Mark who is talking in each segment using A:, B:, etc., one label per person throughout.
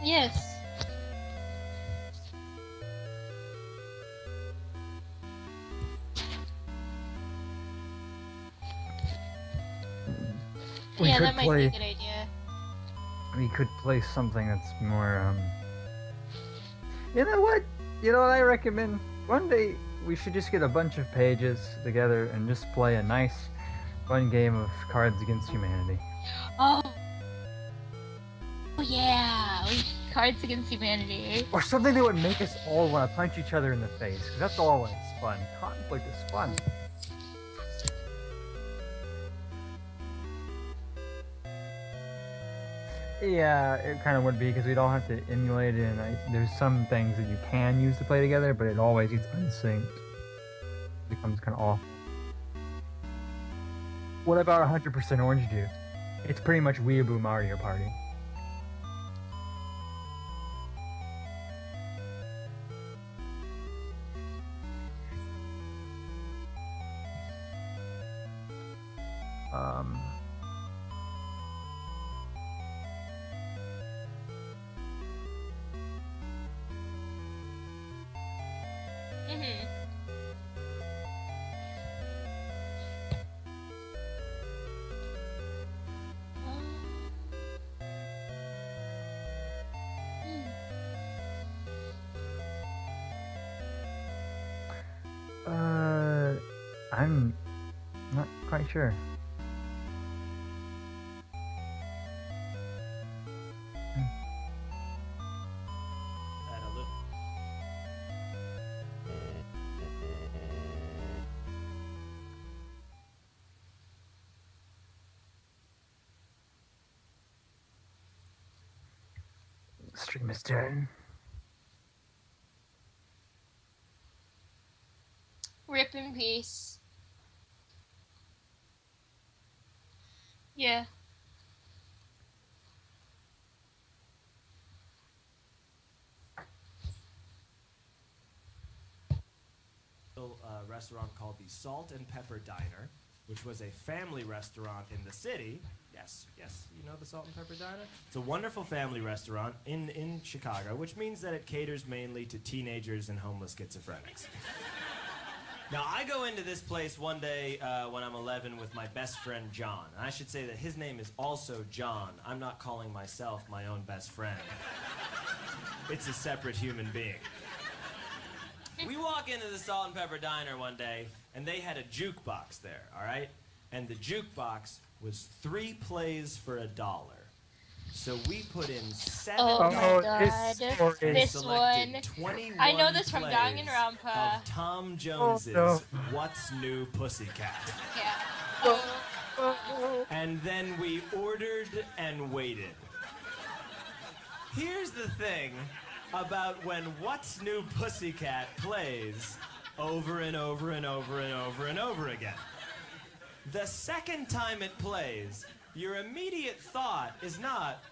A: Yes.
B: We
A: Yeah,
B: could
A: that might be a good idea.
B: We could play something that's more, You know what? You know what I recommend? One day we should just get a bunch of pages together and just play a nice, fun game of Cards Against Humanity.
A: Oh yeah, Cards Against Humanity.
B: Or something that would make us all want to punch each other in the face, because that's always fun. Conflict is fun. Yeah, it kind of would be, because we'd all have to emulate it, and there's some things that you can use to play together, but it always gets unsynced. It becomes kind of awful. What about 100% Orange Juice? It's pretty much Weeaboo Mario Party. Um... I'm not quite sure. Stream is dead.
A: Rip in peace. Yeah.
C: Restaurant called the Salt and Pepper Diner, which was a family restaurant in the city. Yes, you know the Salt and Pepper Diner? It's a wonderful family restaurant in Chicago, which means that it caters mainly to teenagers and homeless schizophrenics. Now, I go into this place one day when I'm 11 with my best friend, John. And I should say that his name is also John. I'm not calling myself my own best friend. It's a separate human being. We walk into the Salt and Pepper Diner one day, and they had a jukebox there, all right? And the jukebox was 3 plays for $1. So we put in 7
A: Oh my god.
C: this
A: one.
C: 21
A: I know this from
C: plays
A: Danganronpa.
C: of Tom Jones's What's New Pussycat.
A: Yeah.
C: And then we ordered and waited. Here's the thing about when What's New Pussycat plays over and over and over and over and over again. The second time it plays, your immediate thought is not,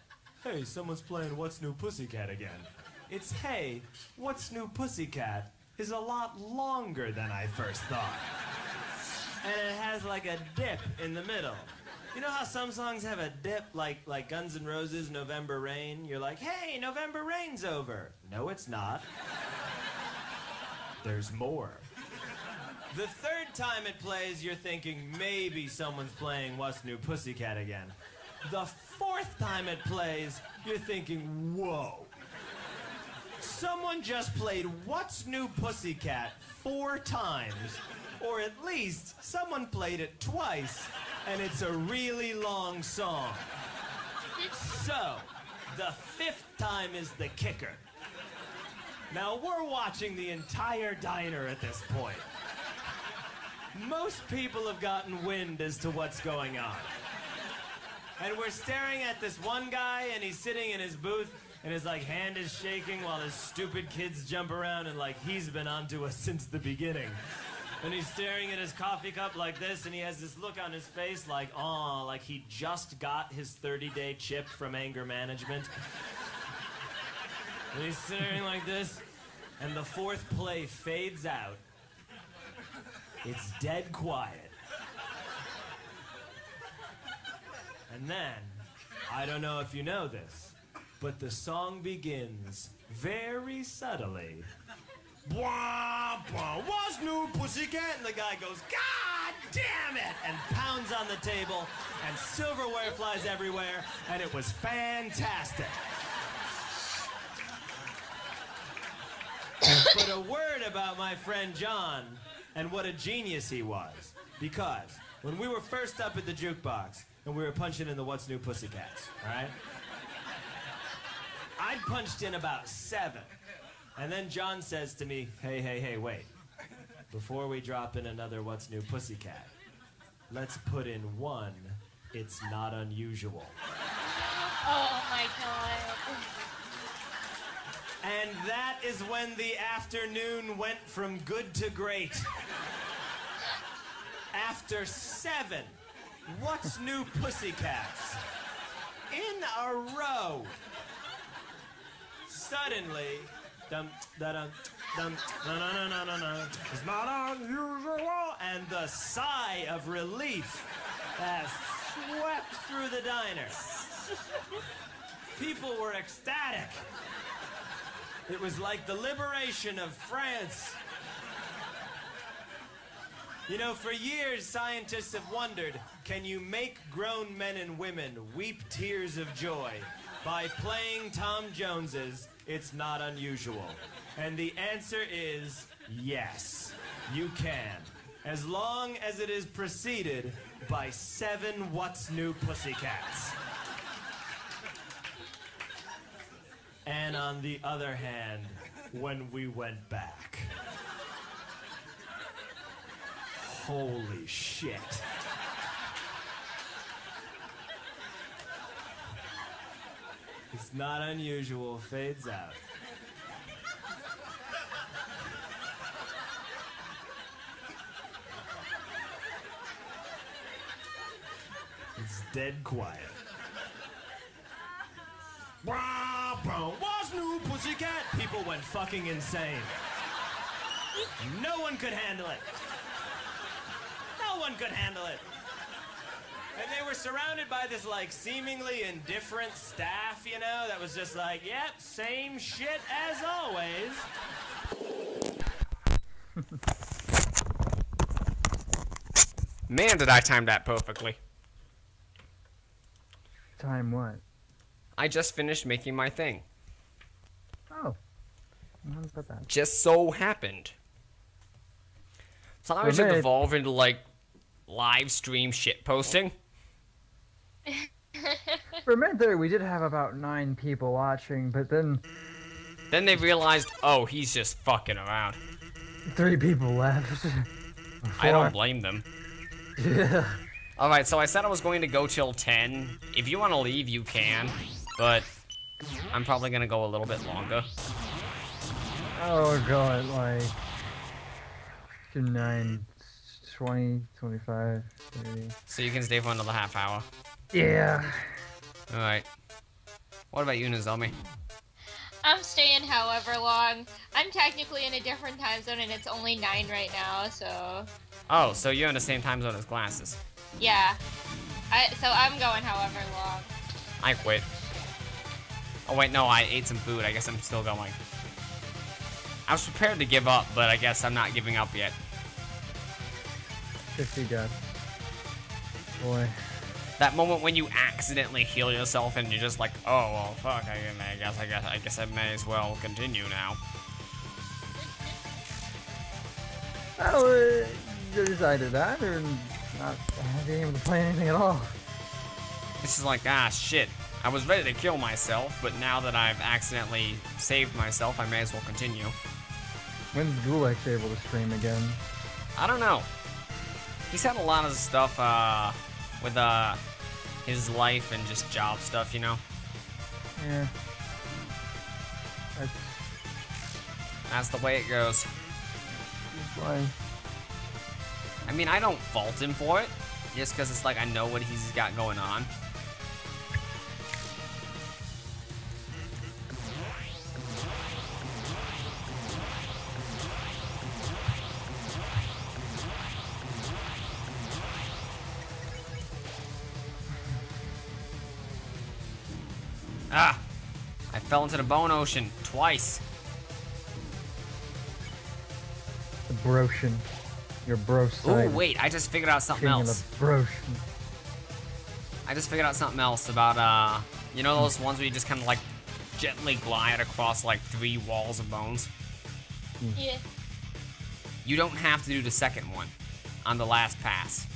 C: hey, someone's playing What's New Pussycat again. It's, hey, What's New Pussycat is a lot longer than I first thought. And it has like a dip in the middle. You know how some songs have a dip, like Guns N' Roses' November Rain? You're like, hey, November Rain's over. No, it's not. There's more. The third time it plays, you're thinking maybe someone's playing What's New Pussycat again. The fourth time it plays, you're thinking, whoa. Someone just played What's New Pussycat 4 times, or at least someone played it twice, and it's a really long song. So, the 5th time is the kicker. Now, we're watching the entire diner at this point. Most people have gotten wind as to what's going on. And we're staring at this one guy, and he's sitting in his booth, and his hand is shaking while his stupid kids jump around, and he's been onto us since the beginning. And he's staring at his coffee cup like this, and he has this look on his face like he just got his 30-day chip from anger management. And he's staring like this, and the 4th play fades out. It's dead quiet. And then, I don't know if you know this, but the song begins very subtly. Bwah, bwah, what's new, pussycat? And the guy goes, God damn it! And pounds on the table, and silverware flies everywhere, and it was fantastic. But a word about my friend John and what a genius he was. Because when we were first up at the jukebox and we were punching in the What's New Pussycats, right? I'd punched in about 7. And then John says to me, hey, wait. Before we drop in another What's New Pussycat, let's put in 1, It's Not Unusual.
A: Oh my god.
C: And that is when the afternoon went from good to great. After 7 What's New Pussycats in a row, suddenly, dum da dum dum no no no no no, it's not unusual, and the sigh of relief that swept through the diner. People were ecstatic. It was like the liberation of France. You know, for years, scientists have wondered, can you make grown men and women weep tears of joy by playing Tom Jones's It's Not Unusual? And the answer is yes, you can. As long as it is preceded by 7 What's New Pussycats. And on the other hand, when we went back, holy shit. It's Not Unusual fades out. It's dead quiet. What's new, pussycat? People went fucking insane. No one could handle it. No one could handle it. And they were surrounded by this, like, seemingly indifferent staff, you know, that was just like, yep, same shit as always.
D: Man, did I time that perfectly.
B: Time what?
D: I just finished making my thing.
B: Oh. How about that?
D: Just so happened. So I should evolve into, like, live stream shit posting.
B: For a minute there, we did have about 9 people watching, but then...
D: Then they realized, oh, he's just fucking around.
B: 3 people left.
D: I don't blame them.
B: Yeah.
D: Alright, so I said I was going to go till 10. If you want to leave, you can. But I'm probably going to go a little bit longer.
B: Oh god, like... 9, 20, 25, 30...
D: So you can stay for another half hour.
B: Yeah.
D: Alright. What about you, Nozomi?
A: I'm staying however long. I'm technically in a different time zone and it's only 9 right now, so...
D: Oh, so you're in the same time zone as Glasses.
A: Yeah. So I'm going however long.
D: I quit. Oh wait, no, I ate some food. I guess I'm still going. I was prepared to give up, but I guess I'm not giving up yet.
B: 50 deaths. Boy.
D: That moment when you accidentally heal yourself and you're just like, oh well, fuck. I guess I may as well continue now.
B: Well, there's either that or not being able to play anything at all.
D: This is like, ah, shit. I was ready to kill myself, but now that I've accidentally saved myself, I may as well continue.
B: When's Gulek able to stream again?
D: I don't know. He's had a lot of stuff with his life and just job stuff, you know?
B: Yeah.
D: That's the way it goes.
B: Why?
D: I mean, I don't fault him for it, just because it's like I know what he's got going on. Ah! I fell into the bone ocean twice.
B: The Broshin. Your bro side.
D: Oh wait, I just figured out something
B: King of
D: else.
B: the Broshin.
D: I just figured out something else about you know those ones where you just kind of like gently glide across like 3 walls of bones?
A: Yeah.
D: You don't have to do the second one on the last pass.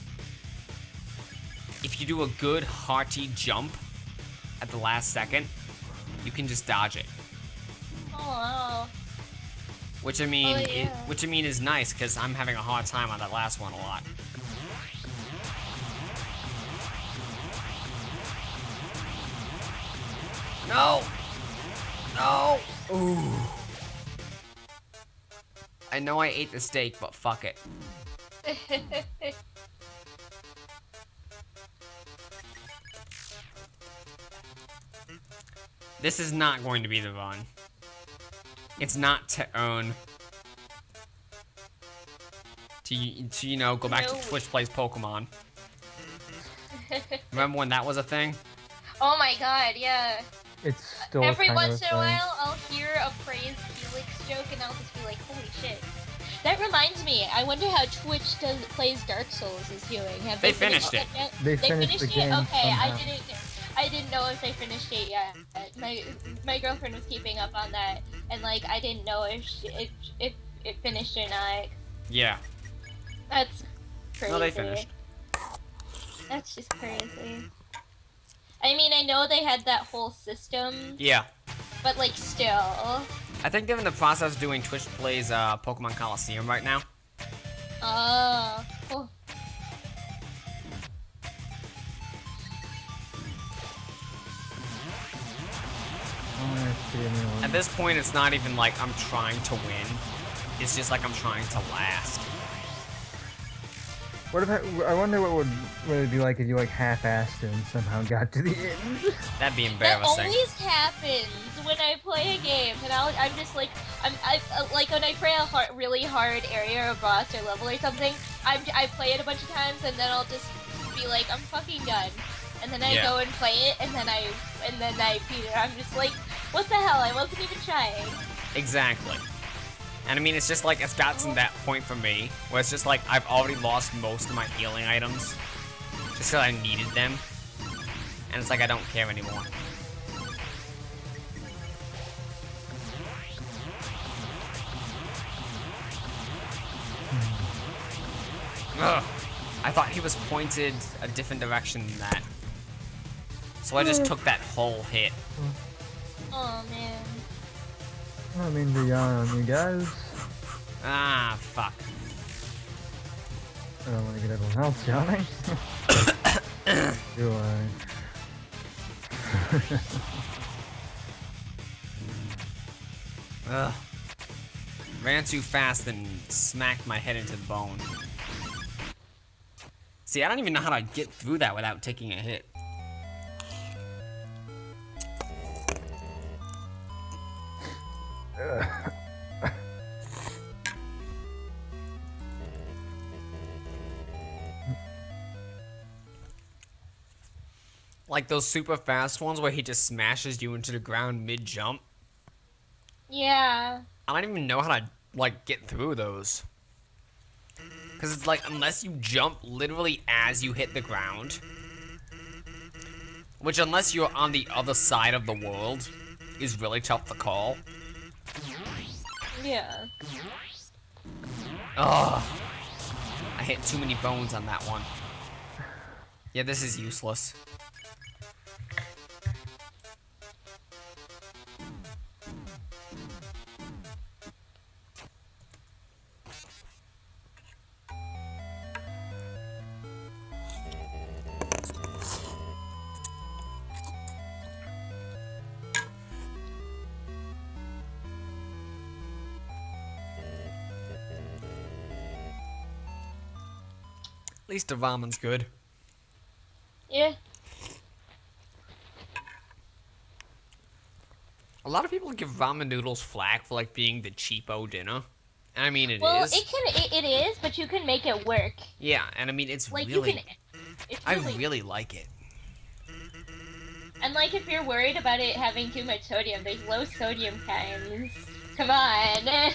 D: If you do a good hearty jump at the last second, you can just dodge it.
A: Oh wow.
D: Which I mean,
A: Oh, yeah.
D: which I mean is nice because I'm having a hard time on that last one a lot. No! No! Ooh. I know I ate the steak, but fuck it. This is not going to be the run. It's not to earn. To you know, go back
A: No.
D: to Twitch Plays Pokemon. Remember when that was a thing?
A: Oh my god, yeah.
B: It's still
A: Every
B: kind
A: once
B: of
A: in a while, I'll hear a praised Helix joke and I'll just be like, holy shit. That reminds me, I wonder how Twitch plays Dark Souls is doing. Have
D: They finished it.
A: yet?
B: They finished the game
A: Okay,
B: somehow.
A: I didn't know if they finished it yet. My girlfriend was keeping up on that, and like I didn't know if it finished or not.
D: Yeah.
A: That's crazy.
D: No, they finished.
A: That's just crazy. I mean, I know they had that whole system,
D: Yeah.
A: but like still.
D: I think they're in the process of doing Twitch Plays Pokemon Coliseum right now.
A: Oh. Cool.
D: At this point, it's not even like I'm trying to win. It's just like I'm trying to last.
B: What if I wonder what would it be like if you like half-assed it and somehow got to the end?
D: That'd be
A: That
D: embarrassing.
A: always happens when I play a game, and I'm just like, like when I play a really hard area or boss or level or something, I play it a bunch of times, and then I'll just be like, I'm fucking done, and then I
D: Yeah.
A: go and play it, and then I beat it. I'm just like, what the hell? I wasn't even trying.
D: Exactly. And I mean, it's just like, it's gotten to that point for me, where it's just like, I've already lost most of my healing items, just because I needed them, and it's like, I don't care anymore. Ugh. I thought he was pointed a different direction than that. So I just took that whole hit.
A: Oh man.
B: I mean, to yawn on you guys.
D: Ah, fuck.
B: I don't want to get everyone else yawning. Do I?
D: Ugh. Ran too fast and smacked my head into the bone. See, I don't even know how to get through that without taking a hit. Like those super fast ones where he just smashes you into the ground mid-jump.
A: Yeah.
D: I don't even know how to, like, get through those. Because it's like, unless you jump literally as you hit the ground, which unless you're on the other side of the world, is really tough to call.
A: Yeah.
D: Ugh. I hit too many bones on that one. Yeah, this is useless. At least the ramen's good.
A: Yeah.
D: A lot of people give ramen noodles flack for like being the cheapo dinner. And I mean it
A: Well,
D: is.
A: it is, but you can make it work.
D: Yeah, and I mean it's
A: Like
D: really
A: you can. It's
D: I
A: really.
D: really like it.
A: And like, if you're worried about it having too much sodium, there's low sodium kinds. Come on.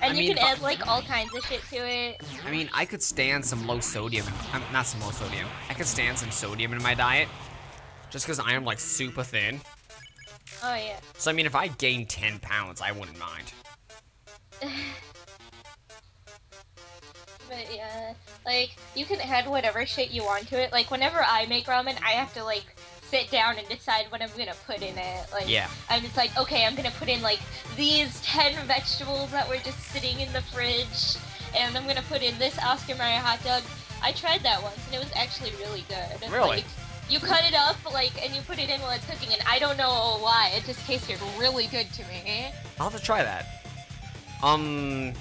A: And you can add like all kinds of shit to it.
D: I mean, I could stand some low sodium. Not some low sodium. I could stand some sodium in my diet, just because I am like super thin.
A: Oh yeah.
D: So I mean, if I gained 10 pounds, I wouldn't mind.
A: But yeah, like, you can add whatever shit you want to it. Like, whenever I make ramen, I have to, like, sit down and decide what I'm gonna put in it. Like,
D: yeah.
A: I'm just like, okay, I'm gonna put in, like, these 10 vegetables that were just sitting in the fridge, and I'm gonna put in this Oscar Mayer hot dog. I tried that once, and it was actually really good.
D: Really?
A: Like, you cut it up, like, and you put it in while it's cooking, and I don't know why, it just tasted really good to me.
D: I'll have to try that.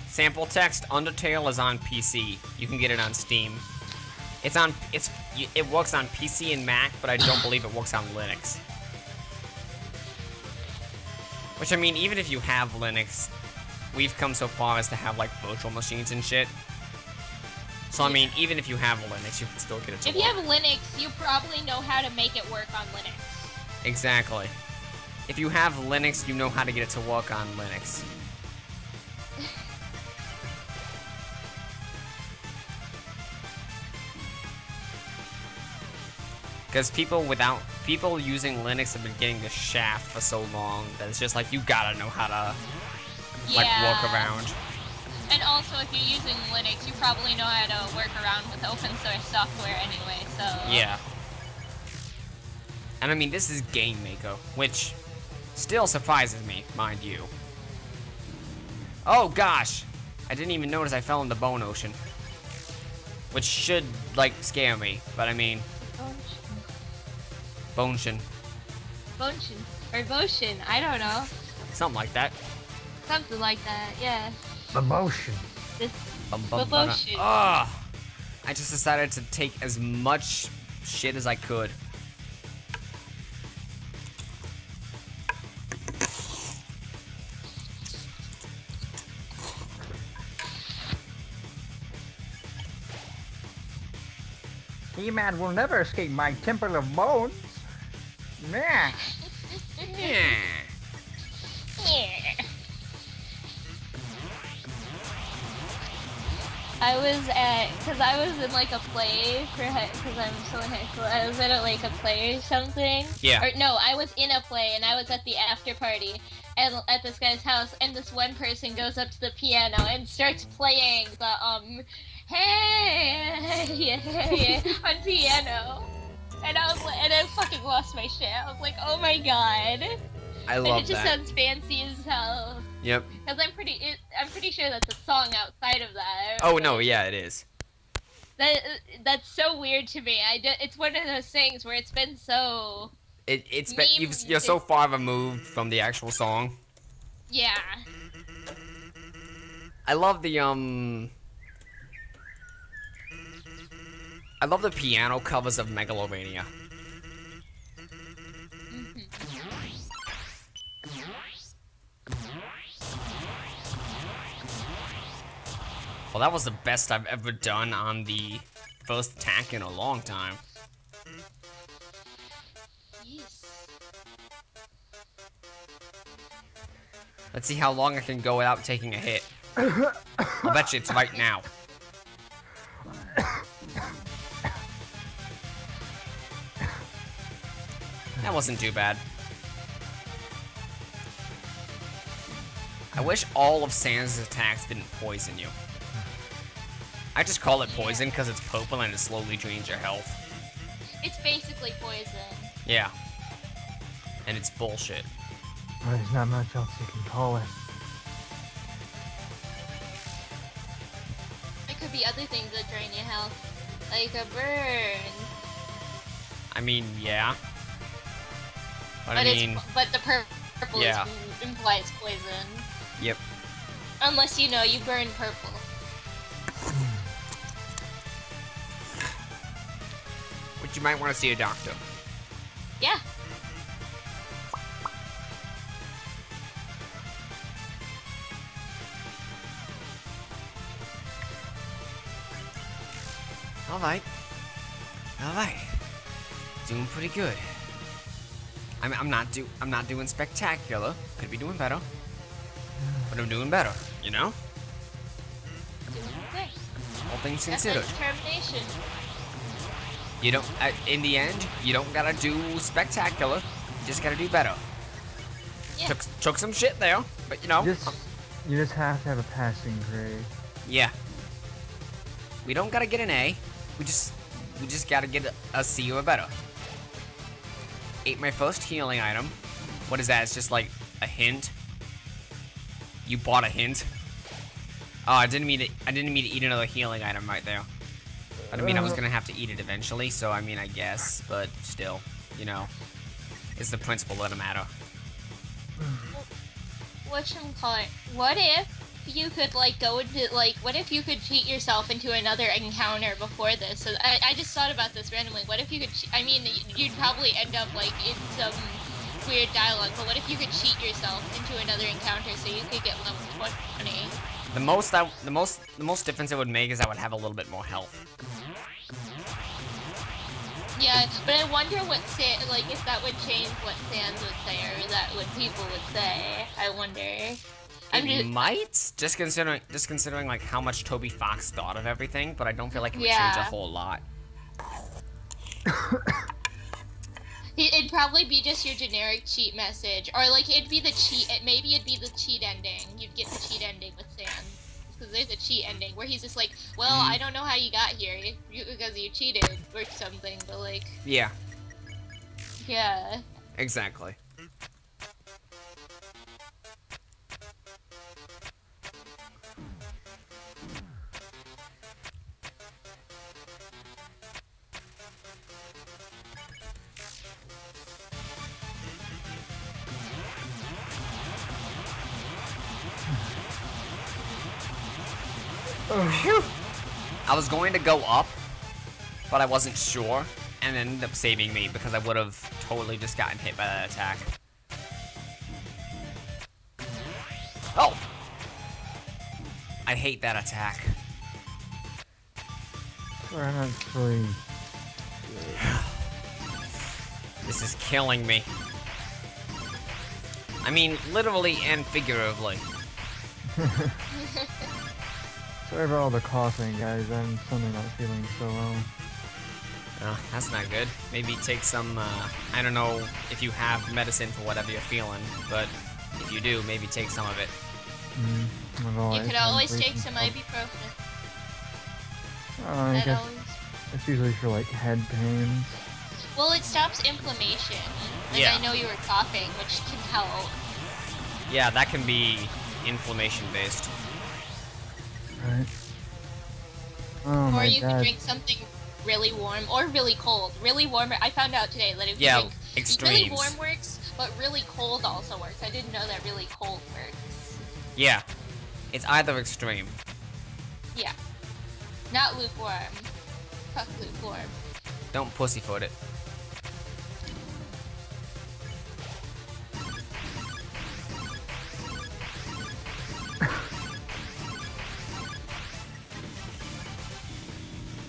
D: Sample text, Undertale is on PC. You can get it on Steam. It works on PC and Mac, but I don't believe it works on Linux. Which, I mean, even if you have Linux, we've come so far as to have, like, virtual machines and shit. So, I mean, even if you have Linux, you can still get it to work.
A: If you have Linux, you probably know how to make it work on Linux.
D: Exactly. If you have Linux, you know how to get it to work on Linux. Because people using Linux have been getting the shaft for so long that it's just like, you gotta know how to, like, work around.
A: And also, if you're using Linux, you probably know how to work around with open source software anyway, so...
D: Yeah. And I mean, this is Game Maker, which still surprises me, mind you. Oh gosh! I didn't even notice I fell in the Bone Ocean. Which should, like, scare me, but I mean... Bonshin.
A: Bonshin. Or Boshin, I don't know.
D: Something like that.
A: Something like that, yeah.
B: Emotion.
A: This...
D: Boshin. Ugh! I just decided to take as much shit as I could.
B: He-Man will never escape my Temple of Bones. Meh.
D: Yeah.
A: Cause I was in like a play cause I'm still in high school. I was at like a play or something.
D: Yeah.
A: Or no, I was in a play and I was at the after party at this guy's house, and this one person goes up to the piano and starts playing the hey yeah on piano. And I was like, and I fucking lost my shit. I was like, oh my god.
D: I love
A: and it just
D: that.
A: sounds fancy as hell.
D: Yep.
A: Because I'm pretty sure that's a song outside of that.
D: Oh no, yeah, it is.
A: That's so weird to me. It's one of those things where it's been so.
D: It's been you're so far removed from the actual song.
A: Yeah.
D: I love the piano covers of Megalovania. Well, that was the best I've ever done on the first attack in a long time.
A: Yes.
D: Let's see how long I can go without taking a hit. I'll bet you it's right now. That wasn't too bad. I wish all of Sans' attacks didn't poison you. I just call it poison because it's purple and it slowly drains your health.
A: It's basically poison.
D: Yeah. And it's bullshit.
B: Well, there's not much else you can call it.
A: It could be other things that drain your health, like a burn.
D: I mean, yeah. But I mean,
A: but the purple implies poison.
D: Yep.
A: Unless you know you burn purple.
D: Which you might want to see a doctor.
A: Yeah.
D: Alright. Alright. Doing pretty good. I'm not doing spectacular. Could be doing better. But I'm doing better, you know?
A: Doing good.
D: All things
A: That's
D: considered.
A: determination.
D: You don't, in the end, you don't gotta do spectacular. You just gotta do better.
A: Yeah.
D: Took some shit there, but you know.
B: You just have to have a passing grade.
D: Yeah. We don't gotta get an A. We just gotta get a C or better. Ate my first healing item. What is that? It's just like a hint. You bought a hint. Oh, I didn't mean to eat another healing item right there. But I mean, I was gonna have to eat it eventually, so I mean, I guess, but still, you know, it's the principle that matter.
A: Whatchamacallit? What if you could like go into like? What if you could cheat yourself into another encounter before this? So I just thought about this randomly. What if you could? I mean, you'd probably end up like in some weird dialogue. But what if you could cheat yourself into another encounter so you could get level 20?
D: The most difference it would make is I would have a little bit more health.
A: Yeah, but I wonder what like if that would change what fans would say or that what people would say. I wonder.
D: It might, just considering like how much Toby Fox thought of everything, but I don't feel like it would change a whole lot.
A: It'd probably be just your generic cheat message, or like it'd be the cheat. Maybe it'd be the cheat ending. You'd get the cheat ending with Sans, because there's a cheat ending where he's just like, "Well, I don't know how you got here because you cheated or something," but like.
D: Yeah.
A: Yeah.
D: Exactly. Phew. I was going to go up, but I wasn't sure, and it ended up saving me because I would have totally just gotten hit by that attack. Oh! I hate that attack.
B: Honestly.
D: This is killing me. I mean, literally and figuratively.
B: Sorry about all the coughing, guys. I'm suddenly not feeling so well.
D: Oh, that's not good. Maybe take some, I don't know if you have medicine for whatever you're feeling, but if you do, maybe take some of it.
A: You could always take some ibuprofen.
B: I guess it's usually for like head pains.
A: Well, it stops inflammation. And
D: Yeah.
A: I know you were coughing, which can help.
D: Yeah, that can be inflammation based.
B: Right. Oh my
A: Or you
B: god.
A: could drink something really warm or really cold. Really warm. I found out today that if you drink
D: extremes.
A: really warm works, but really cold also works. I didn't know that really cold works.
D: Yeah, it's either extreme.
A: Yeah. Not lukewarm. Fuck lukewarm.
D: Don't pussyfoot it.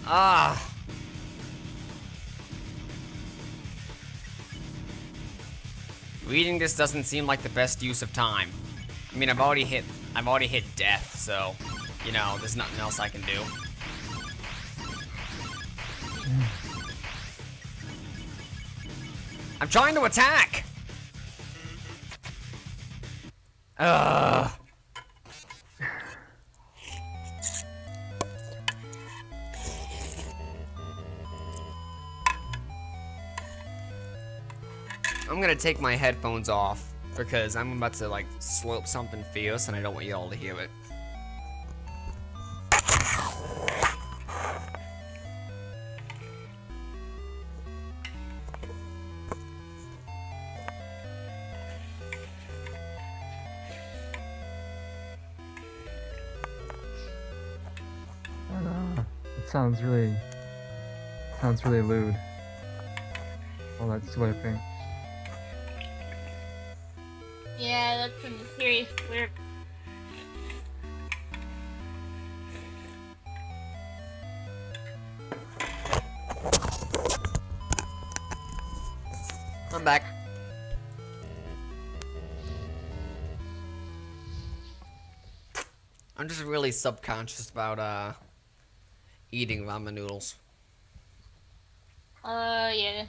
D: Ah. Reading this doesn't seem like the best use of time. I mean, I've already hit death, so, you know, there's nothing else I can do. I'm trying to attack! Ugh. I'm gonna take my headphones off because I'm about to like slurp something fierce and I don't want y'all to hear it.
B: It sounds really lewd. All that slurping.
A: Yeah, that's some serious slurp.
D: I'm back. I'm just really subconscious about eating ramen noodles.
A: Yeah.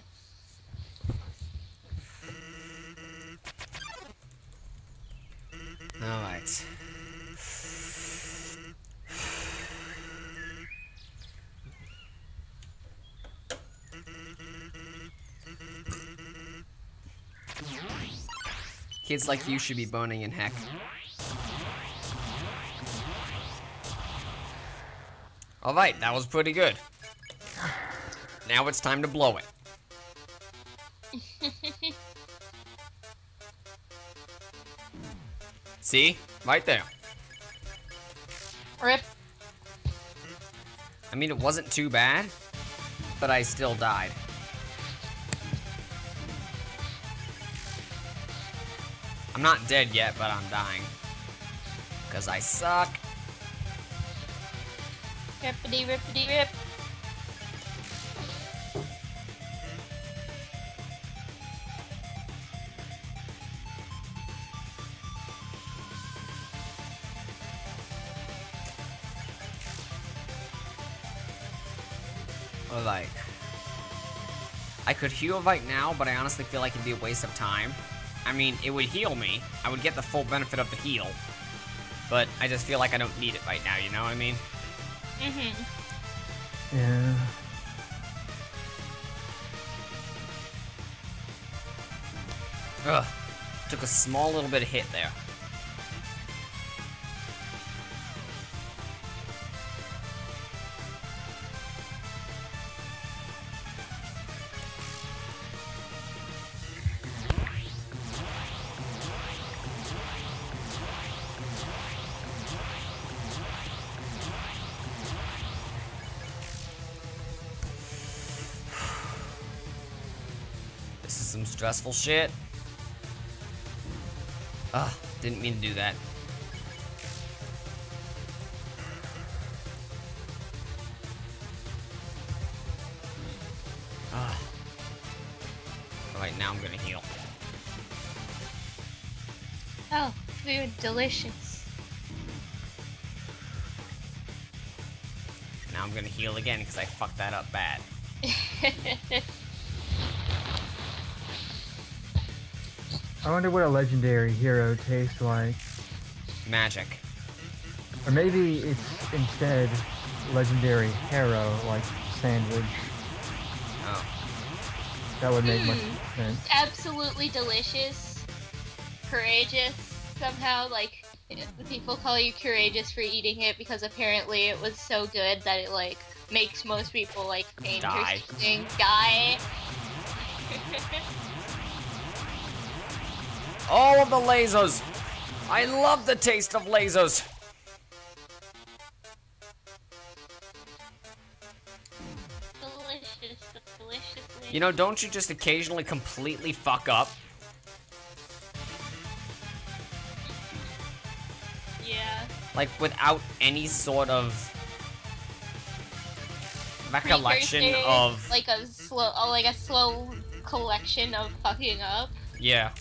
D: All right. Kids like you should be burning in heck. Alright, that was pretty good. Now it's time to blow it. See? Right there.
A: Rip.
D: I mean, it wasn't too bad, but I still died. I'm not dead yet, but I'm dying. Because I suck.
A: Rippity rippity rip.
D: Alright. I could heal right now, but I honestly feel like it'd be a waste of time. I mean, it would heal me. I would get the full benefit of the heal. But I just feel like I don't need it right now, you know what I mean?
A: Mm-hmm.
B: Yeah.
D: Ugh. Took a small little bit of hit there. This is some stressful shit. Ugh, didn't mean to do that. Ugh. Alright, now I'm gonna heal.
A: Oh, food, delicious.
D: Now I'm gonna heal again because I fucked that up bad.
B: I wonder what a legendary hero tastes like.
D: Magic.
B: Or maybe it's instead legendary hero, like sandwich.
D: Oh.
B: That would make much sense.
A: Absolutely delicious. Courageous. Somehow, like, people call you courageous for eating it because apparently it was so good that it, like, makes most people, like, faint or
D: Die.
A: something. Die.
D: All of the lasers! I love the taste of lasers!
A: Delicious, deliciously.
D: You know, don't you just occasionally completely fuck up?
A: Yeah.
D: Like, without any sort of recollection
A: Precursor,
D: of...
A: like a slow collection of fucking up.
D: Yeah.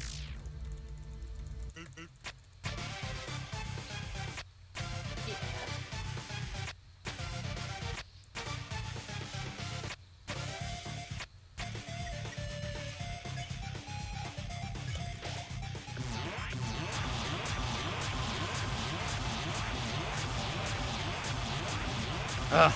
D: Ugh.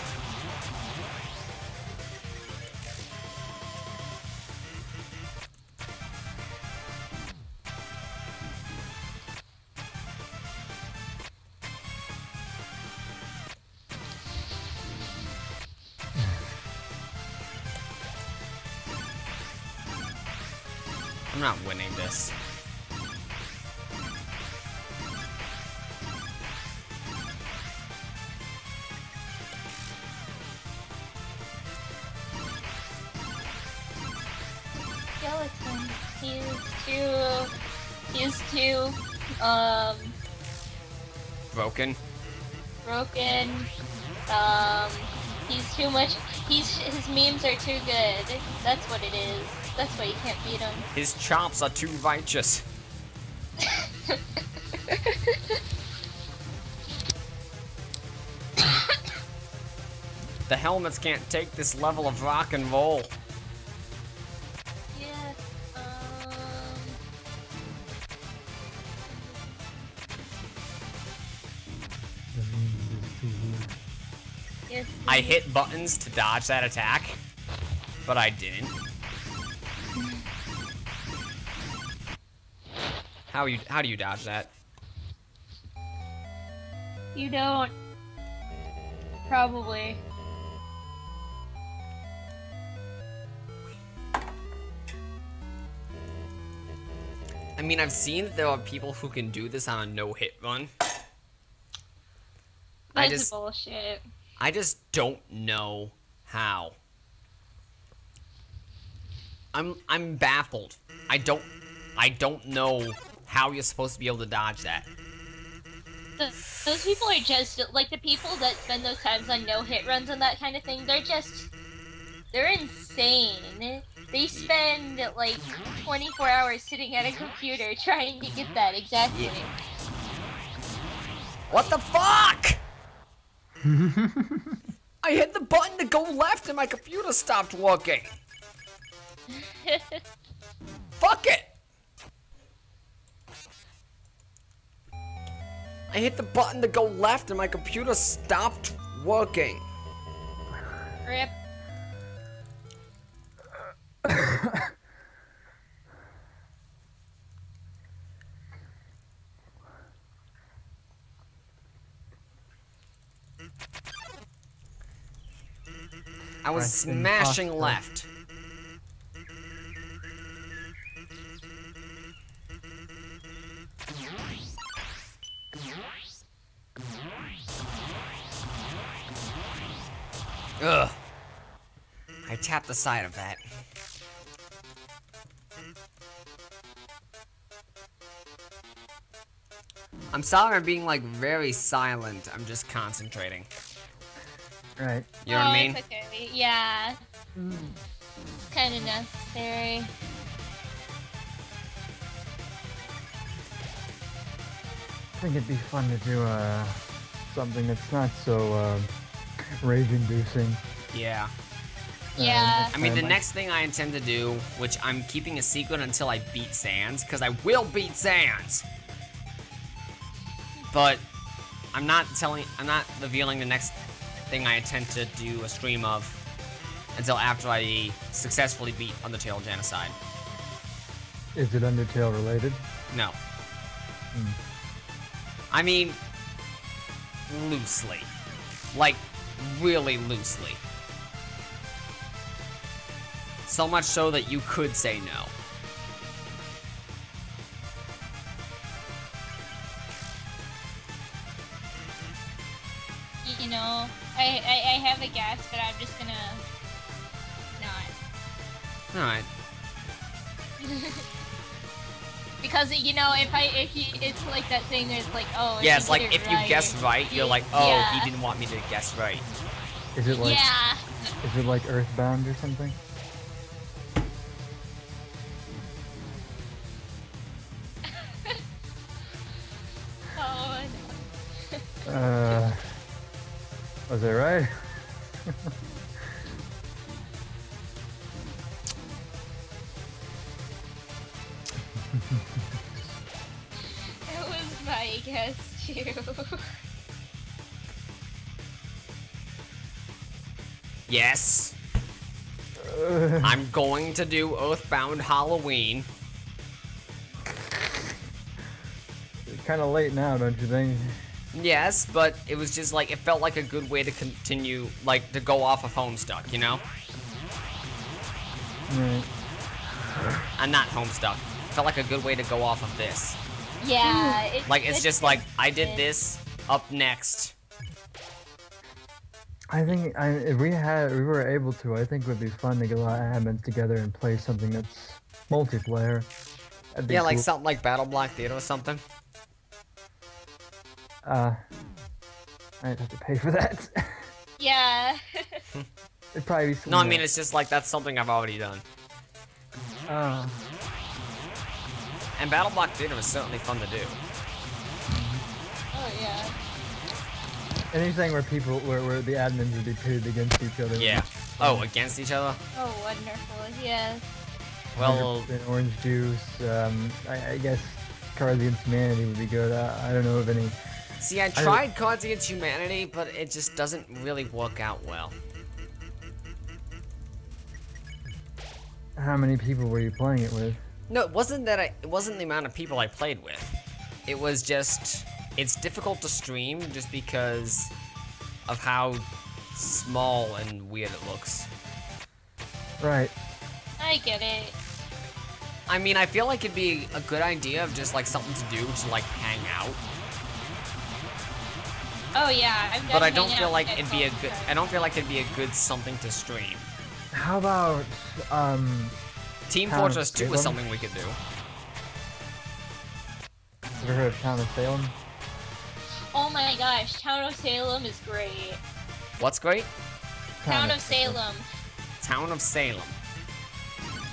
D: I'm not winning this.
A: Skeleton. He's too,
D: Broken?
A: broken. He's too much. His memes are too good. That's what it is. That's why you can't beat him.
D: His chops are too righteous. The helmets can't take this level of rock and roll.
A: Yeah. Yes.
D: I hit buttons to dodge that attack, but I didn't. How do you dodge that?
A: You don't. Probably.
D: I mean, I've seen that there are people who can do this on a no-hit run.
A: That's bullshit.
D: I just don't know how. I'm baffled. I don't know how you're supposed to be able to dodge that.
A: Those people are just like the people that spend those times on no-hit runs and that kind of thing. They're insane. They spend like 24 hours sitting at a computer trying to get that exactly.
D: Yeah. What the fuck? I hit the button to go left and my computer stopped working. Fuck it. I hit the button to go left and my computer stopped working.
A: Rip.
D: I was smashing left. Ugh. I tapped the side of that. I'm sorry I'm being like very silent. I'm just concentrating.
B: Right.
D: You know what I mean?
A: It's okay. Yeah. Kind of necessary.
B: I think it'd be fun to do something that's not so rage-inducing.
D: Yeah.
A: Yeah.
D: I mean, the next thing I intend to do, which I'm keeping a secret until I beat Sans, because I will beat Sans. But I'm not revealing the next thing I intend to do a stream of until after I successfully beat Undertale Genocide.
B: Is it Undertale related?
D: No. I mean, loosely. Like, really loosely. So much so that you could say no.
A: You know, I have a guess, but I'm just gonna not.
D: Alright.
A: Because you know, it's like that thing. There's like, oh.
D: Yeah, it's like
A: get it
D: if you
A: right,
D: guess right, you're like, oh,
A: yeah.
D: he didn't want me to guess right.
B: Is it like?
A: Yeah.
B: Is it like Earthbound or something?
A: Oh no.
B: Was it right?
A: That was my guess too.
D: Yes. I'm going to do Earthbound Halloween.
B: It's kind of late now, don't you think?
D: Yes, but it was just like, it felt like a good way to continue, like, to go off of Homestuck, you know?
B: Right.
D: Not Homestuck. It felt like a good way to go off of this.
A: Yeah.
D: It's just like, I did this, up next.
B: I think if we were able to, I think it would be fun to get a lot of admins together and play something that's multiplayer. That'd be
D: Yeah, like
B: cool.
D: something like Battle Block Theater or something.
B: I'd have to pay for that.
A: Yeah.
B: It'd probably be something
D: No, I mean, it's just like, that's something I've already done. And Battle Block Theater was certainly fun to do.
A: Oh yeah.
B: anything where where the admins would be pitted against each other.
D: Yeah. Oh, against each other?
A: Oh, wonderful. Yes.
D: Well,
B: 100% orange juice. I guess Cards Against Humanity would be good. I don't know of any.
D: see, I tried Cards Against Humanity, but it just doesn't really work out well.
B: How many people were you playing it with?
D: No, it wasn't that it wasn't the amount of people I played with. It was just, it's difficult to stream just because of how small and weird it looks.
B: Right.
A: I get it.
D: I mean, I feel like it'd be a good idea of just like something to do to like hang out.
A: Oh yeah, I'm
D: But I
A: done
D: don't
A: hanging
D: feel
A: out
D: like
A: with
D: it'd be a
A: folks,
D: good.
A: so-
D: I don't feel like it'd be a good something to stream.
B: How about
D: Team
B: Town of
D: Fortress 2 is
B: Salem?
D: something we could do.
B: ever heard of Town of Salem?
A: Oh my gosh, Town of Salem is great.
D: What's great?
A: Town of Salem.
D: Town of Salem.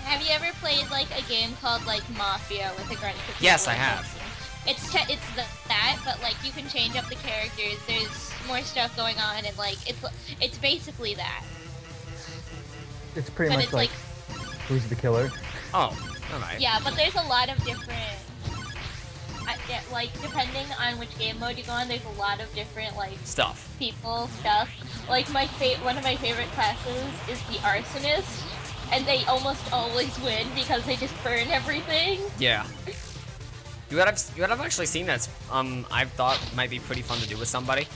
A: Have you ever played like a game called like Mafia with a grunt?
D: Yes, I have.
A: It's that, but like you can change up the characters. There's more stuff going on, and like it's basically that.
B: It's pretty
A: But
B: much
A: it's
B: like Who's the Killer?
D: Oh, alright.
A: Yeah, but there's a lot of different. Yeah, like depending on which game mode you go on, there's a lot of different like
D: Stuff.
A: people stuff. Like one of my favorite classes is the arsonist, and they almost always win because they just burn everything.
D: Yeah. You would have actually seen that. I've thought might be pretty fun to do with somebody.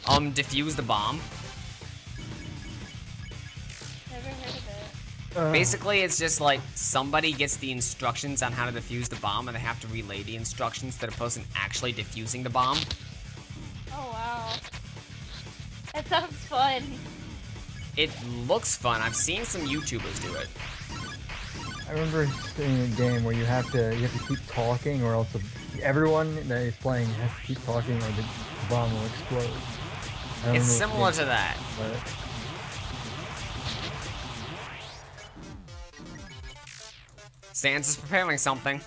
D: Defuse the bomb.
A: Never heard of it.
D: Basically, it's just like somebody gets the instructions on how to defuse the bomb, and they have to relay the instructions to the person actually defusing the bomb.
A: Oh wow. That sounds fun.
D: It looks fun. I've seen some YouTubers do it.
B: I remember seeing a game where you have to keep talking, or else everyone that is playing has to keep talking, or the bomb will explode. I don't
D: It's
B: know
D: similar
B: what
D: to that.
B: but
D: Sans is preparing something.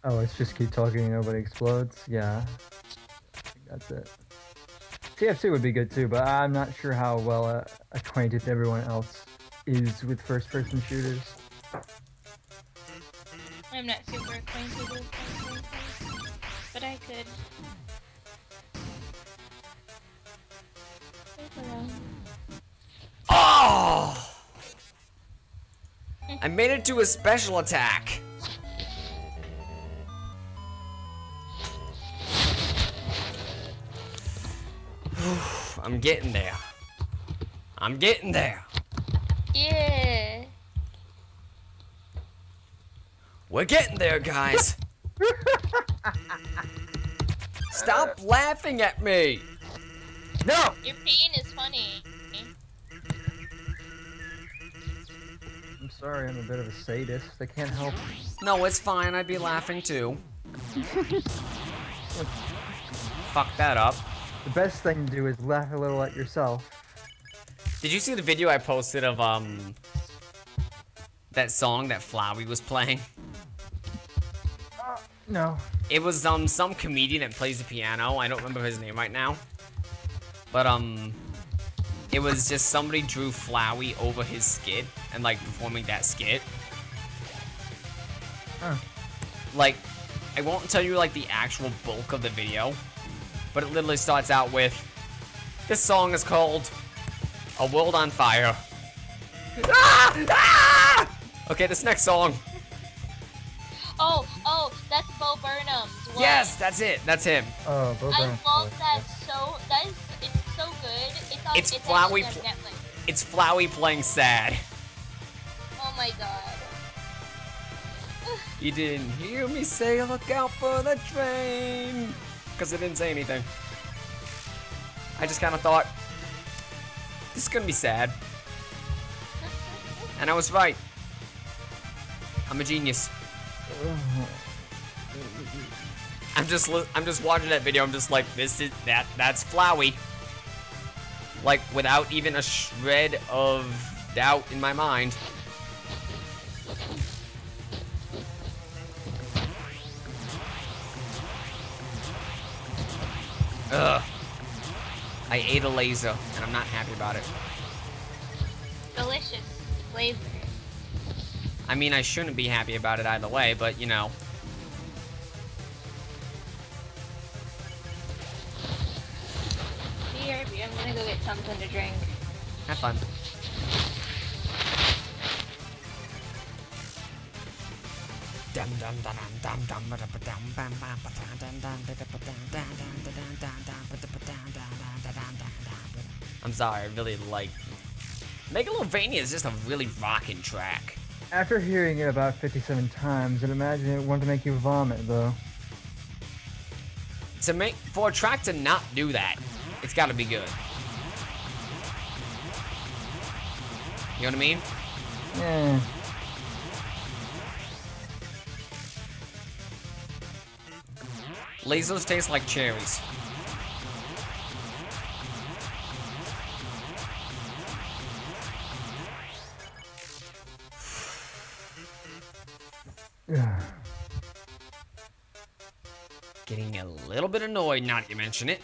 B: oh, it's just keep talking and nobody explodes. Yeah, I think that's it. TF2 would be good too, but I'm not sure how well acquainted everyone else is with first-person shooters.
A: I'm not super acquainted with them, but I could.
D: Oh! I made it to a special attack. I'm getting there. I'm getting there.
A: Yeah.
D: We're getting there, guys. Stop laughing at me.
B: No!
A: Your pain is funny.
B: I'm sorry, I'm a bit of a sadist. I can't help it.
D: No, it's fine. I'd be laughing too. Fuck that up.
B: The best thing to do is laugh a little at yourself.
D: Did you see the video I posted of that song that Flowey was playing?
B: No.
D: It was some comedian that plays the piano. I don't remember his name right now. But it was just somebody drew Flowey over his skit and like performing that skit.
B: Huh.
D: Like, I won't tell you like the actual bulk of the video, but it literally starts out with, this song is called A World on Fire. Ah! Ah! Okay, this next song.
A: Oh, that's Bo Burnham's. What?
D: Yes, that's it. That's him.
B: Oh, Bo
A: I
B: Burnham's
A: love
B: voice,
A: that
B: yes.
A: so. It's so good.
D: It's
A: actually
D: Flowey
A: on Netflix.
D: It's Flowey playing sad.
A: Oh my god.
D: You didn't hear me say look out for the train. Because I didn't say anything. I just kind of thought, this is going to be sad. And I was right. I'm a genius. I'm just watching that video. I'm just like, that's Flowey. Like, without even a shred of doubt in my mind. Ugh. I ate a laser, and I'm not happy about it.
A: Delicious laser.
D: I mean, I shouldn't be happy about it either way, but you know.
A: BRB, I'm gonna go get something to drink.
D: Have fun. I'm sorry, I really like... Megalovania is just a really rockin' track.
B: After hearing it about 57 times, I'd imagine it wanted to make you vomit, though.
D: For a track to not do that, it's gotta be good. You know what I mean?
B: Yeah.
D: Lasers taste like cherries. Getting a little bit annoyed now that you mention it.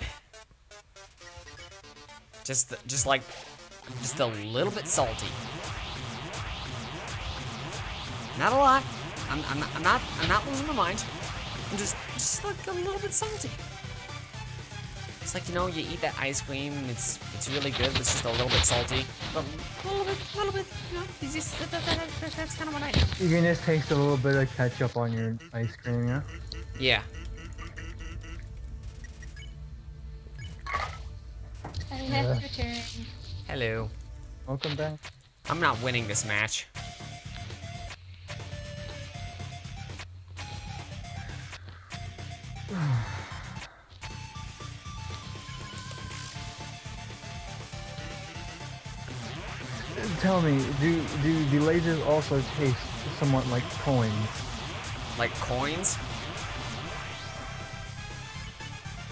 D: Just a little bit salty. Not a lot. I'm not losing my mind. I'm just like a little bit salty. It's like, you know, you eat that ice cream and it's really good, but it's just a little bit salty. But a little bit, you know, it's just, that's kind of what I do.
B: You can just taste a little bit of ketchup on your ice cream, yeah?
D: Yeah.
A: I have returned.
D: Hello.
B: Welcome back.
D: I'm not winning this match.
B: Tell me, do the lasers also taste somewhat like coins?
D: Like coins?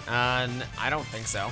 D: I don't think so.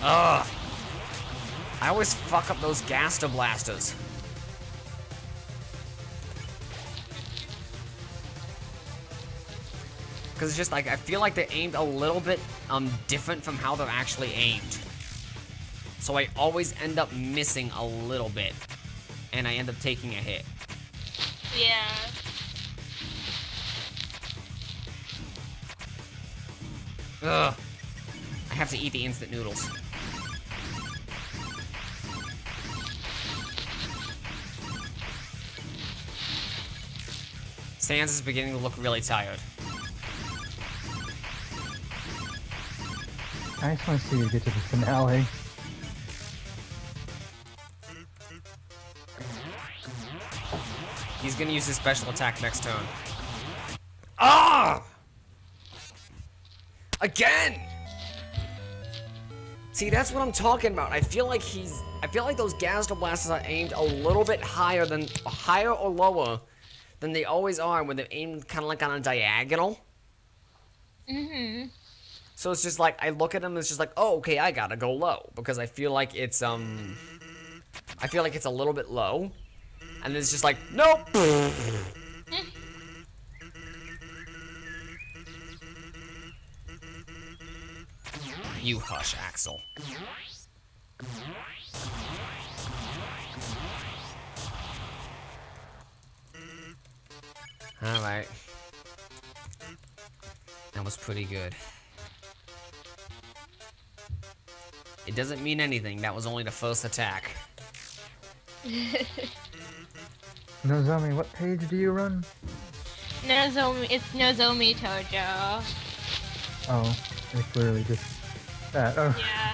D: Ugh. I always fuck up those Gaster Blasters. Because it's just like, I feel like they're aimed a little bit different from how they're actually aimed. So I always end up missing a little bit. And I end up taking a hit.
A: Yeah.
D: Ugh. I have to eat the instant noodles. Sans is beginning to look really tired.
B: I just want to see you get to the finale.
D: He's gonna use his special attack next turn. Ah! Again! See, that's what I'm talking about. I feel like those Gaster Blasters are aimed a little bit higher or lower than they always are when they're aimed kind of like on a diagonal.
A: Mm-hmm.
D: So it's just like, I look at them and it's just like, oh, okay, I gotta go low. Because I feel like it's a little bit low. And it's just like, nope! You hush, Axel. Alright. That was pretty good. It doesn't mean anything. That was only the first attack.
B: Nozomi, what page do you run?
A: Nozomi, it's Nozomi Tojo.
B: Oh, it's literally just that. Oh.
A: Yeah.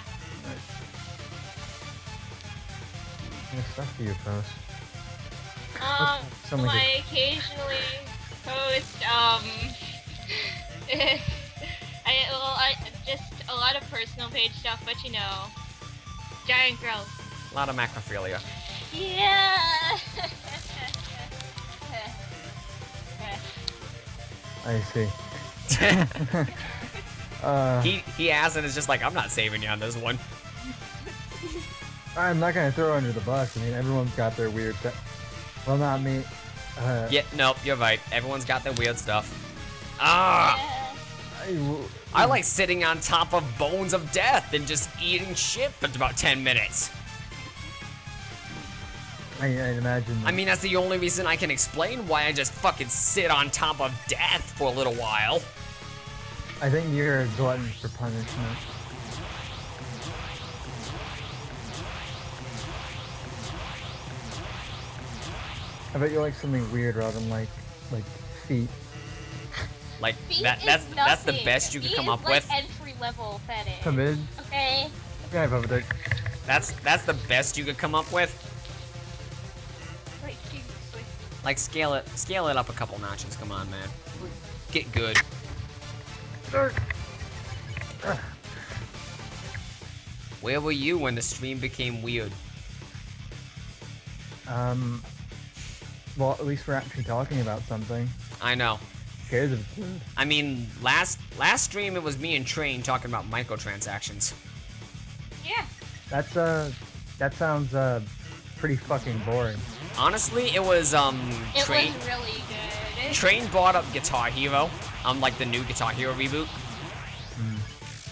B: stuff do you post? Something like
A: I occasionally post, I just a lot of personal page stuff, but you know, giant growth.
D: A lot of macrophilia.
A: Yeah.
B: I see.
D: He asked and is just like, I'm not saving you on this one.
B: I'm not gonna throw her under the bus. I mean, everyone's got their weird well, not me.
D: Yeah, nope, you're right. Everyone's got their weird stuff. Ah!
A: Yeah.
D: I like sitting on top of bones of death and just eating shit for about 10 minutes.
B: I imagine.
D: I mean, that's the only reason I can explain why I just fucking sit on top of death for a little while.
B: I think you're a glutton for punishment. I bet you like something weird rather than like feet.
D: Like
A: Feet
D: that's the
A: nothing.
D: best you could
A: Feet
D: come
A: is
D: up
A: like
D: with.
A: entry level fetish.
B: Come in.
A: Okay.
B: Yeah, Papa Dick.
D: That's the best you could come up with.
A: Like, seriously.
D: Like scale it up a couple notches. Come on, man. Get good. Where were you when the stream became weird?
B: Well, at least we're actually talking about something.
D: I know.
B: Who cares if it's weird?
D: I mean, last stream it was me and Train talking about microtransactions.
A: Yeah.
B: That sounds pretty fucking boring.
D: Honestly, it was
A: It
D: Train.
A: was really good.
D: Train brought up Guitar Hero, like the new Guitar Hero reboot.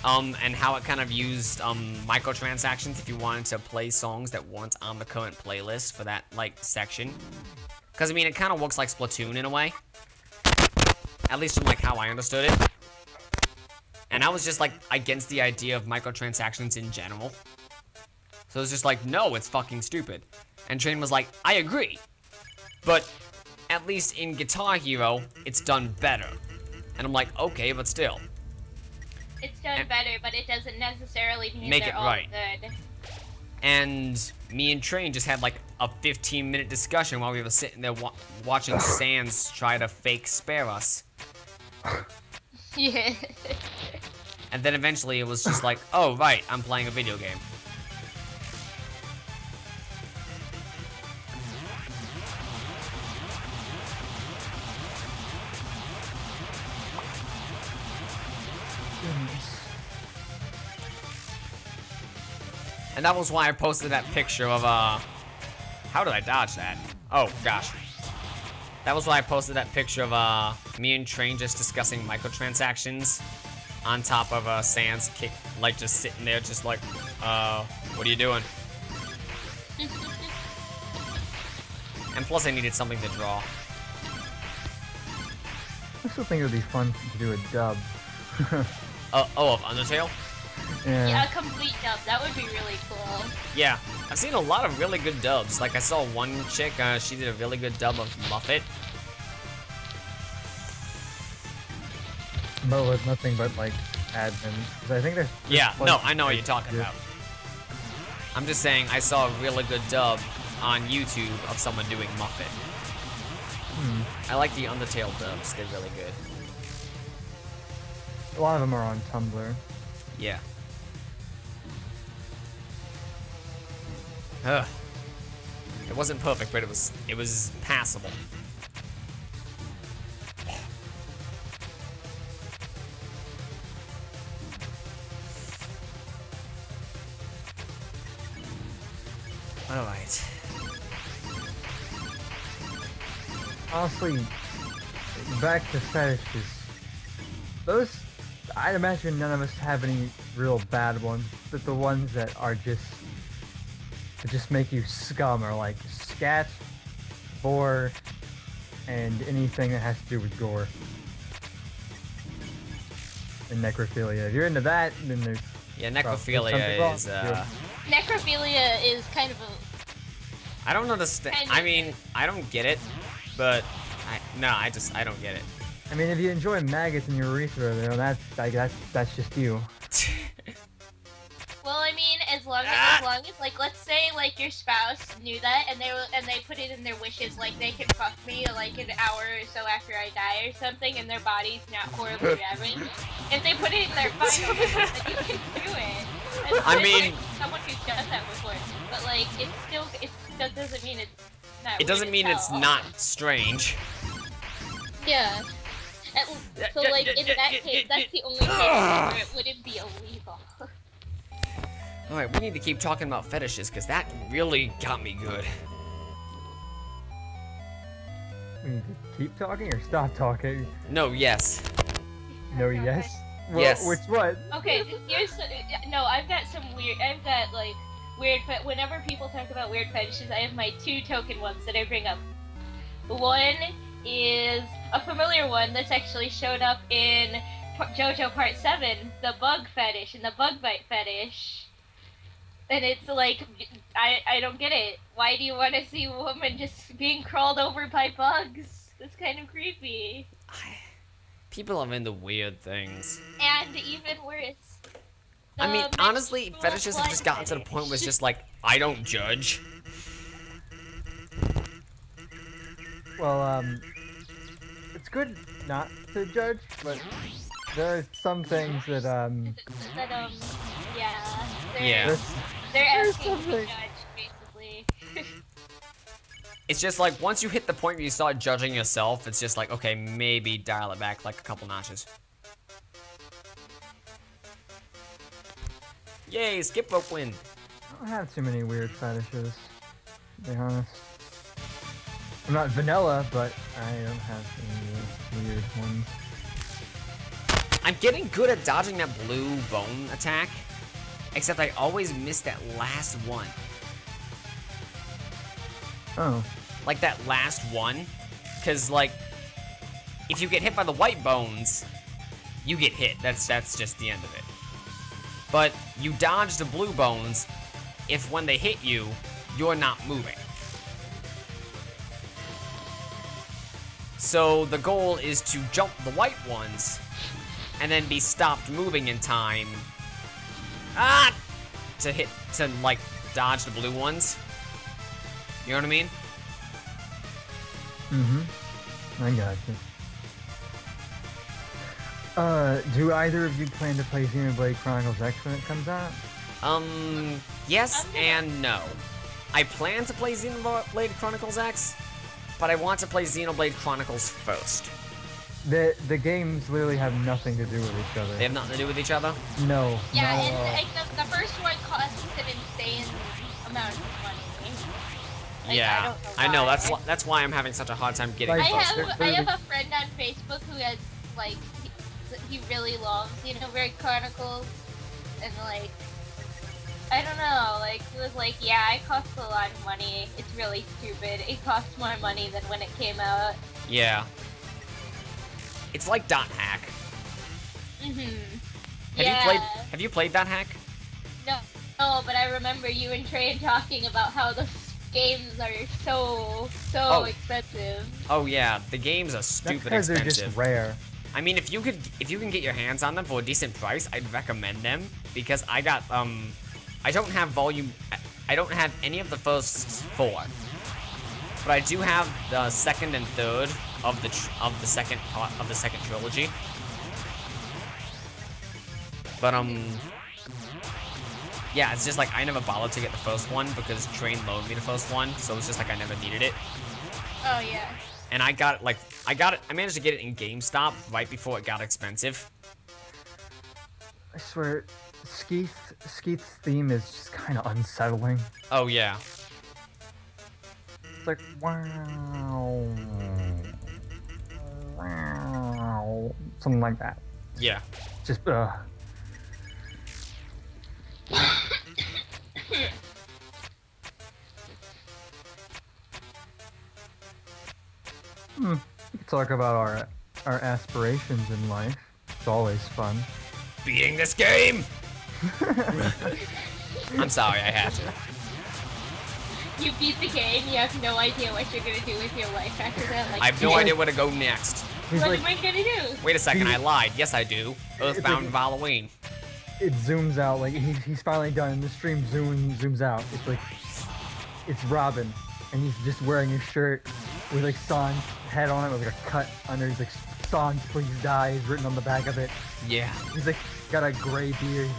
D: And how it kind of used microtransactions if you wanted to play songs that weren't on the current playlist for that like section. Because I mean, it kind of works like Splatoon in a way, at least from like how I understood it. And I was just like against the idea of microtransactions in general. So it was just like, no, it's fucking stupid. And Train was like, I agree, but at least in Guitar Hero, it's done better. And I'm like, okay, but still.
A: It's done better, but it doesn't necessarily mean
D: Make
A: they're
D: it
A: all
D: right.
A: good.
D: And me and Train just had like a 15-minute discussion while we were sitting there watching Sans try to fake spare us.
A: Yeah.
D: And then eventually it was just like, oh, right, I'm playing a video game. And that was why I posted that picture of, how did I dodge that? Oh, gosh. That was why I posted that picture of, me and Train just discussing microtransactions on top of, Sans kick, like, just sitting there, just like, what are you doing? And plus I needed something to draw.
B: I still think it would be fun to do a dub.
D: Oh, of Undertale?
A: Yeah, a complete dub. That would be really cool.
D: Yeah, I've seen a lot of really good dubs. Like, I saw one chick, she did a really good dub of Muffet.
B: But with nothing but, like, admin. Because I think there's...
D: Yeah,
B: like,
D: no, I know what you're talking about. I'm just saying, I saw a really good dub on YouTube of someone doing Muffet. I like the Undertale dubs, they're really good.
B: A lot of them are on Tumblr.
D: Yeah. Ugh. It wasn't perfect, but it was passable. All right.
B: Honestly, back to fetishes. Those, I'd imagine none of us have any real bad ones, but the ones that are that just make you scum are like scat, gore, and anything that has to do with gore. And necrophilia. If you're into that, then there's...
D: Yeah,
B: something wrong
D: necrophilia is,
B: with you.
A: Necrophilia is kind of a...
D: I don't understand. I mean, I don't get it, but I don't get it.
B: I mean, if you enjoy maggots in your urethra, you know, that's just you.
A: Well, I mean, as long as like, let's say like your spouse knew that and they put it in their wishes, like they can fuck me like an hour or so after I die or something, and their body's not horribly ravaged. If they put it in their final wishes, then you can do it. And
D: I mean,
A: like, someone who's done that before, but like that doesn't mean it's not.
D: It doesn't mean it's not strange.
A: Yeah. So like in that case, that's the only case where it wouldn't be illegal.
D: Alright, we need to keep talking about fetishes, because that really got me good.
B: We need to keep talking or stop talking?
D: No, yes.
B: No, yes? Well,
D: Yes.
B: Which one?
A: Okay, I've got weird whenever people talk about weird fetishes, I have my two token ones that I bring up. One is a familiar one that's actually showed up in JoJo Part 7, the bug fetish and the bug bite fetish. And it's like, I don't get it. Why do you want to see a woman just being crawled over by bugs? That's kind of creepy.
D: People are into weird things.
A: And even worse.
D: I mean, honestly,
A: menstrual
D: fetishes have just
A: blood
D: gotten to the
A: fetish.
D: point where it's just like, I don't judge.
B: Well, it's good not to judge, but there are some things that,
D: Yeah.
A: They're
B: There's
A: asking to be
B: something.
A: judged, basically.
D: It's just like, once you hit the point where you start judging yourself, it's just like, okay, maybe dial it back like a couple notches. Yay, skip rope win.
B: I don't have too many weird fetishes, to be honest. I'm not vanilla, but I don't have any weird ones.
D: I'm getting good at dodging that blue bone attack, except I always miss that last one.
B: Oh.
D: Like that last one, because like, if you get hit by the white bones, you get hit. That's just the end of it. But you dodge the blue bones if when they hit you, you're not moving. So the goal is to jump the white ones and then be stopped moving in time to like dodge the blue ones. You know what I mean?
B: Mm-hmm. I gotcha. Do either of you plan to play Xenoblade Chronicles X when it comes out?
D: Yes and no. I plan to play Xenoblade Chronicles X, but I want to play Xenoblade Chronicles first.
B: The games literally have nothing to do with each other.
D: They have nothing to do with each other?
B: No.
A: Yeah,
B: not
A: and
B: at all.
A: like, the first one costs an insane amount of money. Like,
D: Yeah, I know. That's why I'm having such a hard time getting.
B: Like,
A: I
D: first.
A: have a friend on Facebook who has like he really loves Xenoblade Chronicles, and like I don't know, like he was like, yeah, it costs a lot of money. It's really stupid. It costs more money than when it came out.
D: Yeah. It's like Dot Hack. Have you played Dot Hack?
A: No, but I remember you and Trey talking about how the games are so expensive.
D: Oh yeah, the games are
B: That's
D: stupid
B: because they're
D: expensive.
B: just rare.
D: I mean, if you can get your hands on them for a decent price, I'd recommend them because I got I don't have any of the first 4, but I do have the second and third of the second trilogy. But yeah, it's just like I never bothered to get the first one because Train loaned me the first one, so it's just like I never needed it.
A: Oh yeah.
D: And I managed to get it in GameStop right before it got expensive.
B: I swear, Skeeth's theme is just kind of unsettling.
D: Oh yeah.
B: It's like, wow. Wow. Something like that.
D: Yeah.
B: Just, We could talk about our aspirations in life. It's always fun.
D: Beating this game! I'm sorry, I had to.
A: You beat the game, you have no idea what you're gonna do with your life after that. Like,
D: I have no idea where to go next.
B: He's
A: what
B: like,
A: am I gonna do?
D: Wait a second, I lied. Yes, I do. Earthbound
B: like-
D: Halloween.
B: it zooms out, like he's finally done, and the stream zooms out. It's like, it's Robin, and he's just wearing a shirt with like Son's head on it with like a cut under. He's like, Son, please die, is written on the back of it.
D: Yeah.
B: He's like got a gray beard.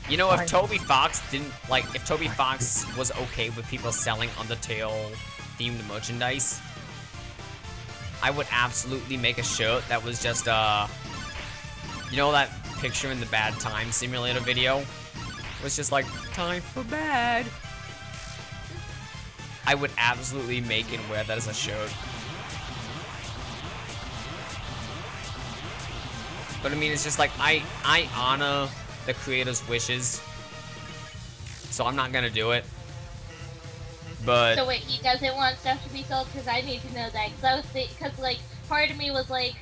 D: You know, if Toby Fox didn't like, if Toby Fox was okay with people selling Undertale themed merchandise, I would absolutely make a shirt that was just you know that picture in the Bad Time Simulator video? It was just like, time for bad. I would absolutely make and wear that as a shirt. But I mean, it's just like, I honor the creator's wishes, so I'm not gonna do it. But
A: So wait, he doesn't want stuff to be sold? Because I need to know that. Because like, part of me was like,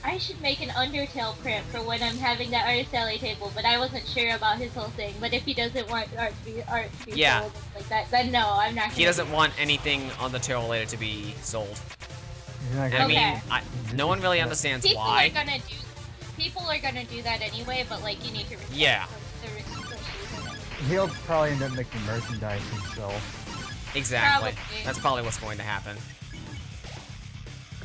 A: I should make an Undertale print for when I'm having that art selling table, but I wasn't sure about his whole thing. But if he doesn't want art to be
D: Yeah.
A: sold like that, then no, I'm not.
D: he doesn't want anything on the Undertale related to be sold.
B: He's not
D: And I
B: gonna-
D: mean, no one really understands why.
A: People are gonna do that anyway, but like, you need to respect
D: Yeah.
A: the restrictions.
B: He'll probably end up making merchandise himself.
D: Exactly.
A: Probably.
D: That's probably what's going to happen.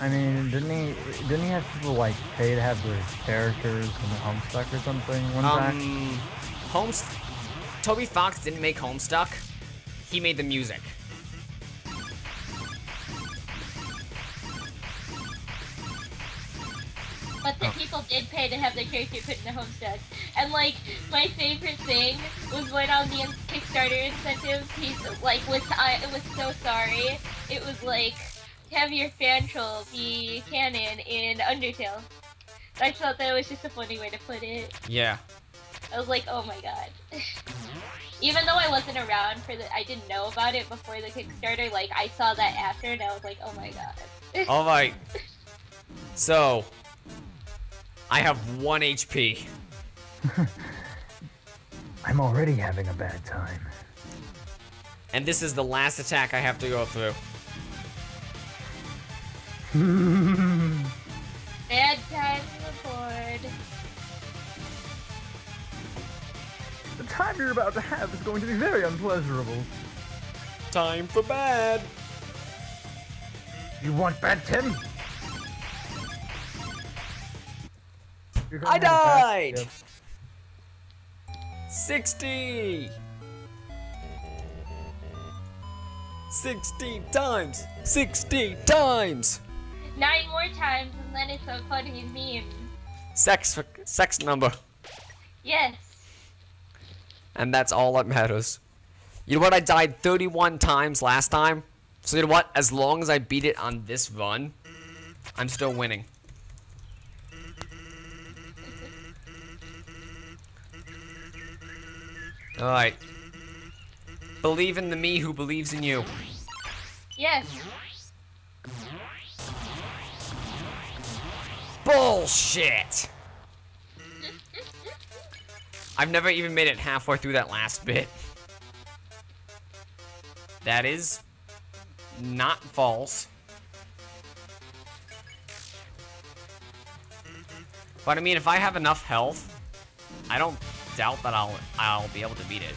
B: I mean, didn't he have people like pay to have their characters in the Homestuck or something one time?
D: Toby Fox didn't make Homestuck. He made the music.
A: But the people did pay to have their character put in the Homestuck. And like, my favorite thing was when on the Kickstarter incentives, he's like, I was so sorry. It was like, have your fan troll be canon in Undertale. I thought that was just a funny way to put it.
D: Yeah.
A: I was like, oh my god. Even though I wasn't around I didn't know about it before the Kickstarter, like, I saw that after and I was like, oh my god.
D: Alright. So, I have 1 HP.
B: I'm already having a bad time.
D: And this is the last attack I have to go through.
A: Bad time to record.
B: The time you're about to have is going to be very unpleasurable.
D: Time for bad.
B: You want bad, Tim? You're gonna
D: I
B: have a bad
D: died!
B: trip.
D: 60! 16 times! 16 times!
A: 9 more times and then it's a funny meme.
D: Sex number.
A: Yes.
D: And that's all that matters. You know what? I died 31 times last time. So you know what? As long as I beat it on this run, I'm still winning. Alright. Believe in the me who believes in you.
A: Yes.
D: Bullshit! I've never even made it halfway through that last bit. That is not false. But I mean, if I have enough health, I don't doubt that I'll be able to beat it.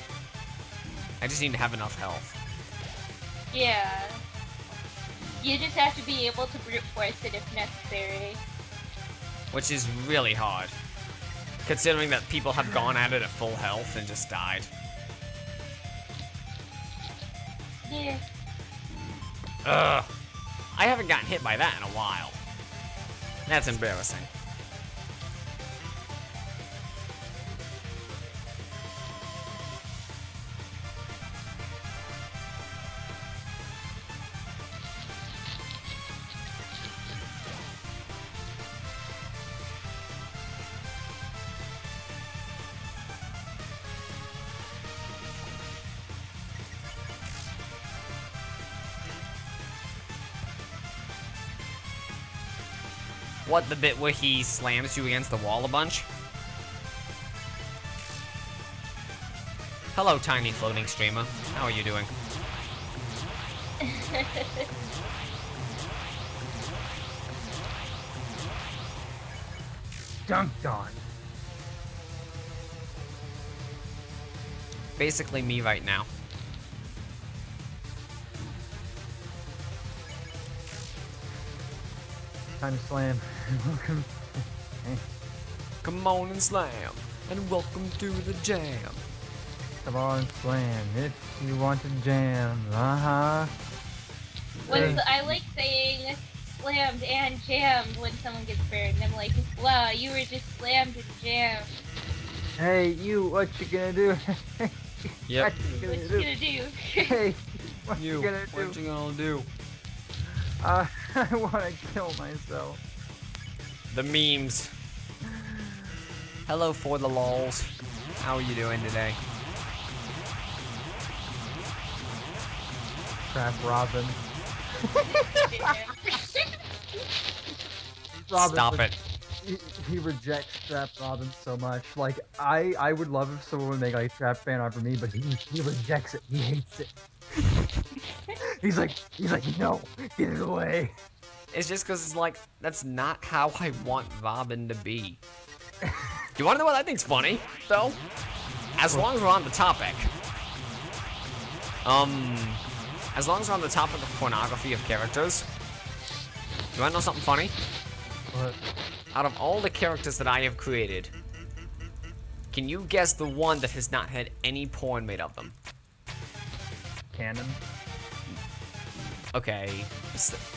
D: I just need to have enough health.
A: Yeah. You just have to be able to brute force it if necessary.
D: Which is really hard. Considering that people have gone at it at full health and just died.
A: Yeah.
D: Ugh. I haven't gotten hit by that in a while. That's embarrassing. What, the bit where he slams you against the wall a bunch? Hello, tiny floating streamer. How are you doing?
B: Dunked on.
D: basically me right now.
B: Time to slam. Welcome.
D: Come on and slam, and welcome to the jam.
B: Come on, slam. If you want to jam.
A: I like saying slammed and jammed when someone gets burned. I'm like, wow, you were just slammed and jammed.
B: Hey, you, what you gonna do?
D: Yep.
A: What you gonna do?
B: Hey, what you gonna do?
D: What you gonna do?
B: I wanna kill myself.
D: The memes. Hello for the lols. How are you doing today?
B: Trap Robin. Robin
D: Stop it.
B: He rejects Trap Robin so much. Like, I would love if someone would make like Trap fan art for me, but he rejects it. He hates it. he's like, no, get it away.
D: It's just because it's like, that's not how I want Robin to be. Do you want to know what I think's funny, though? As long as we're on the topic. As long as we're on the topic of pornography of characters. You want to know something funny?
B: What?
D: Out of all the characters that I have created, can you guess the one that has not had any porn made of them?
B: Canon.
D: Okay,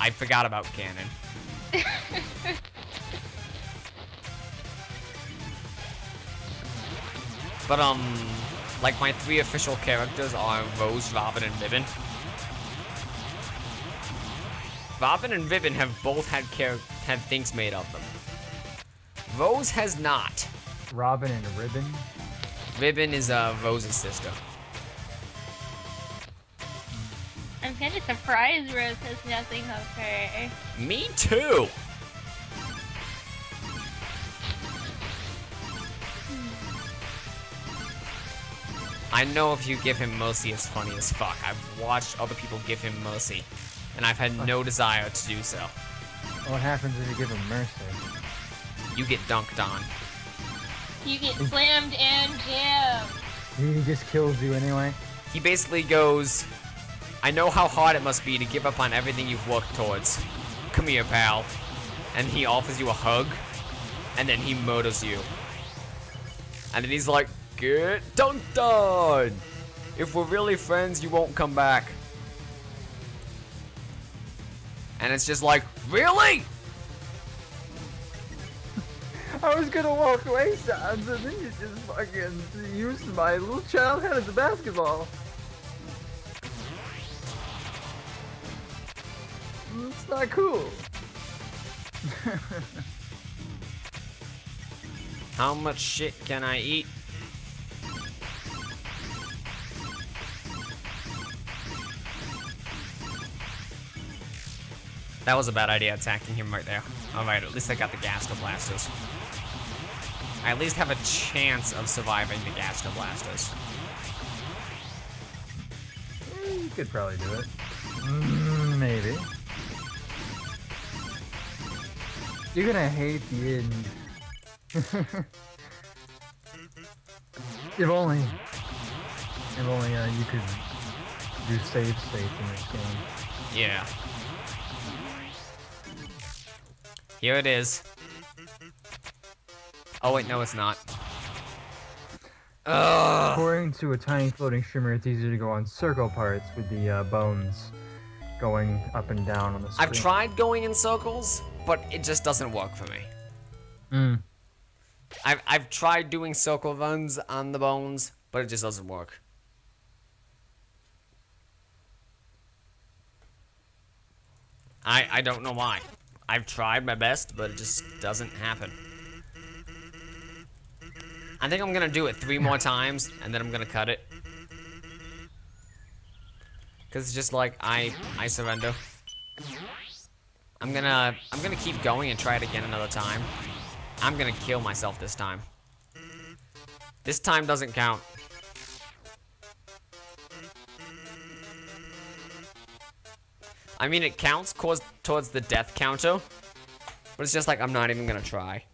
D: I forgot about canon. But, like my 3 official characters are Rose, Robin, and Ribbon. Robin and Ribbon have both had things made of them. Rose has not.
B: Robin and Ribbon.
D: Ribbon is Rose's sister.
A: I'm kind of surprised Rose has nothing of her.
D: Me too. I know if you give him Mercy, it's funny as fuck. I've watched other people give him Mercy, and I've had no desire to do so.
B: What happens if you give him Mercy?
D: You get dunked on.
A: You get slammed and jammed.
B: He just kills you anyway.
D: He basically goes, I know how hard it must be to give up on everything you've worked towards. Come here, pal. And he offers you a hug, and then he murders you. And then he's like, get dunked on! If we're really friends, you won't come back. And it's just like, really?
B: I was gonna walk away, Sans, and then you just fucking used my little child head as a basketball. It's not cool.
D: How much shit can I eat? That was a bad idea, attacking him right there. Alright, at least I got the Gaster Blasters. I at least have a chance of surviving the Gaster Blasters.
B: You could probably do it. Maybe. You're gonna hate the end. If only you could do save states in this game.
D: Yeah. Here it is. Oh wait, no it's not. Ugh.
B: According to a tiny floating streamer, it's easier to go on circle parts with the bones going up and down on the screen.
D: I've tried going in circles, but it just doesn't work for me. I've tried doing circle runs on the bones, but it just doesn't work. I don't know why. I've tried my best, but it just doesn't happen. I think I'm gonna do it 3 more times, and then I'm gonna cut it. Cause it's just like I surrender. I'm gonna keep going and try it again another time. I'm gonna kill myself this time. This time doesn't count. I mean, it counts towards the death counter, but it's just like I'm not even gonna try.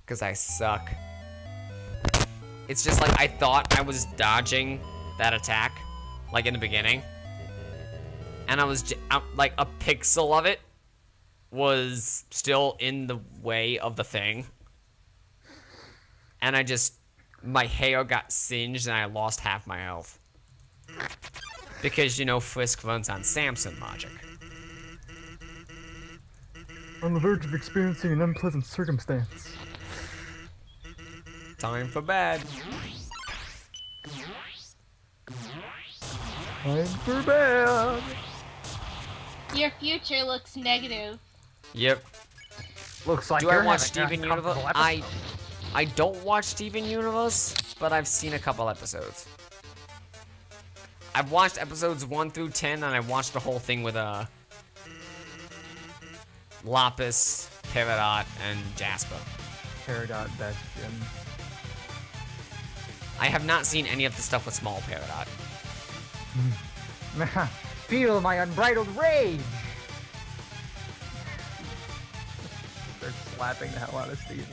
D: Cause I suck. It's just like I thought I was dodging that attack, like in the beginning, and I was like a pixel of it was still in the way of the thing, and my hair got singed and I lost half my health because you know Frisk runs on Samson logic.
B: On the verge of experiencing an unpleasant circumstance.
D: Time for bed.
B: Time for bed.
A: Your future looks negative.
D: Yep.
B: Looks like
D: Do I
B: you're
D: watch
B: having
D: Steven
B: a
D: Universe?
B: comfortable
D: I don't watch Steven Universe, but I've seen a couple episodes. I've watched episodes 1 through 10, and I watched the whole thing with Lapis, Peridot, and Jasper.
B: Peridot Bastion.
D: I have not seen any of the stuff with small Peridot.
B: Feel my unbridled rage! Start slapping the hell out of Steven.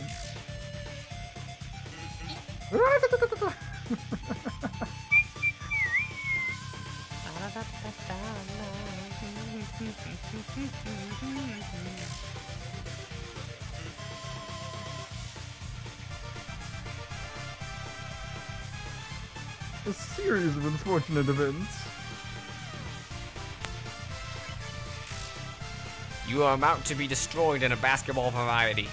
B: A series of unfortunate events.
D: You are about to be destroyed in a basketball variety.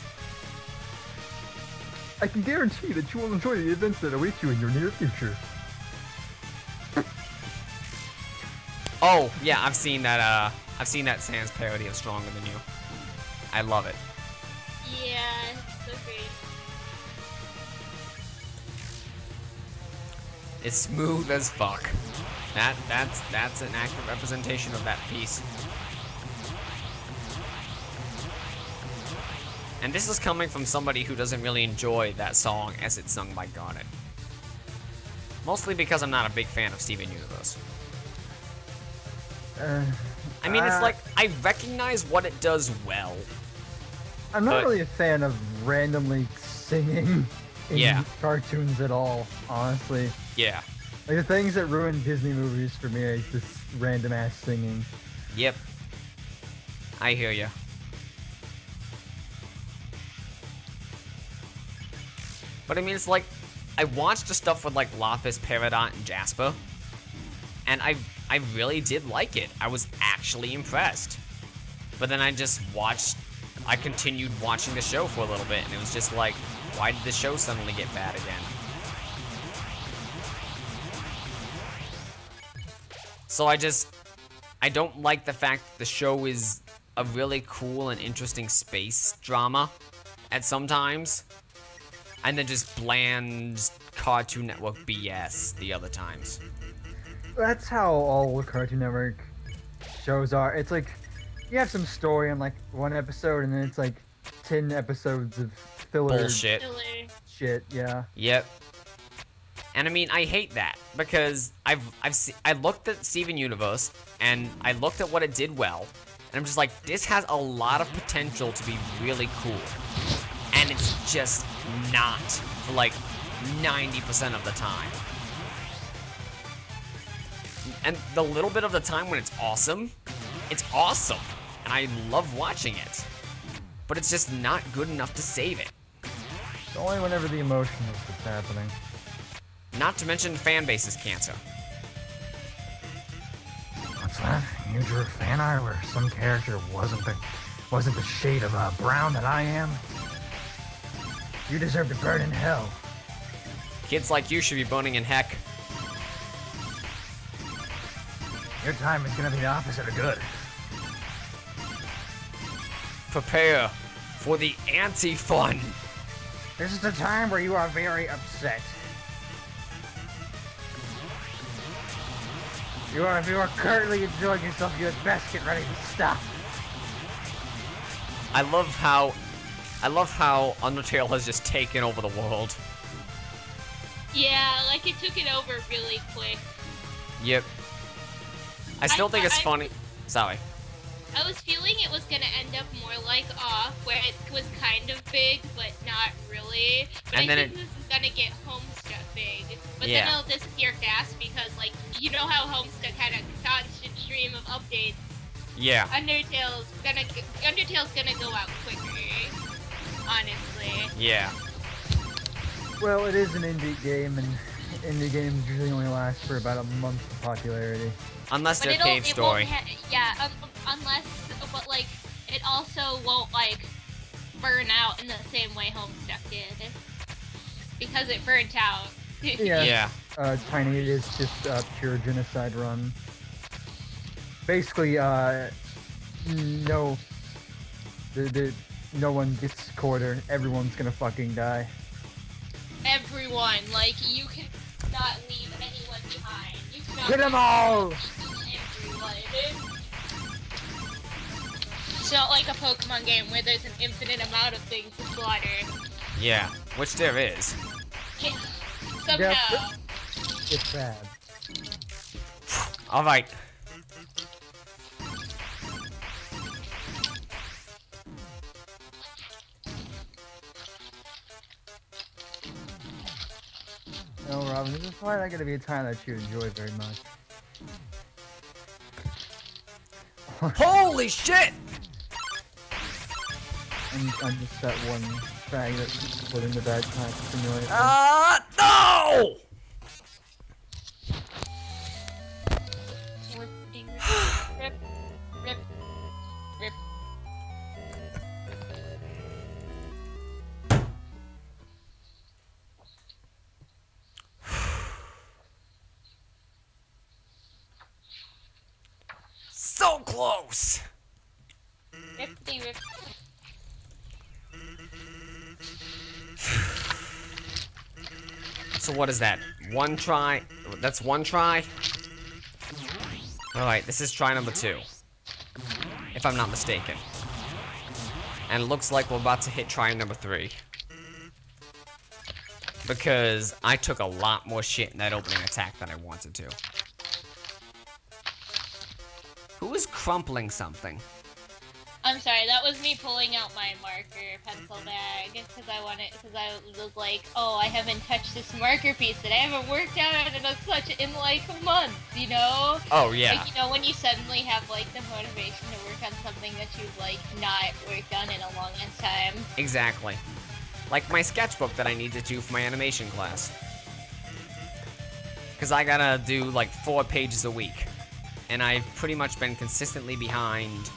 B: I can guarantee that you will enjoy the events that await you in your near future.
D: Oh, yeah, I've seen that Sans parody of Stronger Than You. I love it.
A: Yeah, so great.
D: It's smooth as fuck. That's an accurate representation of that piece. And this is coming from somebody who doesn't really enjoy that song as it's sung by Garnet. Mostly because I'm not a big fan of Steven Universe. I mean, it's like, I recognize what it does well.
B: I'm not
D: but-
B: really a fan of randomly singing in
D: Yeah.
B: cartoons at all, honestly.
D: Yeah.
B: Like, the things that ruin Disney movies for me is this random ass singing.
D: Yep. I hear ya. But I mean, it's like, I watched the stuff with like Lapis, Peridot, and Jasper, and I really did like it. I was actually impressed. But then I continued watching the show for a little bit, and it was just like, why did the show suddenly get bad again? So I don't like the fact that the show is a really cool and interesting space drama at some times, and then just bland Cartoon Network BS the other times.
B: That's how all Cartoon Network shows are. It's like, you have some story in like one episode, and then it's like 10 episodes of filler
D: Bullshit.
B: shit, yeah.
D: Yep. And I mean, I hate that because I looked at Steven Universe and I looked at what it did well, and I'm just like, this has a lot of potential to be really cool, and it's just not for like 90% of the time. And the little bit of the time when it's awesome, and I love watching it, but it's just not good enough to save it.
B: It's only whenever the emotion is what's happening.
D: Not to mention fan base is cancer.
B: What's that? You drew fan art where some character wasn't the shade of brown that I am? You deserve to burn in hell.
D: Kids like you should be burning in heck.
B: Your time is gonna be the opposite of good.
D: Prepare for the anti-fun.
B: This is the time where you are very upset. If you are currently enjoying yourself, you had best get ready to stop.
D: I love how Undertale has just taken over the world.
A: Yeah, like it took it over really quick.
D: Yep. I still think it's funny. Sorry.
A: I was feeling it was gonna end up more like Off, where it was kind of big, but not really. But
D: And
A: I
D: then
A: think this is gonna get home Homestuck big, but
D: Yeah.
A: then it'll disappear fast because, like, you know how Homestuck had a constant stream of updates.
D: Yeah.
A: Undertale's gonna go out quicker, honestly.
D: Yeah.
B: Well, it is an indie game, and indie games usually only last for about a month of popularity.
D: Unless
A: But
D: they're Cave Story.
A: Unless, but like, it also won't like burn out in the same way Homestuck did, because it burnt out.
D: Yeah.
B: Tiny, it is just a pure genocide run. Basically, no one gets quarter. Everyone's gonna fucking die.
A: Everyone, like, you cannot leave anyone behind. You cannot
B: Kill them all!
A: Everyone. It's not like a Pokemon game where there's an infinite amount of things to slaughter.
D: Yeah. Which there is.
A: Yeah. Somehow.
B: It's bad.
D: Alright.
B: No, Robin, this is probably not gonna be a time that you enjoy very much.
D: Holy shit!
B: I'm just that one fag that keeps putting the bad time simulator.
D: No!
A: Rip, rip, rip.
D: So close!
A: Rip-de rip.
D: So what is that? One try? That's one try? Alright, this is try number 2. If I'm not mistaken. And it looks like we're about to hit try number 3. Because I took a lot more shit in that opening attack than I wanted to. Who is crumpling something?
A: I'm sorry, that was me pulling out my marker pencil bag because I was like, oh, I haven't touched this marker piece that I haven't worked on in like months, you know?
D: Oh, yeah.
A: Like, you know, when you suddenly have like the motivation to work on something that you've like not worked on in a long ass time.
D: Exactly. Like my sketchbook that I need to do for my animation class. Because I gotta do like 4 pages a week. And I've pretty much been consistently behind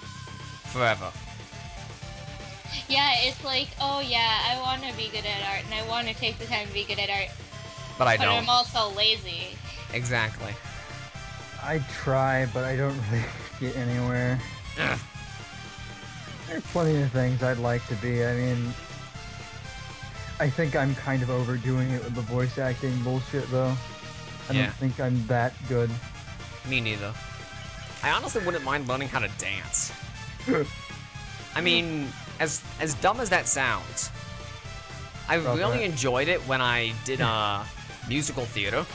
D: forever.
A: Yeah, it's like, oh yeah, I want to be good at art, and I want to take the time to be good at art.
D: But I
A: But
D: don't.
A: I'm also lazy.
D: Exactly.
B: I try, but I don't really get anywhere.
D: Ugh.
B: There are plenty of things I'd like to be. I mean, I think I'm kind of overdoing it with the voice acting bullshit, though. I
D: Yeah.
B: don't think I'm that good.
D: Me neither. I honestly wouldn't mind learning how to dance. I mean, as dumb as that sounds, I really enjoyed it when I did musical theater.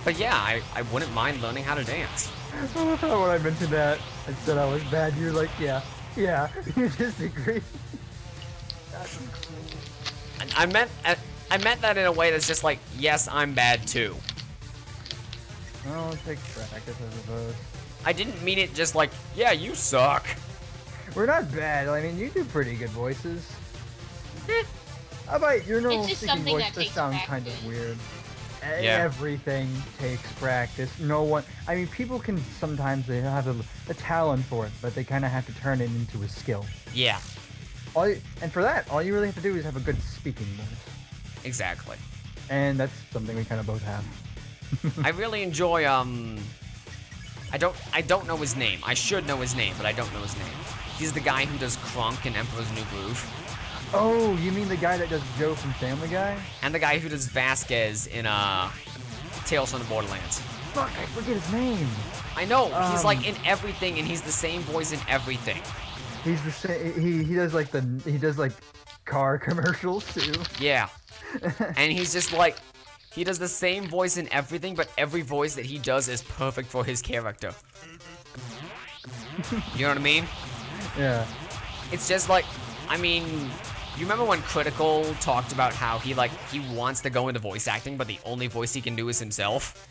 D: But yeah, I wouldn't mind learning how to dance.
B: When I mentioned that, I said I was bad. You're like, yeah, you disagree.
D: I meant that in a way that's just like, yes, I'm bad too.
B: Well, it takes practice, I suppose.
D: I didn't mean it just like, yeah, you suck.
B: We're not bad. I mean, you do pretty good voices. How about your normal
A: It's just
B: speaking
A: something
B: voice
A: that
B: does
A: takes
B: sound kind
A: practice.
B: of weird.
D: Yeah.
B: Everything takes practice. No one. I mean, people can sometimes they have a talent for it, but they kind of have to turn it into a skill.
D: Yeah,
B: And for that, all you really have to do is have a good speaking voice,
D: exactly.
B: and that's something we kind of both have.
D: I really enjoy, I don't know his name. I should know his name, but I don't know his name. He's the guy who does Krunk in Emperor's New Groove.
B: Oh, you mean the guy that does Joe from Family Guy?
D: And the guy who does Vasquez in, Tales from the Borderlands.
B: Fuck, I forget his name.
D: I know, he's like in everything, and he's the same voice in everything.
B: He's the same. He does like car commercials too.
D: Yeah. And he's just like, he does the same voice in everything, but every voice that he does is perfect for his character. You know what I mean?
B: Yeah.
D: It's just like, I mean, You remember when Critical talked about how he wants to go into voice acting, but the only voice he can do is himself?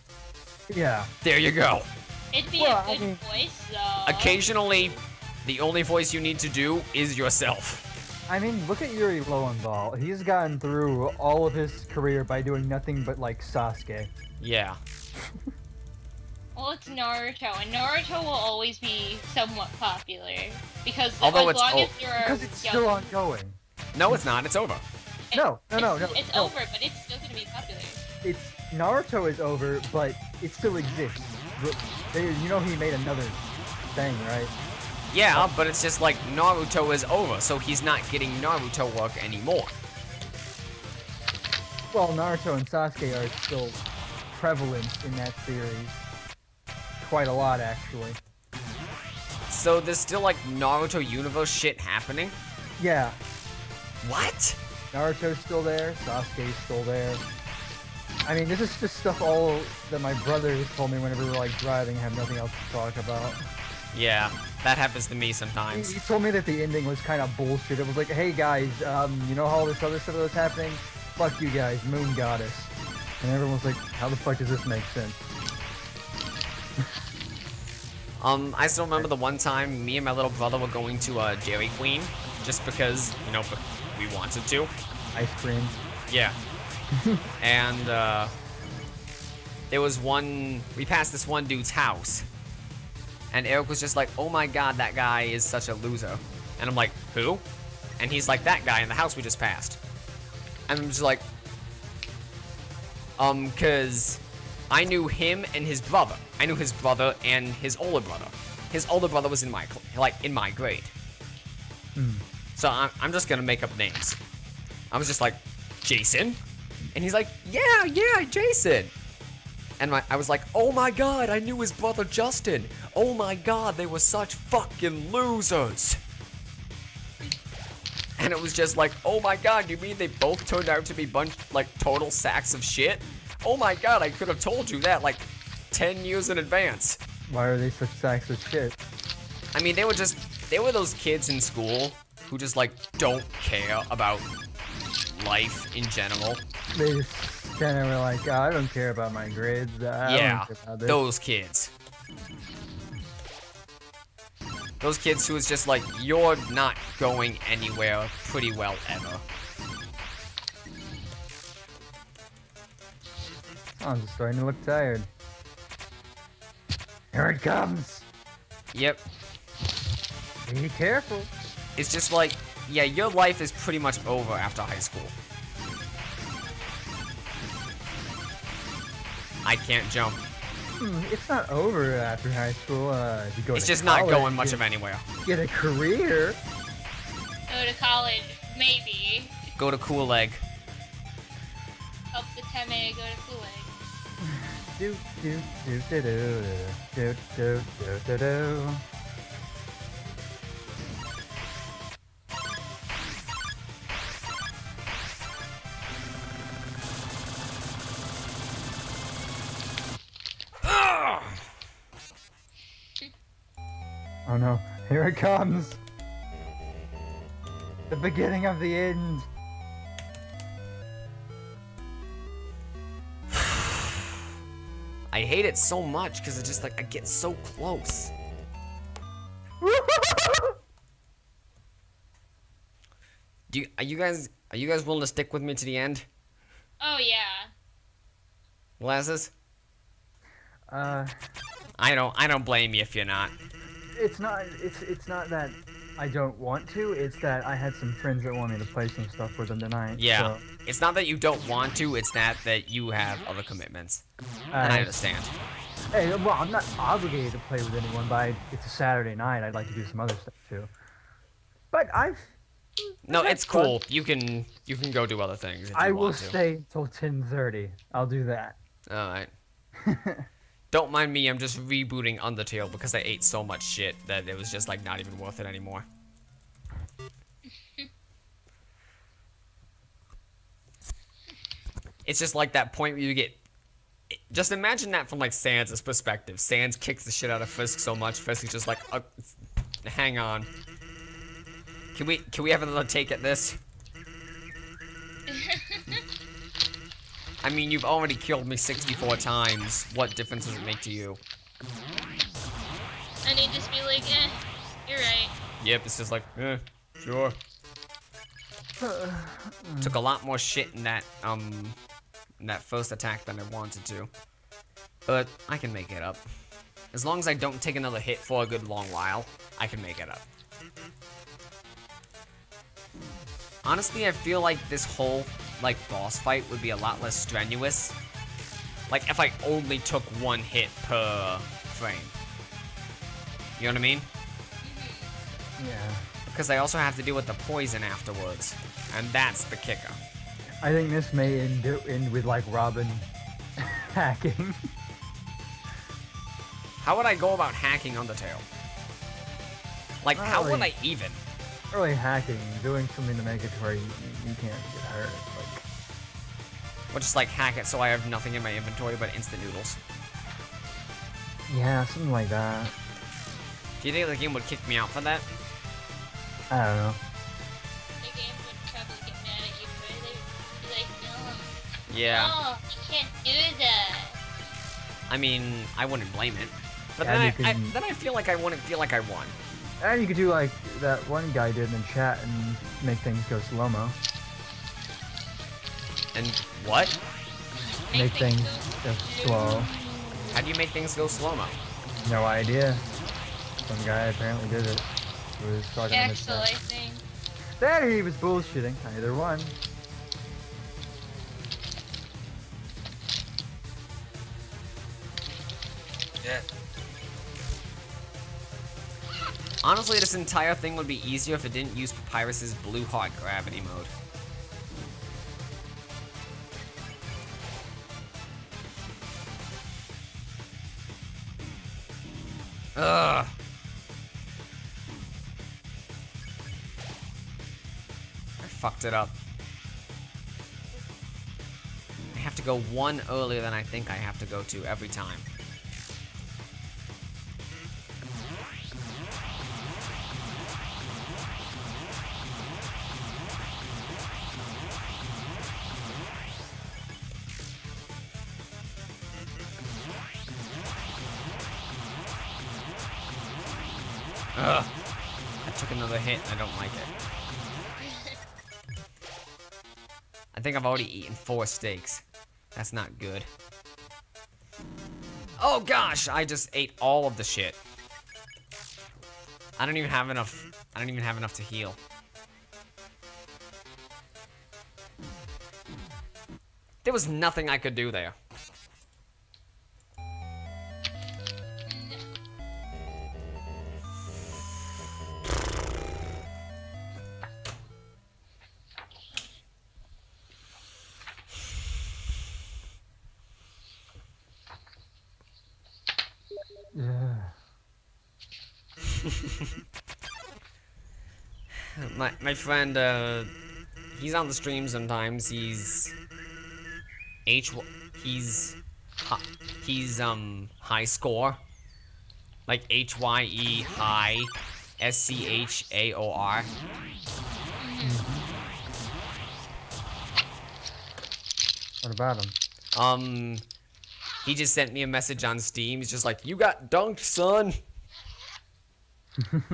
B: Yeah.
D: There you go.
A: It'd be a good voice, though.
D: Occasionally, the only voice you need to do is yourself.
B: I mean, look at Yuri Lowenthal. He's gotten through all of his career by doing nothing but, like, Sasuke.
D: Yeah.
A: Well, it's Naruto, and Naruto will always be somewhat popular. Because
D: Although
A: as long as you're
B: Because it's still ongoing.
D: No, it's not. It's over.
B: No.
A: It's over, but it's still gonna be popular.
B: It's Naruto is over, but it still exists. You know he made another thing, right?
D: Yeah, but it's just like Naruto is over, so he's not getting Naruto work anymore.
B: Well, Naruto and Sasuke are still prevalent in that series. Quite a lot, actually.
D: So there's still like Naruto universe shit happening?
B: Yeah.
D: What?
B: Naruto's still there, Sasuke's still there. I mean, this is just stuff all that my brother told me whenever we were like driving and have nothing else to talk about.
D: Yeah, that happens to me sometimes.
B: He told me that the ending was kind of bullshit. It was like, hey guys, you know all this other stuff that's happening? Fuck you guys, Moon Goddess. And everyone was like, how the fuck does this make sense?
D: I still remember the one time me and my little brother were going to Dairy Queen, just because, you know, we wanted to.
B: Ice cream.
D: Yeah. And, there was we passed this one dude's house. And Eric was just like, oh my god, that guy is such a loser. And I'm like, who? And he's like, that guy in the house we just passed. And I'm just like, cause I knew him and his brother. I knew his brother and his older brother. His older brother was in my grade. So I'm just gonna make up names. I was just like, Jason? And he's like, yeah, Jason. And I was like, oh my god, I knew his brother Justin. Oh my god, they were such fucking losers. And it was just like, oh my god, you mean they both turned out to be total sacks of shit? Oh my god, I could have told you that 10 years in advance.
B: Why are they such sacks of shit?
D: I mean, they were those kids in school who just don't care about life in general.
B: They just kind of were like, oh, I don't care about my grades. I
D: Yeah,
B: don't care about this.
D: those kids. Those kids who was just like, you're not going anywhere pretty well ever.
B: I'm just starting to look tired. Here it comes!
D: Yep.
B: Be careful.
D: It's just like, yeah, your life is pretty much over after high school. I can't jump.
B: It's not over after high school. You go
D: It's
B: to
D: just
B: college,
D: not going much of anywhere.
B: Get a career.
A: Go to college, maybe.
D: Go to Cool Egg.
A: Help the Teme go to Kool-Aid.
B: Do do do do do do do do do do. Oh no, here it comes! The beginning of the end!
D: I hate it so much because it's just I get so close. Are you guys willing to stick with me to the end?
A: Oh yeah.
D: Glasses?
B: Uh,
D: I don't blame you if you're not.
B: it's not that I don't want to, it's that I had some friends that want me to play some stuff with them tonight.
D: Yeah.
B: So,
D: It's not that you don't want to, it's that you have other commitments. And I understand.
B: Hey, well, I'm not obligated to play with anyone, but it's a Saturday night, I'd like to do some other stuff too. But
D: No,
B: that's
D: it's cool. You can go do other things if you
B: I will
D: want to.
B: stay till 10:30. I'll do that.
D: Alright. Don't mind me, I'm just rebooting Undertale because I ate so much shit that it was just not even worth it anymore. It's just like that point where you get... Just imagine that from Sans' perspective. Sans kicks the shit out of Fisk so much, Fisk is just like, hang on. Can we have another take at this? I mean, you've already killed me 64 times. What difference does it make to you?
A: And he'd just be like, eh, you're right.
D: Yep, it's just like, sure. Took a lot more shit in that first attack than I wanted to. But I can make it up. As long as I don't take another hit for a good long while, I can make it up. Honestly, I feel like this whole, like, boss fight would be a lot less strenuous. Like, if I only took one hit per frame. You know what I mean?
B: Yeah.
D: Because I also have to deal with the poison afterwards. And that's the kicker.
B: I think this may end with, like, Robin hacking.
D: How would I go about hacking Undertale? Like, how would I even?
B: Not really hacking, doing something to make it to where you can't get hurt. Like,
D: Or just, like, hack it so I have nothing in my inventory but instant noodles.
B: yeah, something like that.
D: Do you think the game would kick me out for that?
B: I don't know.
A: The game would probably get mad at you for it. They'd be like, no.
D: Yeah.
A: Oh, you can't do that.
D: I mean, I wouldn't blame it. But
B: Yeah,
D: then I feel like I wouldn't feel like I won.
B: And you could do like that one guy did in chat and make things go slow-mo.
D: And what?
B: Make things go slow.
D: How do you make things go slow-mo?
B: No idea. Some guy apparently did it. He was talking in his
A: Axel, I
B: chat.
A: think.
B: That or he was bullshitting. Either one.
D: Yeah. Honestly, this entire thing would be easier if it didn't use Papyrus's blue heart gravity mode. Ugh. I fucked it up. I have to go one earlier than I think I have to go to every time. Ugh. I took another hit and I don't like it. I think I've already eaten 4 steaks. That's not good. Oh gosh, I just ate all of the shit. I don't even have enough to heal. There was nothing I could do there.
B: Yeah.
D: My friend, he's on the stream sometimes. He's high score, like HYE high, SCHAOR.
B: What about him?
D: He just sent me a message on Steam. He's just like, "You got dunked, son."
A: DUNK.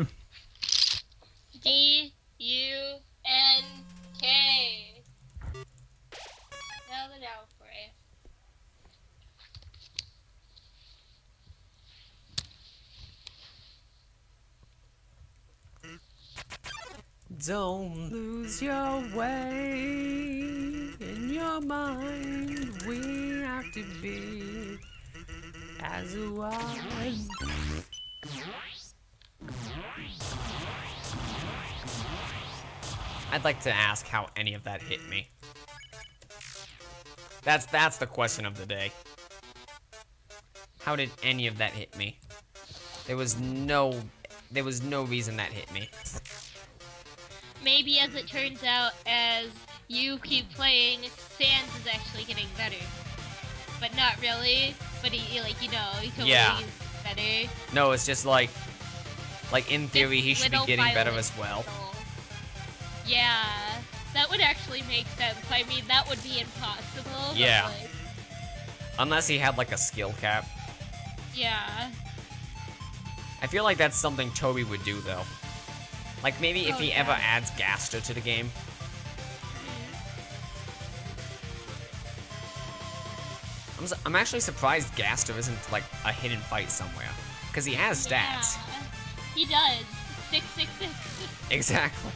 A: Spell it out for you.
D: Don't lose your way in your mind. We have to be as one. I'd like to ask how any of that hit me. That's the question of the day. How did any of that hit me? There was no reason that hit me.
A: Maybe as it turns out, as you keep playing, Sans is actually getting better. But not really. But he totally is better.
D: No, it's just like in theory, he should be
A: Little
D: getting better
A: violent
D: as well.
A: puzzle. Yeah. That would actually make sense. I mean, that would be impossible.
D: Yeah.
A: But, like,
D: Unless he had like a skill cap.
A: yeah.
D: I feel like that's something Toby would do though. Like maybe if
A: Oh,
D: he
A: yeah.
D: ever adds Gaster to the game. I'm actually surprised Gaster isn't like a hidden fight somewhere. Because he has stats.
A: Yeah. He does. 666.
D: Exactly.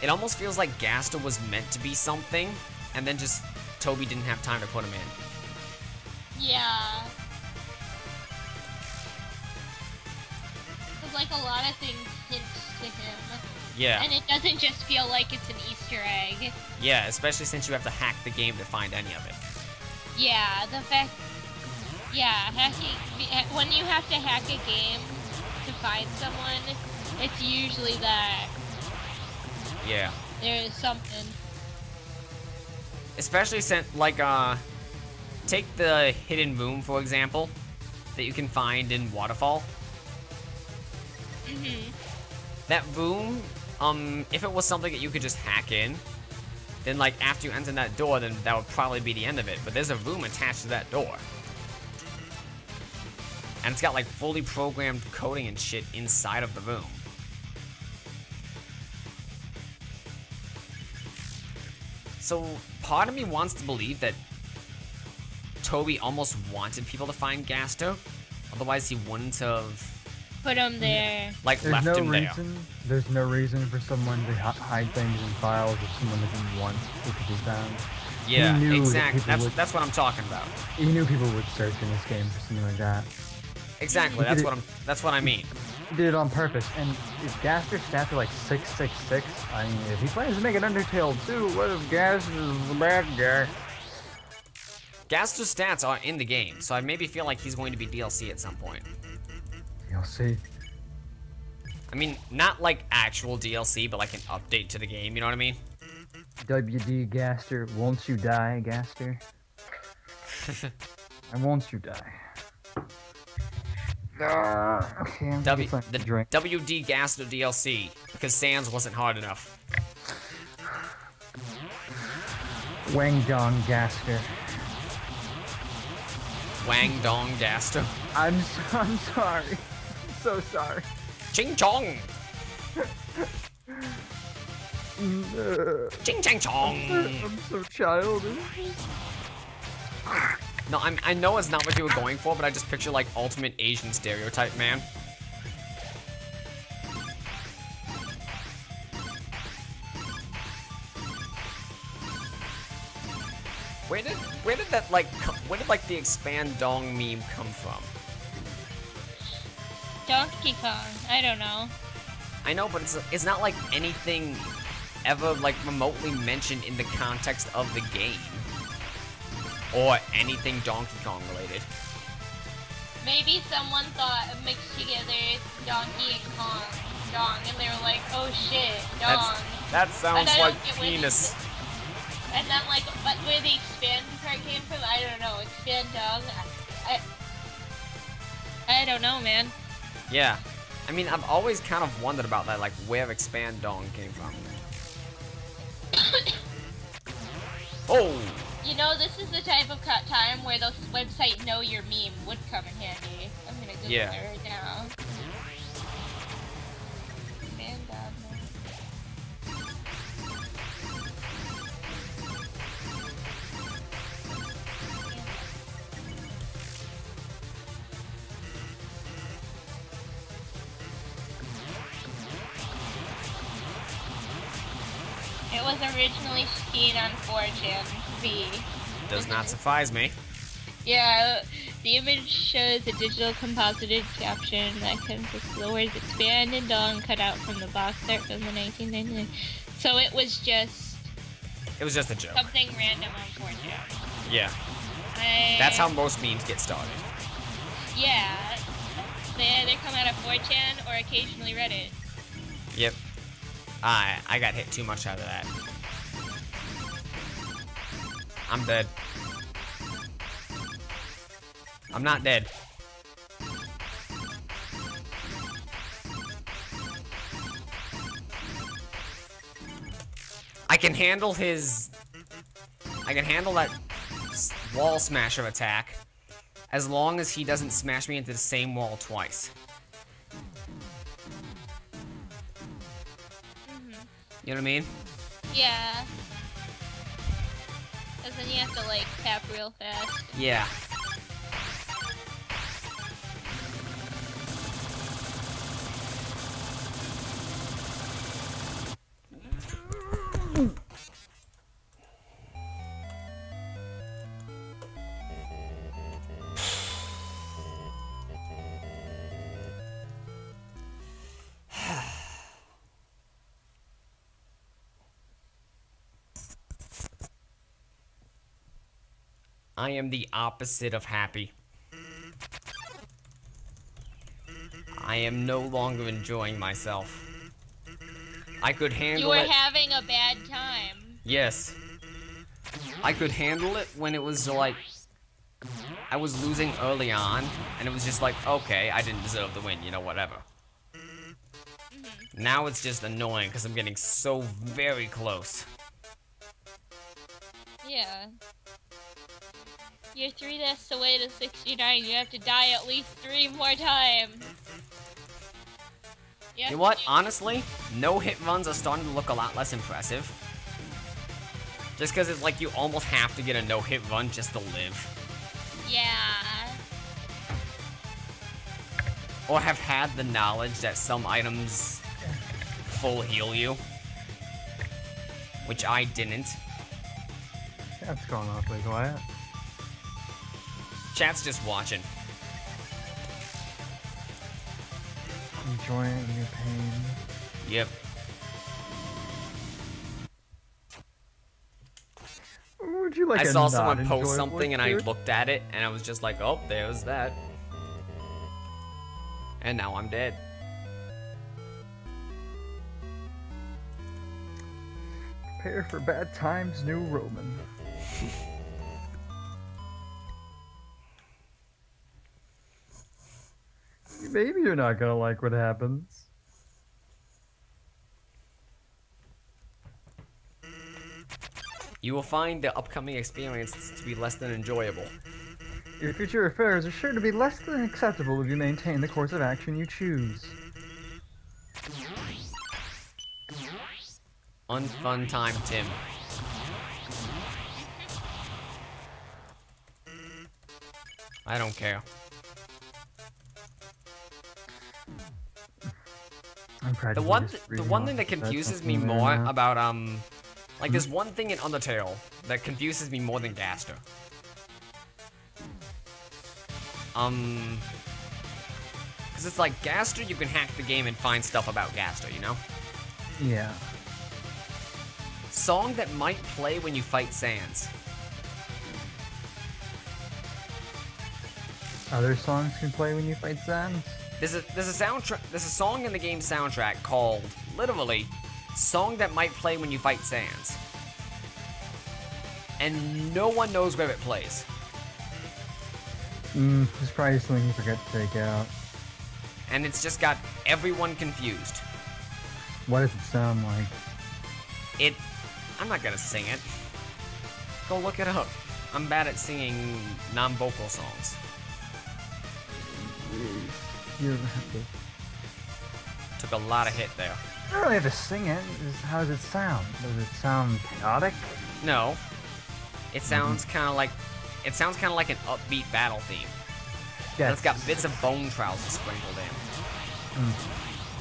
D: It almost feels like Gaster was meant to be something, and then just Toby didn't have time to put him in.
A: Yeah. Because, like, a lot of things hint to him.
D: Yeah.
A: And it doesn't just feel like it's an Easter egg.
D: Yeah, especially since you have to hack the game to find any of it.
A: Yeah, the fact... Yeah, hacking... When you have to hack a game to find someone, it's usually that
D: Yeah.
A: there is something.
D: Especially since, like, take the hidden room, for example, that you can find in Waterfall.
A: Mm-hmm.
D: That room, if it was something that you could just hack in, then, like, after you enter that door, then that would probably be the end of it. But there's a room attached to that door. And it's got, like, fully programmed coding and shit inside of the room. So, part of me wants to believe that Toby almost wanted people to find Gasto. Otherwise, he wouldn't have,
A: Put them there.
D: like,
B: There's
D: left
B: no
D: him there.
B: reason. There's no reason for someone to hide things in files if someone doesn't want it to be found.
D: Yeah,
B: He knew that
D: exactly.
B: people would-
D: That's what I'm talking about.
B: He knew people would search in this game for something like that.
D: Exactly.
B: He did
D: That's what I mean.
B: He did it on purpose. And if Gaster's stats are like 666, I mean, if he plans to make an Undertale too, what if Gaster is the bad guy?
D: Gasto's stats are in the game, so I maybe feel like he's going to be DLC at some point.
B: You'll see.
D: I mean, not like actual DLC, but like an update to the game, you know what I mean?
B: WD Gaster, won't you die, Gaster? And won't you die? Okay, I'm gonna get something to drink.
D: WD Gasto DLC, because Sans wasn't hard enough.
B: Wang Dong Gaster.
D: Wang Dong Gasto.
B: I'm sorry. I'm so sorry.
D: Ching Chong! Ching Chang Chong!
B: I'm so childish.
D: No, I know it's not what you were going for, but I just picture like ultimate Asian stereotype man. Where did that like where did like the expand dong meme come from?
A: Donkey Kong. I don't know.
D: I know, but it's not like anything ever like remotely mentioned in the context of the game. Or anything Donkey Kong related.
A: Maybe someone thought mixed together Donkey and Kong. Dong, and they were like, oh shit, Dong.
D: That
A: And
D: sounds
A: I
D: like
A: don't get where
D: penis.
A: And then, like, but where the expand part came from, I don't know. Expand Dong. I don't know, man.
D: Yeah. I mean, I've always kind of wondered about that, like where expand dong came from. Oh!
A: You know, this is the type of time where the website Know Your Meme would come in handy. I'm gonna Google
D: Yeah.
A: it right now. Man, God, man. It was originally seen on 4chan V.
D: Does not surprise me.
A: Yeah, the image shows a digital composited caption that consists of the words expand and dong cut out from the box art from the 1999. So it was just
D: It was just a joke.
A: something random on 4chan.
D: Yeah. That's how most memes get started.
A: Yeah. They either come out of 4chan or occasionally Reddit.
D: Yep. I got hit too much out of that. I'm dead. I'm not dead. can handle that wall smasher attack as long as he doesn't smash me into the same wall twice. You know what I mean?
A: Yeah. Cause then you have to like tap real fast.
D: Yeah. I am the opposite of happy. I am no longer enjoying myself. I could handle
A: You were
D: it.
A: having a bad time.
D: Yes. I could handle it when it was like I was losing early on, and it was just like, okay, I didn't deserve the win, you know, whatever. Now it's just annoying because I'm getting so very close.
A: Yeah. You're 3 deaths away to 69. You have to die at least 3 more times.
D: You know what? Honestly, no hit runs are starting to look a lot less impressive. Just because it's like you almost have to get a no hit run just to live.
A: Yeah.
D: Or have had the knowledge that some items full heal you. Which I didn't.
B: That's going awfully quiet.
D: Chat's just watching.
B: Enjoying your pain.
D: Yep.
B: Would you like
D: I
B: a
D: saw someone post
B: non-enjoyable
D: something and I
B: experience?
D: looked at it and I was just like, oh, there's that. And now I'm dead.
B: Prepare for bad times, New Roman. Maybe you're not gonna like what happens.
D: You will find the upcoming experience to be less than enjoyable.
B: Your future affairs are sure to be less than acceptable if you maintain the course of action you choose.
D: Unfun time, Tim. I don't care.
B: I'm
D: The one thing that confuses me more about like there's one thing in Undertale that confuses me more than Gaster. Cause it's like Gaster, you can hack the game and find stuff about Gaster, you know?
B: Yeah.
D: Song that might play when you fight Sans.
B: Other songs can play when you fight Sans.
D: There's a soundtrack. There's a song in the game soundtrack called literally "Song That Might Play When You Fight Sans," and no one knows where it plays.
B: It's probably something you forgot to take out.
D: And it's just got everyone confused.
B: What does it sound like?
D: I'm not gonna sing it. Go look it up. I'm bad at singing non-vocal songs.
B: You don't have to.
D: Took a lot of hit there.
B: You don't really have to sing it. Just how does it sound? Does it sound chaotic?
D: No. It sounds kind of like an upbeat battle theme.
B: Yes.
D: It's got bits of bone trouser sprinkled in.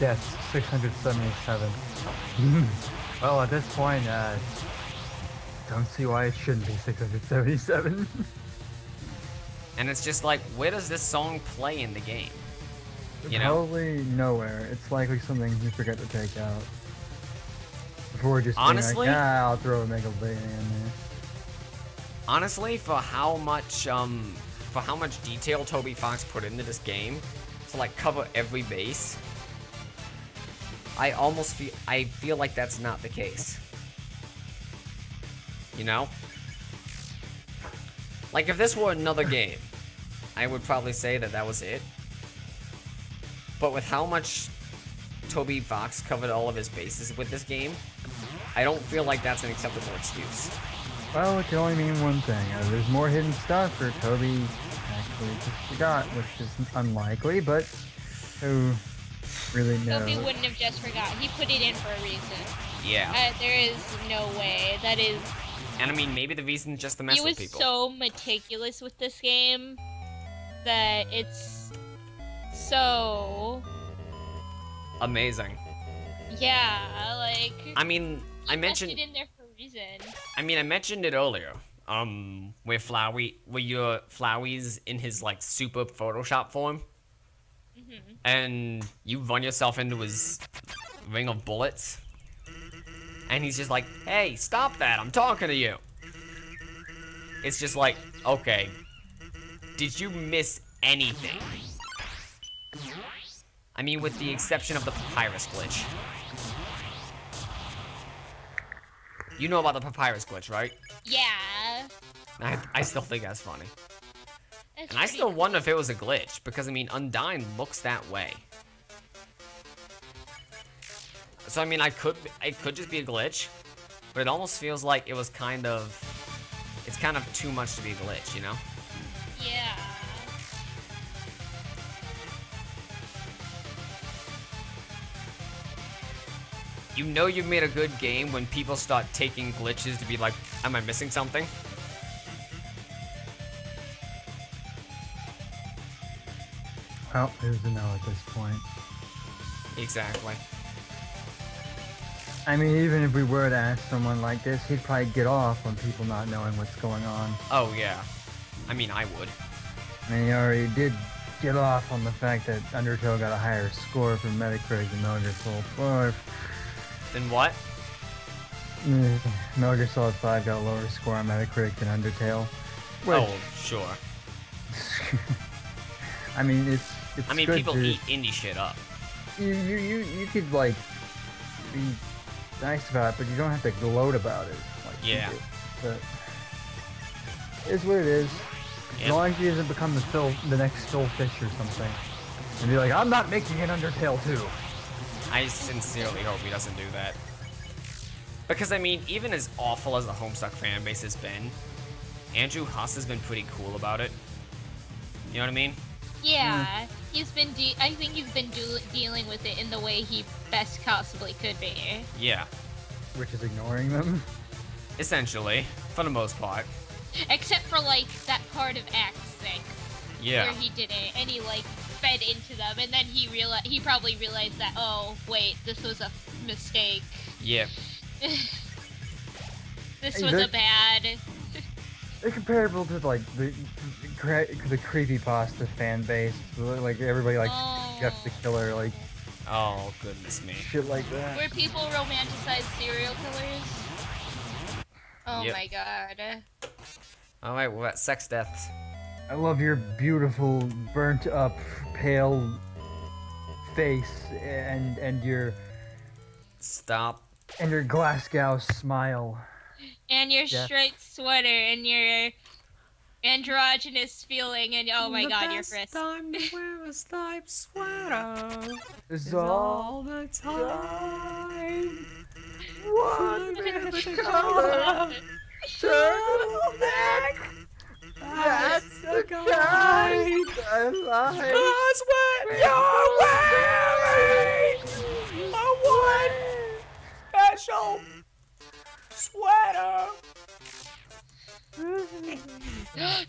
B: Yes, 677. Well, at this point, don't see why it shouldn't be 677.
D: And it's just like, where does this song play in the game? You know?
B: Probably nowhere. It's likely something you forgot to take out. Before just
D: Honestly?
B: being like, I'll throw a Mega Blade in there.
D: Honestly, for how much detail Toby Fox put into this game to like cover every base, I feel like that's not the case. You know? Like if this were another game, I would probably say that was it. But with how much Toby Fox covered all of his bases with this game, I don't feel like that's an acceptable excuse.
B: Well, it can only mean one thing. There's more hidden stuff, or Toby actually just forgot, which is unlikely, but who really knows?
A: Toby wouldn't have just forgot. He put it in for a reason.
D: Yeah.
A: There is no way. That is...
D: And I mean, maybe the reason's just to mess with people.
A: He was so meticulous with this game that it's so...
D: amazing.
A: Yeah, like...
D: I mean, I mentioned...
A: it in there for a reason.
D: I mean, I mentioned it earlier. Where Flowey's in his, like, super Photoshop form.
A: Mm-hmm.
D: And you run yourself into his ring of bullets. And he's just like, hey, stop that, I'm talking to you. It's just like, okay, did you miss anything? I mean, with the exception of the papyrus glitch. You know about the papyrus glitch, right?
A: Yeah.
D: I still think that's funny.
A: That's
D: And I still wonder if it was a glitch, because, I mean, Undyne looks that way. So, I mean, it could just be a glitch, but it almost feels like it was kind of... It's kind of too much to be a glitch, you know?
A: Yeah.
D: You know you've made a good game when people start taking glitches to be like, am I missing something?
B: Well, who's to know at this point?
D: Exactly.
B: I mean, even if we were to ask someone like this, he'd probably get off on people not knowing what's going on.
D: Oh, yeah. I mean, I would.
B: I mean, he already did get off on the fact that Undertale got a higher score from Metacritic than Metal Gear Solid 5.
D: Then what?
B: Metal Gear Solid 5 got a lower score on Metacritic than Undertale. Which,
D: Oh, sure.
B: I mean, it's
D: I mean,
B: good
D: people
B: to,
D: eat indie shit up.
B: You could, like, be nice about it, but you don't have to gloat about it. Like
D: Yeah.
B: you do. But it's what it is.
D: Yeah.
B: As long as he doesn't become the next Phil Fish or something. And be like, I'm not making an Undertale 2.
D: I sincerely hope he doesn't do that. Because, I mean, even as awful as the Homestuck fan base has been, Andrew Huss has been pretty cool about it. You know what I mean?
A: Yeah, he's been. I think he's been dealing with it in the way he best possibly could be.
D: Yeah.
B: Which is ignoring them.
D: Essentially. For the most part.
A: Except for like that part of Act 6,
D: Yeah.
A: where he didn't, and he like fed into them, and then he probably realized that, oh wait, this was a mistake.
D: Yeah.
A: This was a bad.
B: They're comparable to like the creepypasta fan base, like everybody like Jeff the Killer, like
D: Oh, goodness me.
B: shit like that.
A: Where people romanticize serial killers. Oh
D: Yep.
A: my god.
D: Alright, we're at sex deaths.
B: I love your beautiful, burnt up, pale face and your
D: Stop.
B: Glasgow smile.
A: And your
B: Yeah.
A: striped sweater, and your androgynous feeling, and oh my god, your Chris.
D: time to wear a striped sweater
B: Is all
D: the time.
B: one minute color, turtleneck. That's the kind I like.
D: That's what you're wearing! A one special sweater!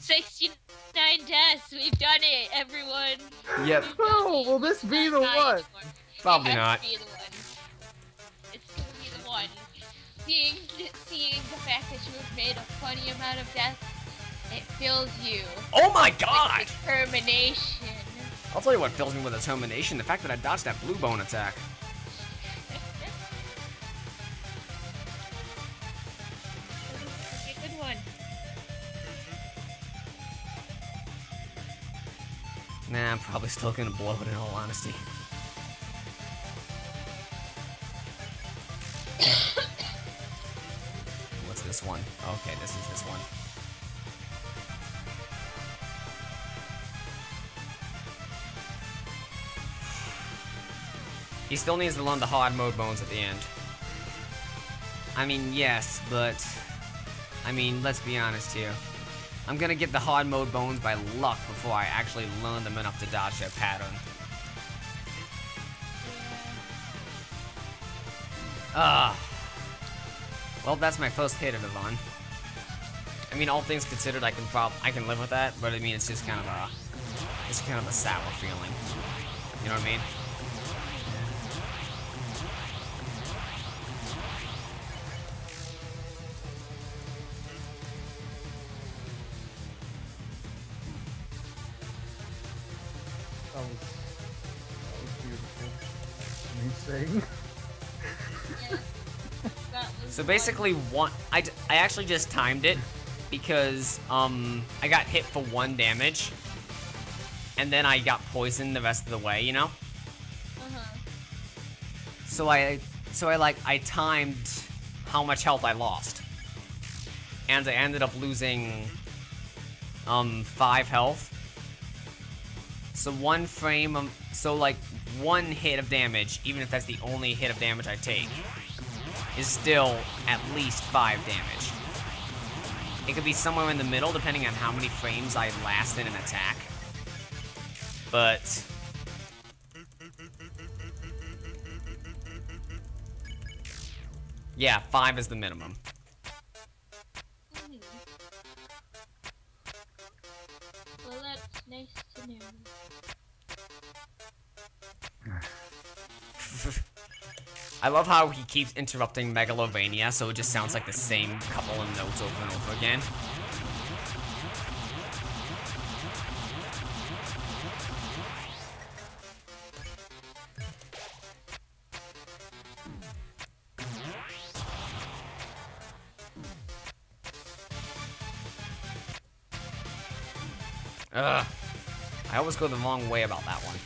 A: 69 deaths, we've done it, everyone.
D: Yep.
B: Oh, will this be the one?
D: Probably
A: It has
D: not.
A: to be the one. It's gonna be the one. Seeing the fact that you have made a funny amount of deaths, it fills you
D: Oh my
A: with
D: god!
A: determination.
D: I'll tell you what fills me with determination, the fact that I dodged that blue bone attack.
A: It's a good one.
D: Nah, I'm probably still gonna blow it in all honesty. What's this one? Okay, this is this one. He still needs to learn the hard mode bones at the end. I mean, yes, but... I mean, let's be honest here. I'm gonna get the hard mode bones by luck before I actually learn them enough to dodge their pattern. Ah. Well, that's my first hit of the run. I mean, all things considered, I can live with that, but I mean, it's just kind of a sour feeling. You know what I mean?
B: That was beautiful. Amazing.
A: Yeah. That was
D: So basically, I actually just timed it because I got hit for 1 damage, and then I got poisoned the rest of the way, you know.
A: Uh-huh.
D: So I timed how much health I lost, and I ended up losing 5 health. So 1 frame, so like 1 hit of damage, even if that's the only hit of damage I take, is still at least 5 damage. It could be somewhere in the middle, depending on how many frames I last in an attack. But... yeah, 5 is the minimum.
A: Mhm. Well, that's nice to know.
D: I love how he keeps interrupting Megalovania, so it just sounds like the same couple of notes over and over again. Ugh. I always go the wrong way about that one.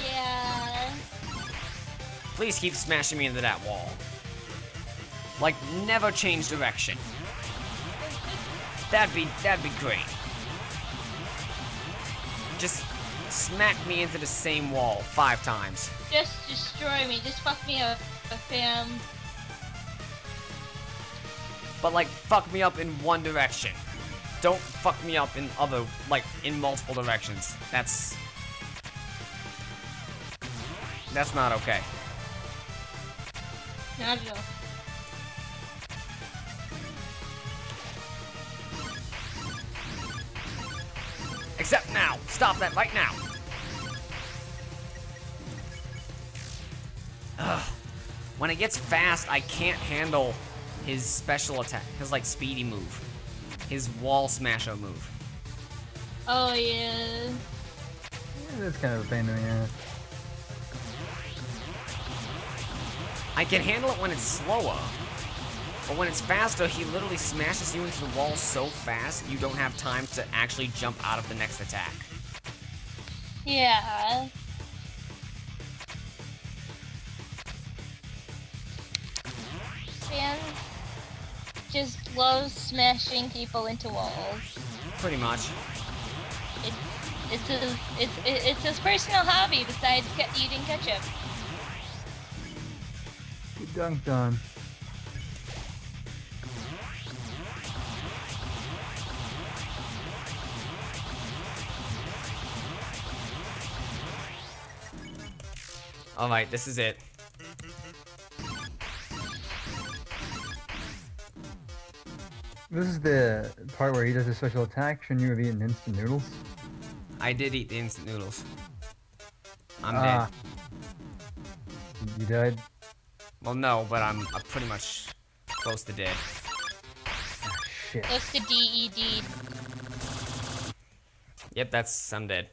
A: Yeah.
D: Please keep smashing me into that wall. Like, never change direction. That'd be great. Just smack me into the same wall 5 times.
A: Just destroy me. Just fuck me up, fam.
D: But like, fuck me up in one direction. Don't fuck me up in in multiple directions. That's not okay.
A: Not at all.
D: Except now. Stop that right now. Ugh. When it gets fast, I can't handle his special attack, his like speedy move, his wall smasher move.
A: Oh yeah.
B: Yeah, that's kind of a pain in the ass.
D: I can handle it when it's slower, but when it's faster, he literally smashes you into the wall so fast you don't have time to actually jump out of the next attack.
A: Yeah. Fans just love smashing people into walls.
D: Pretty much.
A: It's his personal hobby besides eating ketchup.
B: You dunked on.
D: Alright, this is it.
B: This is the part where he does a special attack. Shouldn't you have eaten instant noodles?
D: I did eat the instant noodles. I'm
B: Ah.
D: dead.
B: You died?
D: Well, no, but I'm pretty much close to dead.
B: Ah, shit.
A: Close to DED.
D: Yep, I'm dead.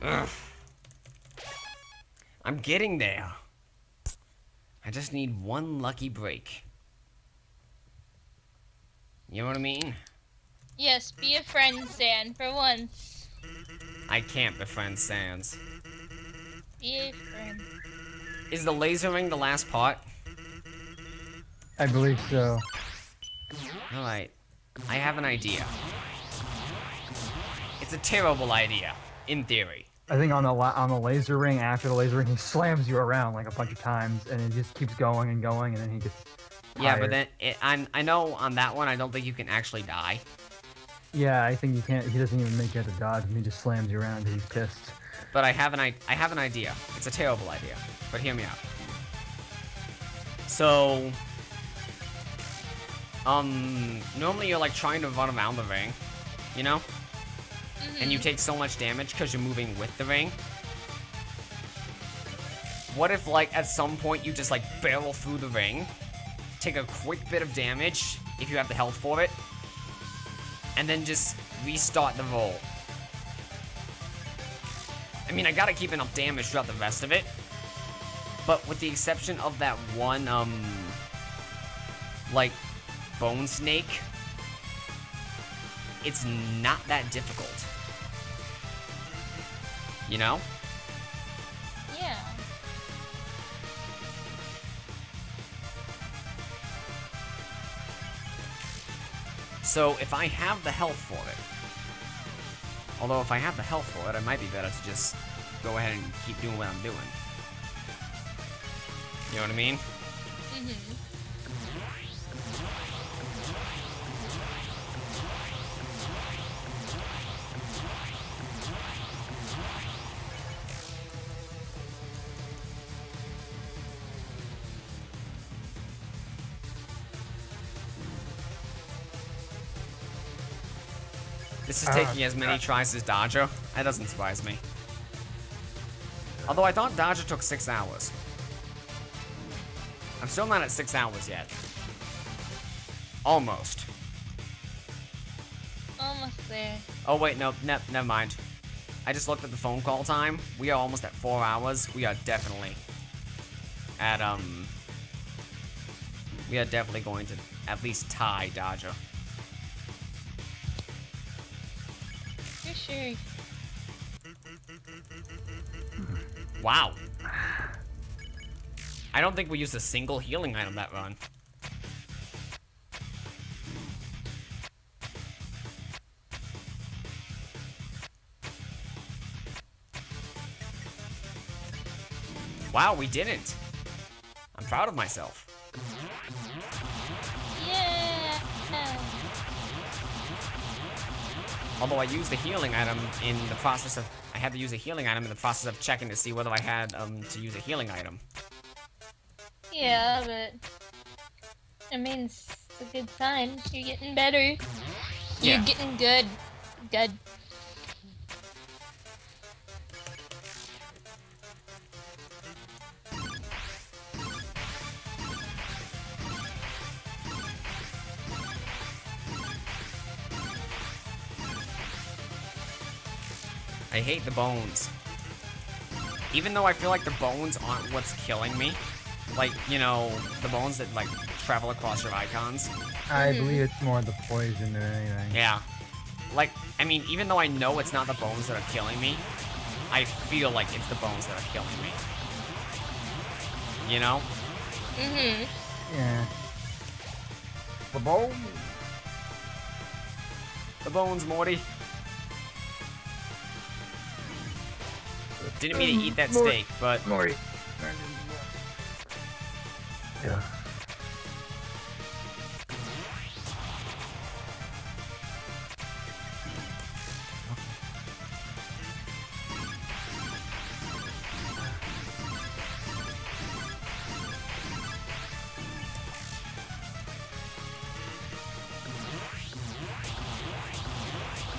D: Ugh. I'm getting there. I just need one lucky break. You know what I mean?
A: Yes, be a friend, Stan, for once.
D: I can't befriend Sans.
A: Be a friend.
D: Is the laser ring the last part?
B: I believe so.
D: Alright. I have an idea. It's a terrible idea, in theory.
B: I think on the laser ring, after the laser ring, he slams you around like a bunch of times, and it just keeps going and going, and then he gets
D: Yeah, but
B: tired.
D: then I know on that one I don't think you can actually die.
B: Yeah, I think you can't. He doesn't even make you have to dodge him. He just slams you around and he's pissed.
D: But I have an idea. It's a terrible idea, but hear me out. So, normally you're like trying to run around the ring, you know? And you take so much damage because you're moving with the ring. What if, like, at some point you just, like, barrel through the ring, take a quick bit of damage, if you have the health for it, and then just restart the roll? I mean, I gotta keep enough damage throughout the rest of it, but with the exception of that one, like, bone snake, it's not that difficult. You know?
A: Yeah.
D: So, if I have the health for it, although if I have the health for it, it might be better to just go ahead and keep doing what I'm doing. You know what I mean?
A: Mm-hmm.
D: This is taking as many tries as Dodger. That doesn't surprise me. Although I thought Dodger took 6 hours. I'm still not at 6 hours yet. Almost.
A: Almost there.
D: Oh wait, no, never mind. I just looked at the phone call time. We are almost at 4 hours. We are definitely at, we are definitely going to at least tie Dodger.
A: For sure.
D: Wow. I don't think we used a single healing item that run. Wow, we didn't. I'm proud of myself.
A: Yeah.
D: Although I used a healing item in the process of... I had to use a healing item in the process of checking to see whether I had to use a healing item.
A: Yeah, but I mean, it's a good sign. You're getting better.
D: Yeah.
A: You're getting good. Good.
D: I hate the bones. Even though I feel like the bones aren't what's killing me. Like, you know, the bones that, like, travel across your icons.
B: I believe it's more the poison than anything.
D: Yeah. Like, I mean, even though I know it's not the bones that are killing me, I feel like it's the bones that are killing me. You know?
A: Mm-hmm.
B: Yeah. The bone.
D: The bones, Morty. Didn't mean to eat that steak, but...
B: Morty. Yeah.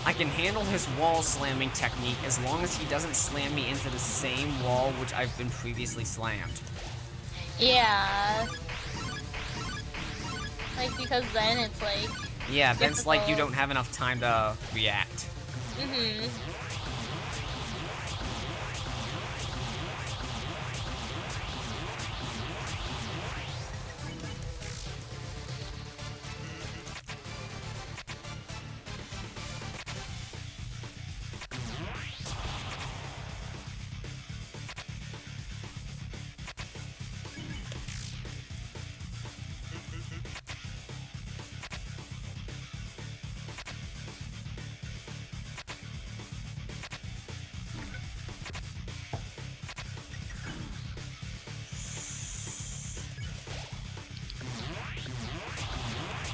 D: I can handle his wall slamming technique as long as he doesn't slam me into the same wall which I've been previously slammed.
A: Yeah. Like, because then it's like...
D: Yeah, then it's like you
A: difficult.
D: don't have enough time to react.
A: Mm-hmm.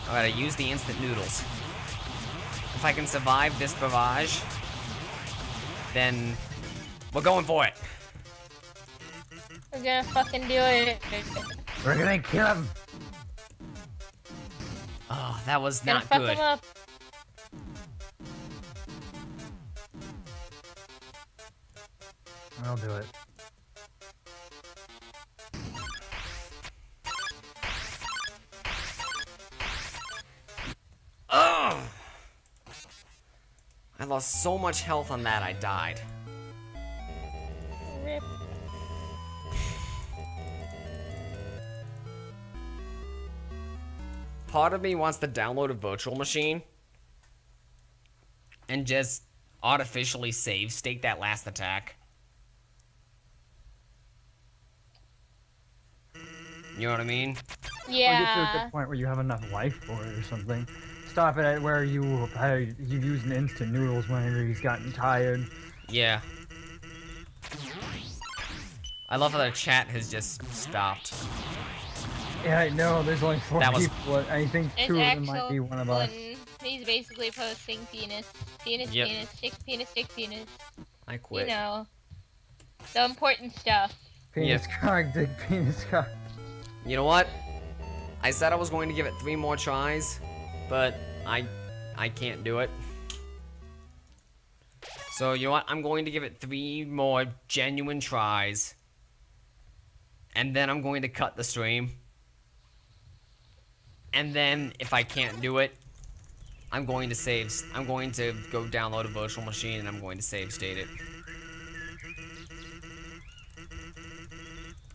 D: Alright, I use the instant noodles. If I can survive this barrage, then we're going for it.
A: We're gonna fucking do it.
B: We're gonna kill him.
D: Oh, that was
A: Gonna
D: not
A: fuck
D: good.
A: him up.
B: I'll do it.
D: Ugh! I lost so much health on that, I died.
A: Rip.
D: Part of me wants to download a virtual machine and just artificially save state that last attack. You know what I mean?
B: Or get to a
A: Yeah.
B: good point where you have enough life for it or something. Stop it at where you use an instant noodles whenever he's gotten tired.
D: Yeah. I love how the chat has just stopped.
B: Yeah, I know. There's only 4
D: That was-
B: people. I think
A: It's
B: 2 of them
A: actual
B: might be one of us.
A: He's basically posting penis. Penis,
D: Yep.
A: penis, stick penis.
D: I
A: You
D: quit.
A: know. The important stuff.
B: Penis cock, dick, penis cock.
D: You know what? I said I was going to give it 3 more tries, but I can't do it. So, you know what? I'm going to give it 3 more genuine tries. And then I'm going to cut the stream. And then, if I can't do it, I'm going to go download a virtual machine and I'm going to save state it.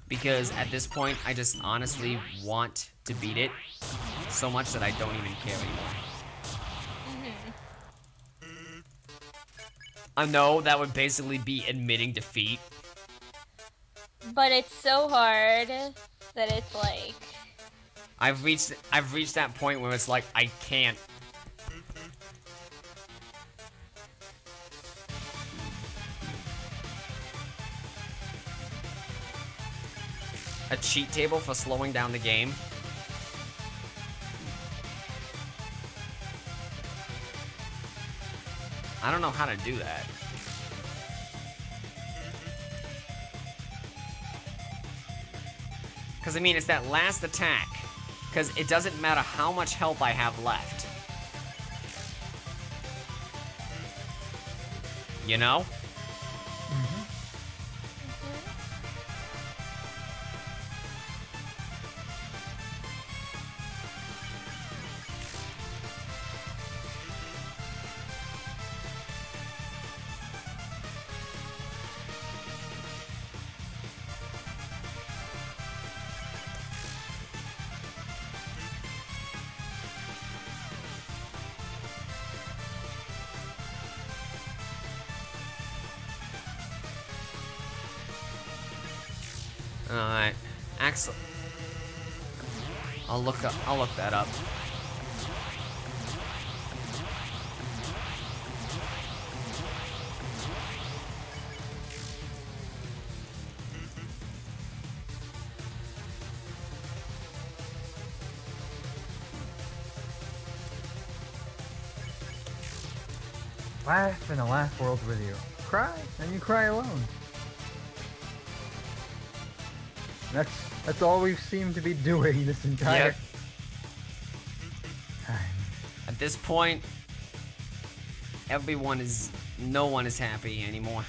D: Because at this point, I just honestly want to beat it so much that I don't even care anymore. I know that would basically be admitting defeat.
A: But it's so hard that it's like...
D: I've reached that point where it's like I can't. A cheat table for slowing down the game. I don't know how to do that. Because, I mean, it's that last attack. Because it doesn't matter how much health I have left. You know? Alright. Axel. I'll look that up.
B: Laugh in a laugh world with you. Cry, and you cry alone. That's all we've seemed to be doing this entire
D: Yep.
B: time.
D: At this point, no one is happy anymore.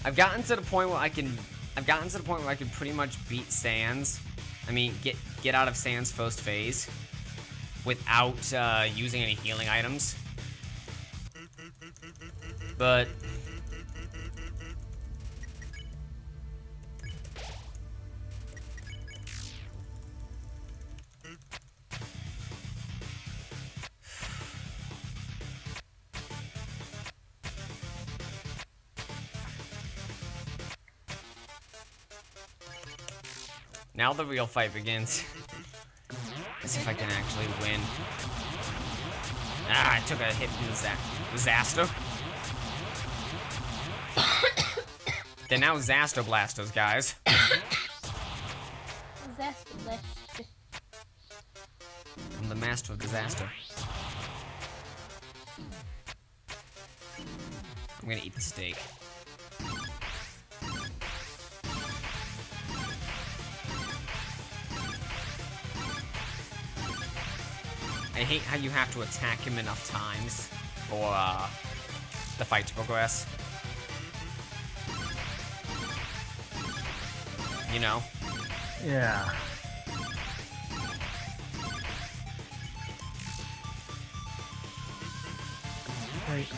D: I've gotten to the point where I can pretty much beat Sans. I mean, get out of Sans' first phase without using any healing items. But now the real fight begins. Let's see if I can actually win. Ah, I took a hit from the Zaster. They're now Zaster Blasters, guys.
A: Zest.
D: I'm the master of disaster. I'm gonna eat the steak. I hate how you have to attack him enough times for the fight to progress. You know?
B: Yeah.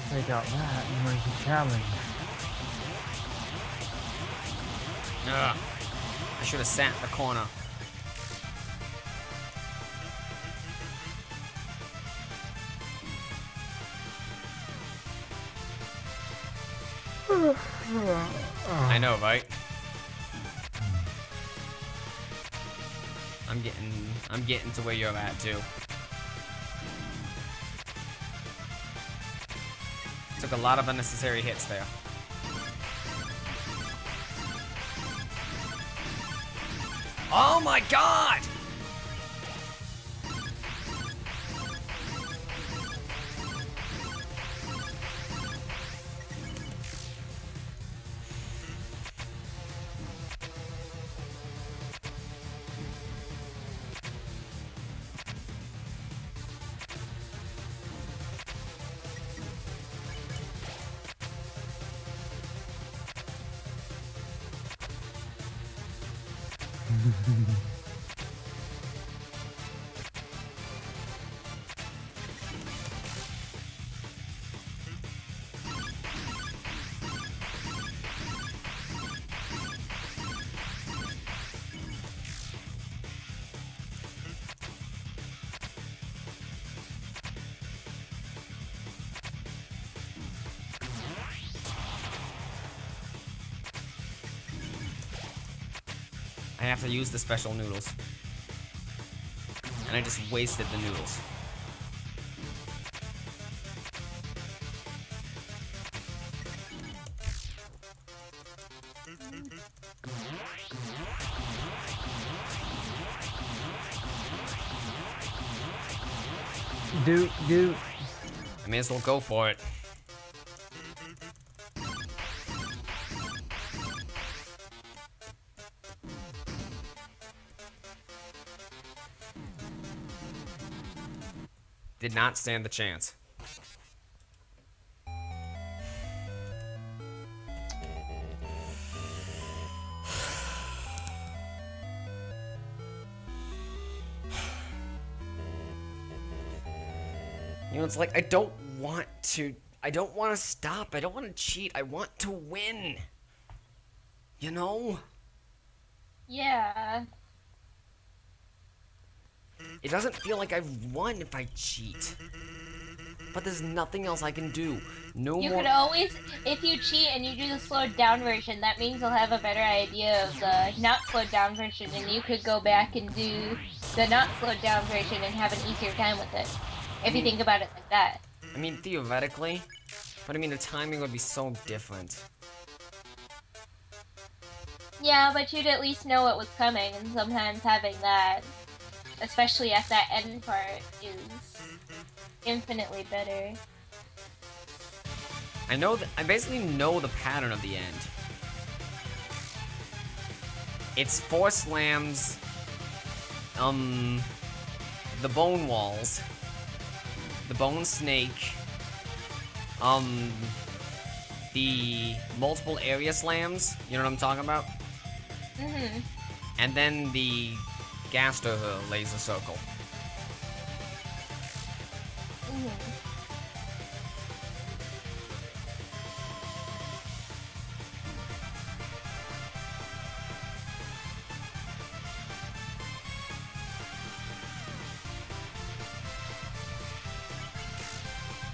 B: Take out that, and where's the challenge?
D: Ugh. I should have sat in the corner. I know, right? I'm getting to where you're at too. Took a lot of unnecessary hits there. Oh my god! I have to use the special noodles. And I just wasted the noodles.
B: Do.
D: I may as well go for it. Did not stand the chance. You know, it's like, I don't want to stop. I don't want to cheat. I want to win. You know?
A: Yeah.
D: It doesn't feel like I've won if I cheat. But there's nothing else I can do.
A: You could always, if you cheat and you do the slowed down version, that means you'll have a better idea of the not slowed down version, and you could go back and do the not slowed down version and have an easier time with it. If you think about it like that.
D: I mean, theoretically, but I mean, the timing would be so different.
A: Yeah, but you'd at least know what was coming, and sometimes having that, especially at that end part, is infinitely better.
D: I basically know the pattern of the end. It's 4 slams, the bone walls, the bone snake, the multiple area slams, you know what I'm talking about?
A: Mm-hmm.
D: And then the Gaster laser circle.
A: Mm-hmm.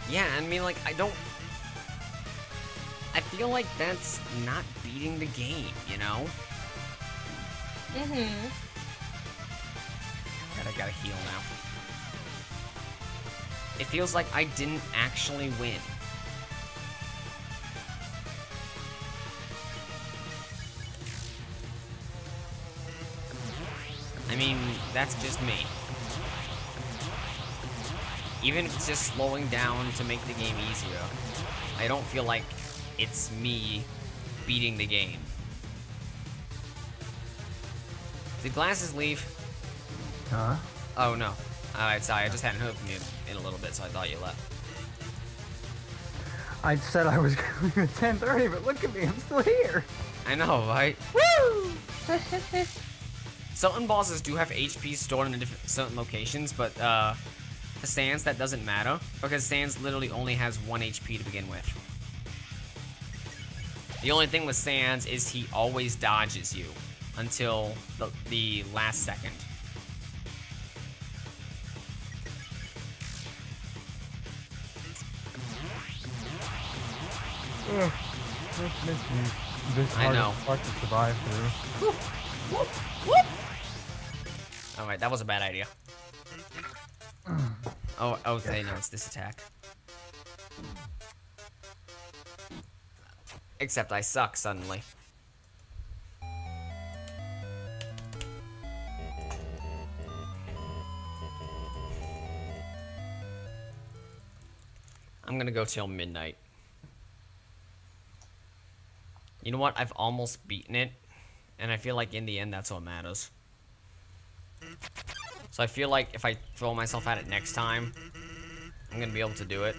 D: Yeah, I mean, like, I feel like that's not beating the game, you know?
A: Mm-hmm.
D: God, I gotta heal now. It feels like I didn't actually win. I mean, that's just me. Even if it's just slowing down to make the game easier, I don't feel like it's me beating the game. Did Glasses leave?
B: Huh?
D: Oh, no. Alright, sorry, I just hadn't heard from you in a little bit, so I thought you left.
B: I said I was going at 10:30, but look at me, I'm still here.
D: I know, right?
B: Woo!
D: Certain bosses do have HP stored in certain locations, but the Sans, that doesn't matter, because Sans literally only has 1 HP to begin with. The only thing with Sans is he always dodges you until the last second.
B: Ugh, this
D: I know.
B: hard to survive through.
D: Alright, that was a bad idea. Oh, okay, no, it's this attack. Except I suck suddenly. I'm gonna go till midnight. You know what? I've almost beaten it, and I feel like in the end that's what matters. So I feel like if I throw myself at it next time, I'm gonna be able to do it.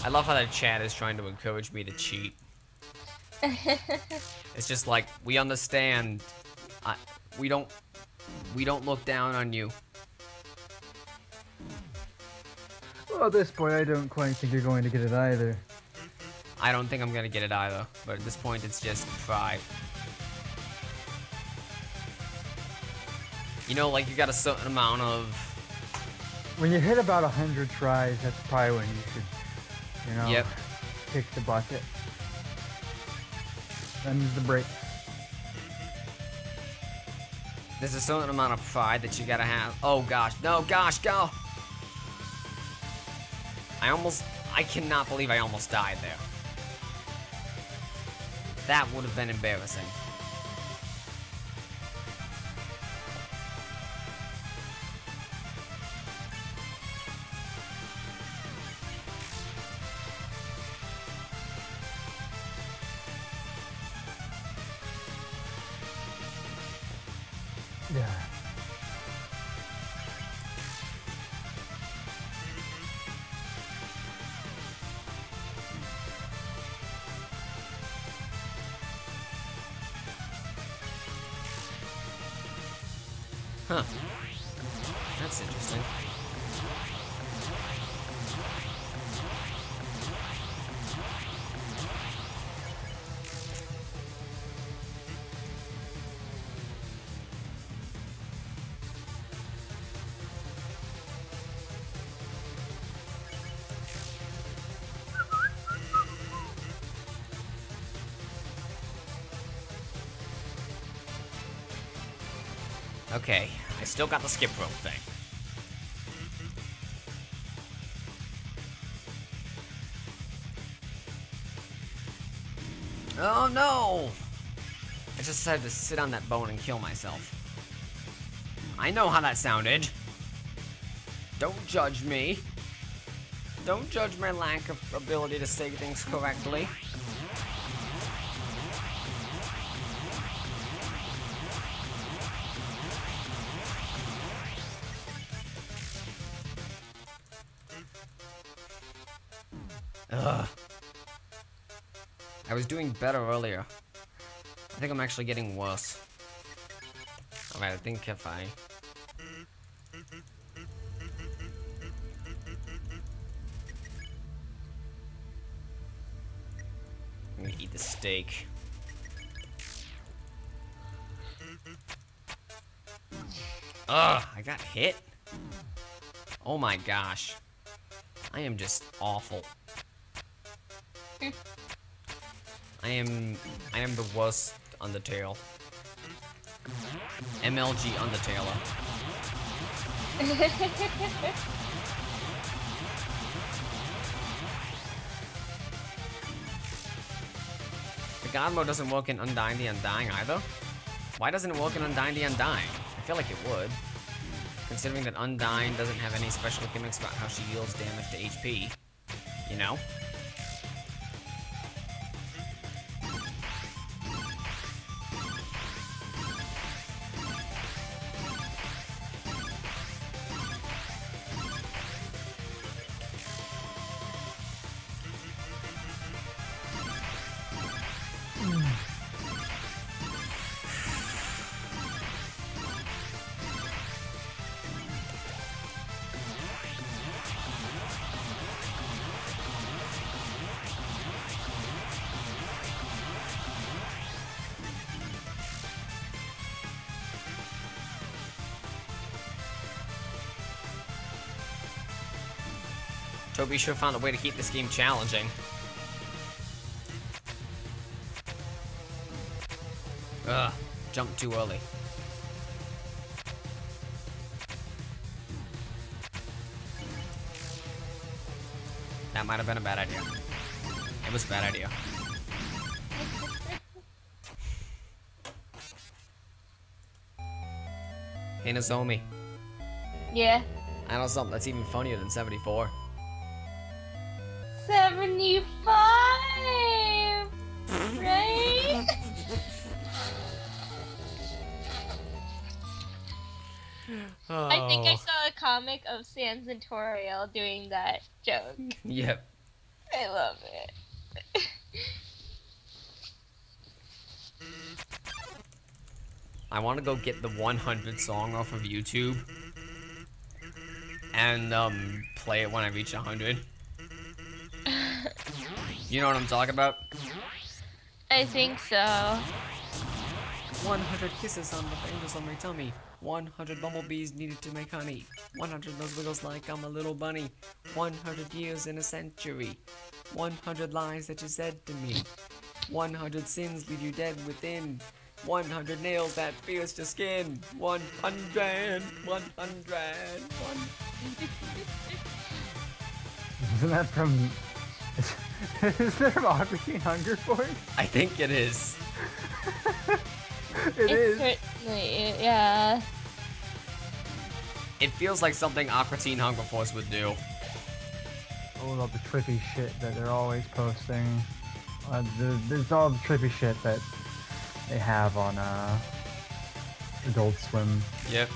D: I love how that chat is trying to encourage me to cheat. It's just like, we understand. We don't look down on you.
B: Well, at this point, I don't quite think you're going to get it either.
D: I don't think I'm gonna get it either, but at this point it's just try. You know, like you got a certain amount of...
B: When you hit about 100 tries, that's probably when you should, you know,
D: Yep.
B: kick the bucket. Them's the break.
D: There's a certain amount of pride that you gotta have. Oh gosh, no, gosh, go! I cannot believe I almost died there. That would have been embarrassing.
B: Yeah.
D: Huh. That's interesting. Okay, I still got the skip rope thing. Oh no! I just decided to sit on that bone and kill myself. I know how that sounded. Don't judge me. Don't judge my lack of ability to say things correctly. Ugh. I was doing better earlier. I think I'm actually getting worse. Alright, I think if I... I'm gonna eat the steak. Ugh, I got hit? Oh my gosh. I am just awful. I am the worst Undertale. MLG Undertaler. God mode doesn't work in Undying the Undying either. Why doesn't it work in Undying the Undying? I feel like it would. Considering that Undying doesn't have any special gimmicks about how she deals damage to HP. You know? Toby should have found a way to keep this game challenging. Ugh, jumped too early. That might have been a bad idea. It was a bad idea. Hey Nozomi.
A: Yeah.
D: I know something that's even funnier than 74.
A: 75, right?
D: Oh.
A: I think I saw a comic of Sans and Toriel doing that joke.
D: Yep.
A: I love it.
D: I want to go get the 100 song off of YouTube and play it when I reach 100. You know what I'm talking about?
A: I think so.
D: 100 kisses on the fingers on my tummy. 100 bumblebees needed to make honey. 100 those wiggles like I'm a little bunny. 100 years in a century. 100 lies that you said to me. 100 sins leave you dead within. 100 nails that pierce your skin. 100, 100, 100.
B: Isn't that from... Is that from Aqua Teen Hunger Force?
D: I think it is.
B: It is.
A: Certainly, yeah.
D: It feels like something Aqua Teen Hunger Force would do.
B: All of the trippy shit that they're always posting. There's all the trippy shit that they have on Adult Swim.
D: Yep.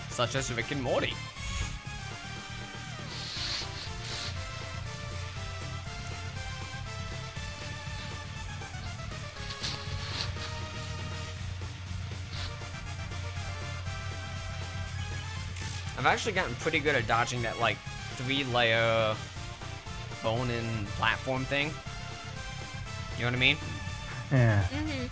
D: Such as Rick and Morty. I've actually gotten pretty good at dodging that, like, 3-layer bone-in platform thing. You know what I mean?
B: Yeah.
A: Mm-hmm.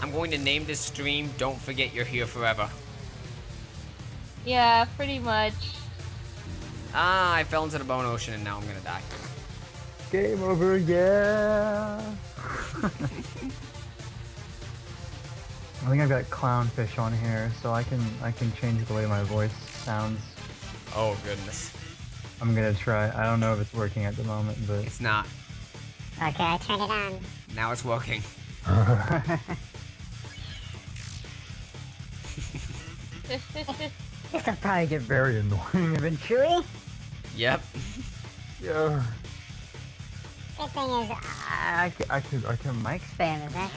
D: I'm going to name this stream Don't Forget You're Here Forever.
A: Yeah, pretty much.
D: Ah, I fell into the bone ocean and now I'm gonna die.
B: Game over, yeah. I think I've got clownfish on here, so I can change the way my voice sounds.
D: Oh goodness.
B: I'm gonna try. I don't know if it's working at the moment, but
D: It's not.
E: Okay, I turned it on.
D: Now it's working.
E: This will probably get very annoying eventually.
D: Yep.
B: yeah.
E: Good thing is,
B: I can mic
E: spam is that's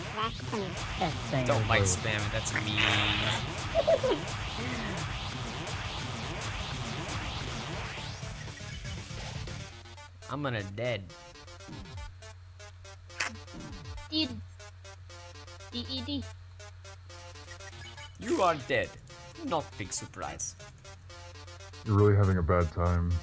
E: some good thing.
D: Don't like spam it, that's mean. I'm gonna dead.
A: Deed. D-E-D.
D: You are dead. Not big surprise.
B: You're really having a bad time.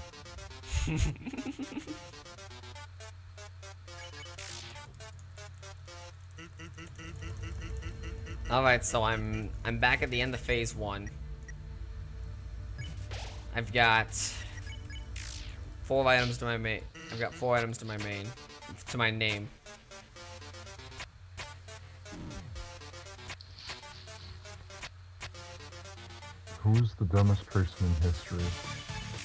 D: Alright, so I'm back at the end of phase 1. I've got 4 items to my main. I've got 4 items to my main. To my name.
F: Who's the dumbest person in history?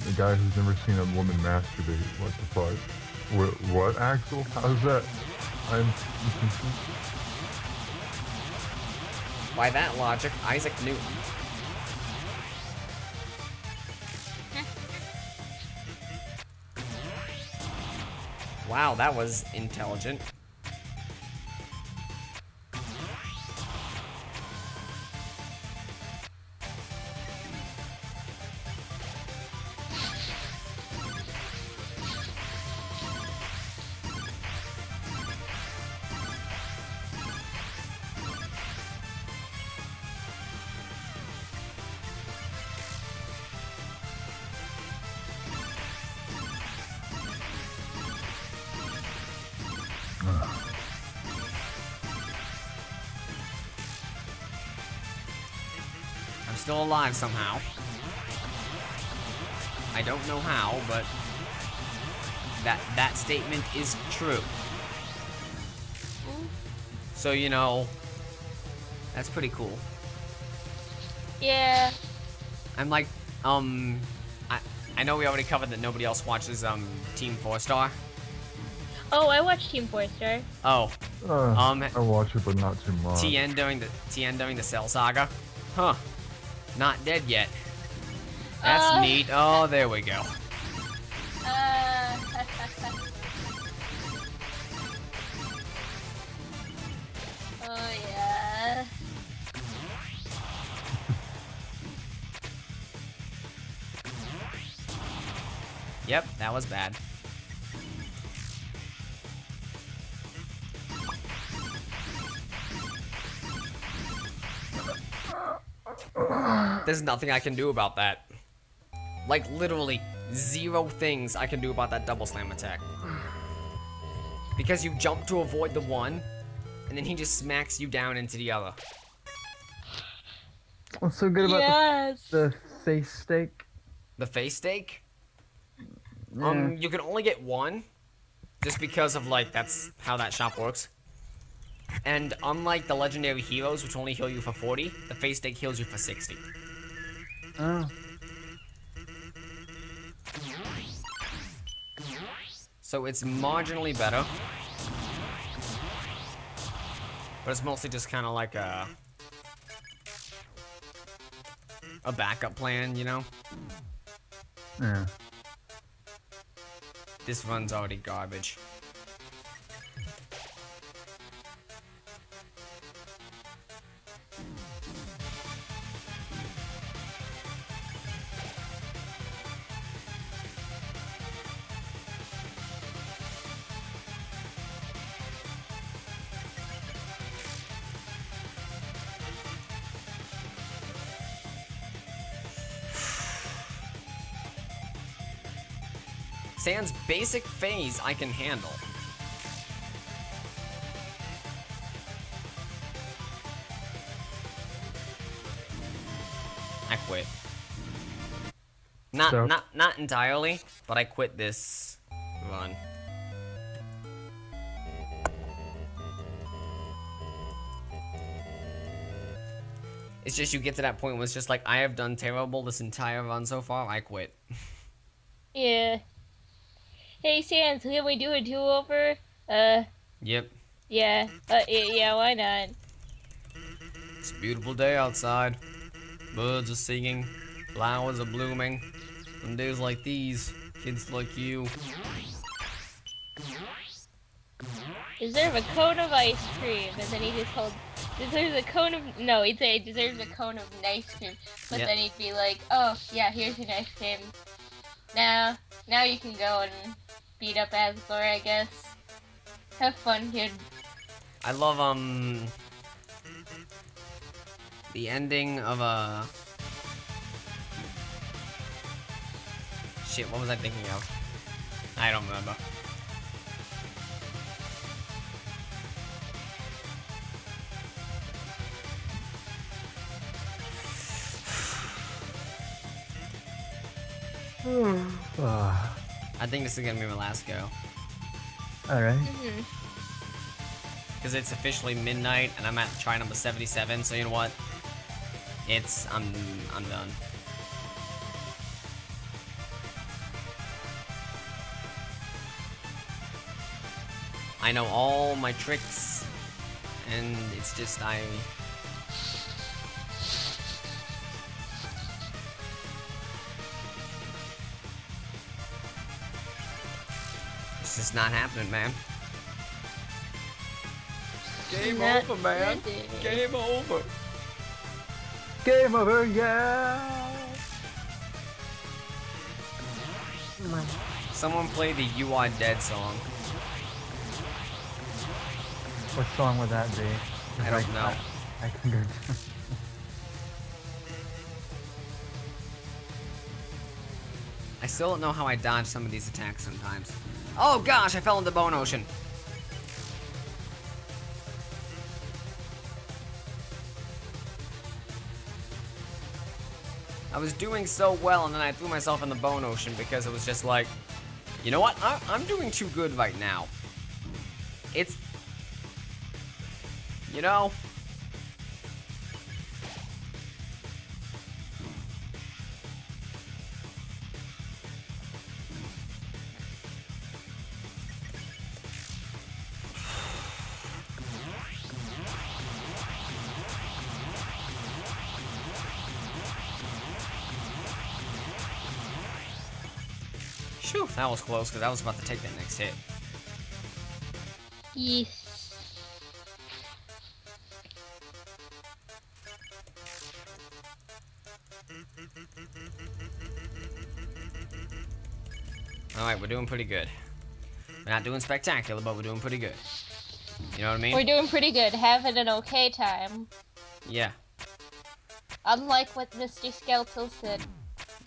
F: The guy who's never seen a woman masturbate. What the fuck? What, Axel? How's that?
D: By that logic, Isaac Newton. Wow, that was intelligent. I'm still alive somehow. I don't know how, but that statement is true. So, you know, that's pretty cool.
A: Yeah.
D: I'm like, I know we already covered that nobody else watches, Team 4-Star.
A: Oh, I watched Team 4-Star.
D: Oh.
F: I watch it, but not too much.
D: TN during the Cell Saga? Huh. Not dead yet. That's neat. Oh, there we go.
A: Oh, yeah.
D: Yep, that was bad. There's nothing I can do about that. Like, literally, 0 things I can do about that double slam attack. Because you jump to avoid the one, and then he just smacks you down into the other.
B: What's so good about the face steak?
D: The face steak?
B: Yeah.
D: You can only get 1, just because of, like, that's how that shop works. And unlike the legendary heroes, which only heal you for 40, the face steak heals you for 60.
B: Oh.
D: So it's marginally better. But it's mostly just kind of like a backup plan, you know?
B: Yeah.
D: This run's already garbage. Sans basic phase I can handle. I quit. Not entirely, but I quit this run. It's just you get to that point where it's just like, I have done terrible this entire run so far, I quit.
A: Yeah. Hey, Sans, can we do a do-over?
D: Yep.
A: Yeah. Yeah, why not?
D: It's a beautiful day outside. Birds are singing. Flowers are blooming. On days like these, kids like you
A: Deserve a cone of ice cream. And then he just told, deserves a cone of, no, he'd say, deserves a cone of ice cream. But then he'd be like, oh, yeah, here's your ice cream. Now you can go and beat up Asgore, I guess. Have fun, kid.
D: I love, the ending of, shit, what was I thinking of? I don't remember. I think this is gonna be my last go.
B: Alright.
D: Because it's officially midnight and I'm at try number 77, so you know what? I'm done. I know all my tricks, and it's just it's just not happening, man. Game over, man. Game over.
B: Game over, yeah!
D: Someone play the You Are Dead song.
B: What song would that be?
D: I don't know.
B: I can go.
D: I still don't know how I dodge some of these attacks sometimes. Oh gosh, I fell in the bone ocean. I was doing so well and then I threw myself in the bone ocean because it was just like, you know what? I'm doing too good right now. It's, you know. Phew, that was close because I was about to take that next hit.
A: Yes.
D: Alright, we're doing pretty good. We're not doing spectacular, but we're doing pretty good. You know what I mean?
A: We're doing pretty good, having an okay time.
D: Yeah.
A: Unlike what Mr. Skeletal said.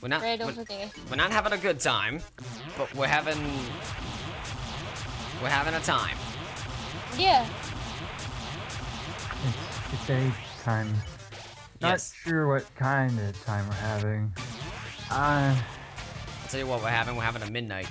D: We're not
A: Right over there.
D: We're not having a good time, but we're having a time.
A: Yeah.
B: It's a time. Not
D: Yes.
B: sure what kind of time we're having.
D: I'll tell you what we're having a midnight.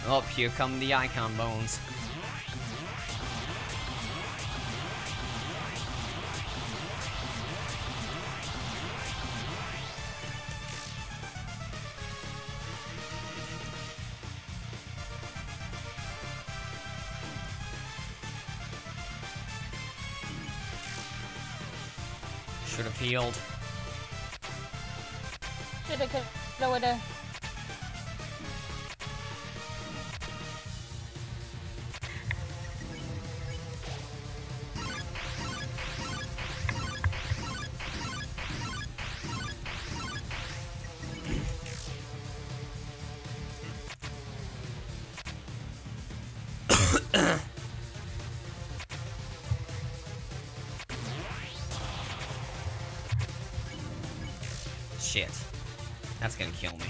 D: Oh, here come the icon bones. Should have healed.
A: Shoulda, coulda, woulda.
D: Shit. That's gonna kill me.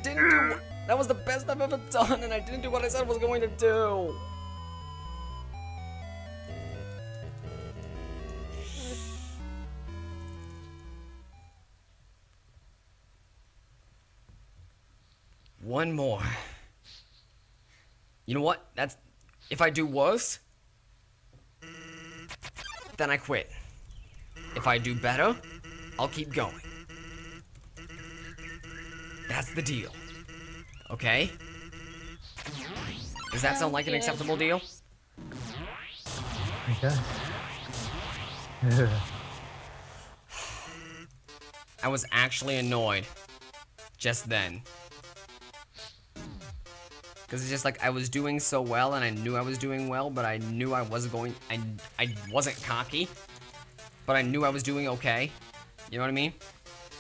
D: didn't do. That was the best I've ever done, and I didn't do what I said I was going to do. One more. You know what? That's... If I do worse, then I quit. If I do better, I'll keep going. That's the deal. Okay? Does that sound like an acceptable deal?
B: I guess.
D: I was actually annoyed just then. Because it's just like I was doing so well and I knew I was doing well, but I knew I wasn't going... I wasn't cocky, but I knew I was doing okay. You know what I mean?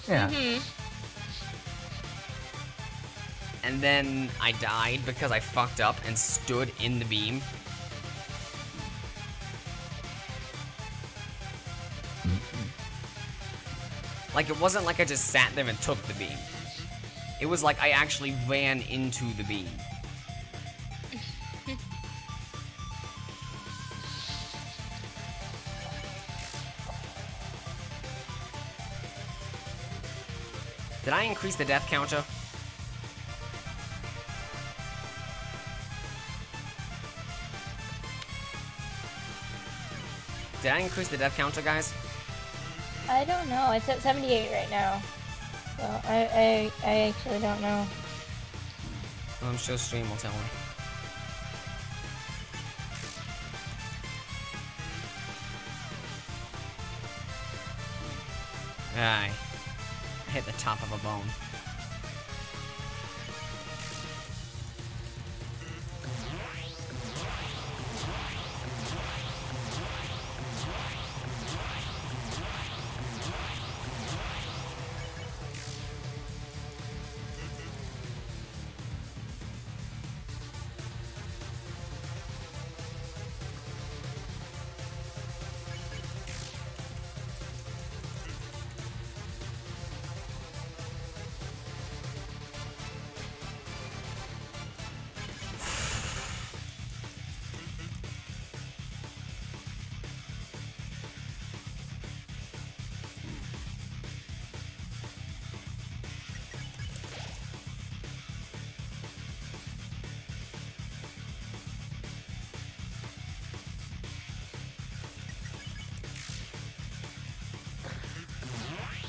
B: Yeah.
D: And then I died because I fucked up and stood in the beam. Like, it wasn't like I just sat there and took the beam. It was like I actually ran into the beam. Did I increase the death counter? Did I increase the death counter, guys?
A: I don't know. It's at 78 right now. So I actually don't know.
D: I'm sure stream will tell me. Aye. I hit the top of a bone.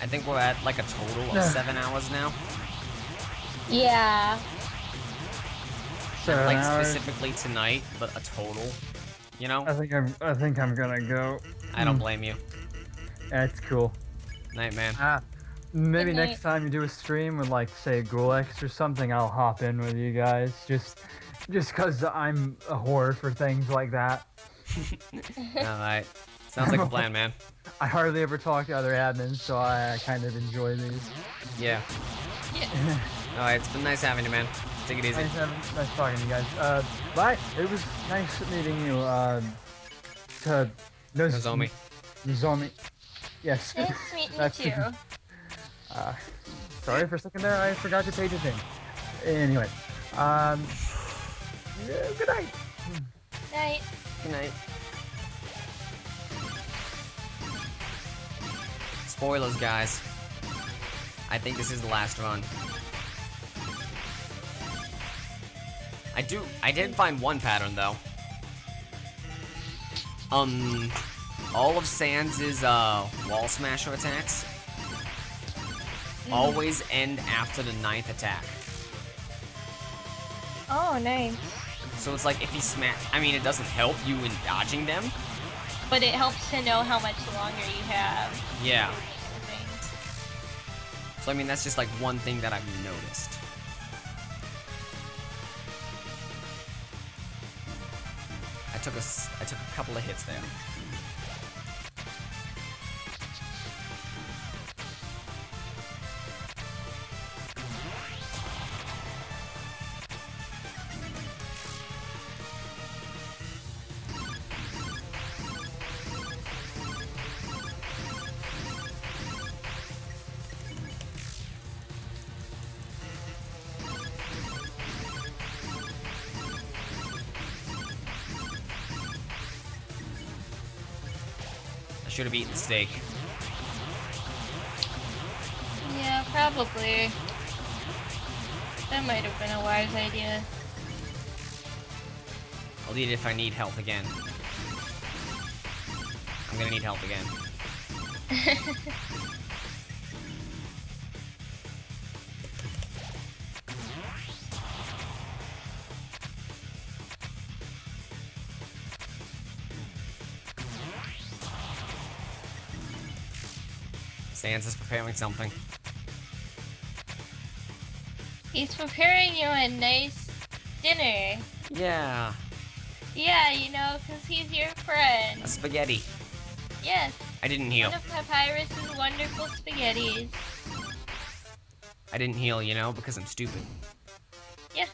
D: I think we're at like a total of 7 hours now.
A: Yeah.
B: 7
D: Like
B: hours.
D: specifically tonight, but a total. You know?
B: I think I'm gonna go.
D: I don't blame you.
B: That's cool.
D: Night, man.
B: Maybe
A: Good night.
B: next time you do a stream with like say Gulex or something, I'll hop in with you guys. Just cause I'm a whore for things like that.
D: Alright. Sounds like a plan, man.
B: I hardly ever talk to other admins, so I kind of enjoy these.
D: Yeah. Alright, it's been nice having you, man. Take it easy.
B: Nice talking to you guys. Bye. It was nice meeting you. To
D: Nozomi.
B: Nozomi. Yes.
A: Nice meeting you
B: That's-
A: too.
B: Sorry for a second there. I forgot to page his name. Anyway. Yeah, good night.
A: Night.
D: Good night. Spoilers, guys. I think this is the last run. I did find one pattern though. All of Sans' wall smasher attacks always end after the 9th attack.
A: Oh, nice.
D: So it's like if he I mean, it doesn't help you in dodging them.
A: But it helps to know how much longer you have.
D: Yeah. So I mean, that's just like one thing that I've noticed. I took a couple of hits there. should have eaten steak.
A: Yeah, probably. That might have been a wise idea.
D: I'll eat it if I need help again. I'm gonna need help again. Sans is preparing something.
A: He's preparing you a nice dinner.
D: Yeah,
A: Yeah, you know, 'cause he's your friend.
D: a spaghetti.
A: Yes,
D: I didn't heal.
A: one of Papyrus's wonderful spaghettis.
D: I didn't heal, you know, because I'm stupid.
A: Yeah.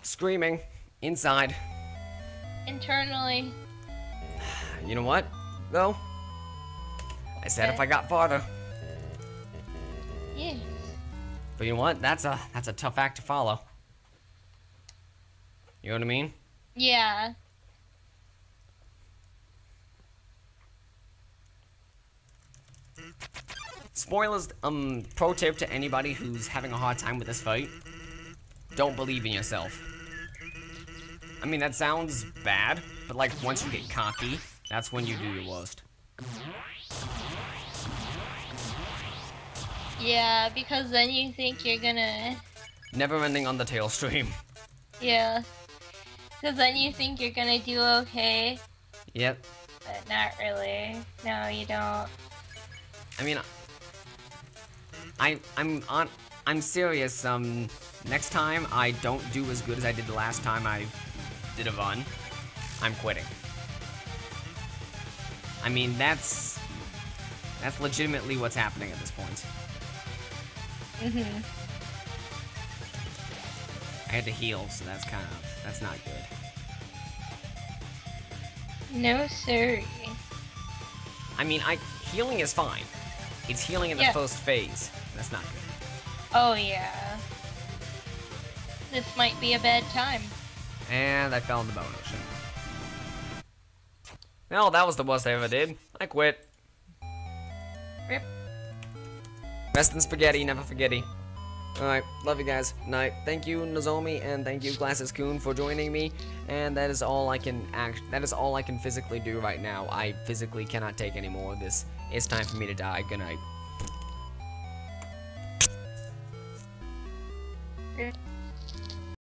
D: Screaming. Inside.
A: Internally.
D: You know what, though? I said if I got farther.
A: Yeah.
D: But you know what? That's a tough act to follow. You know what I mean?
A: Yeah.
D: Spoilers, pro tip to anybody who's having a hard time with this fight. Don't believe in yourself. I mean, that sounds bad, but like once you get cocky, that's when you do your worst.
A: Yeah, because then you think you're gonna...
D: Never ending Undertale stream.
A: Yeah. Because then you think you're gonna do okay,
D: Yep.
A: but not really. No, you don't.
D: I mean, I'm serious. Next time I don't do as good as I did the last time I did a run, I'm quitting. I mean, that's legitimately what's happening at this point.
A: Mhm.
D: I had to heal, so that's not good.
A: No, sir.
D: I mean, healing is fine. It's healing in the
A: Yeah.
D: first phase. That's not good.
A: Oh, yeah. This might be a bad time.
D: And I fell in the bone ocean. Well, that was the worst I ever did. I quit.
A: Rip.
D: Best in spaghetti, never forgetty. Alright, love you guys. Night. Thank you, Nozomi, and thank you, Glasses Coon, for joining me. And that is all I can physically do right now. I physically cannot take any more of this. It's time for me to die. Good night.
A: Rip.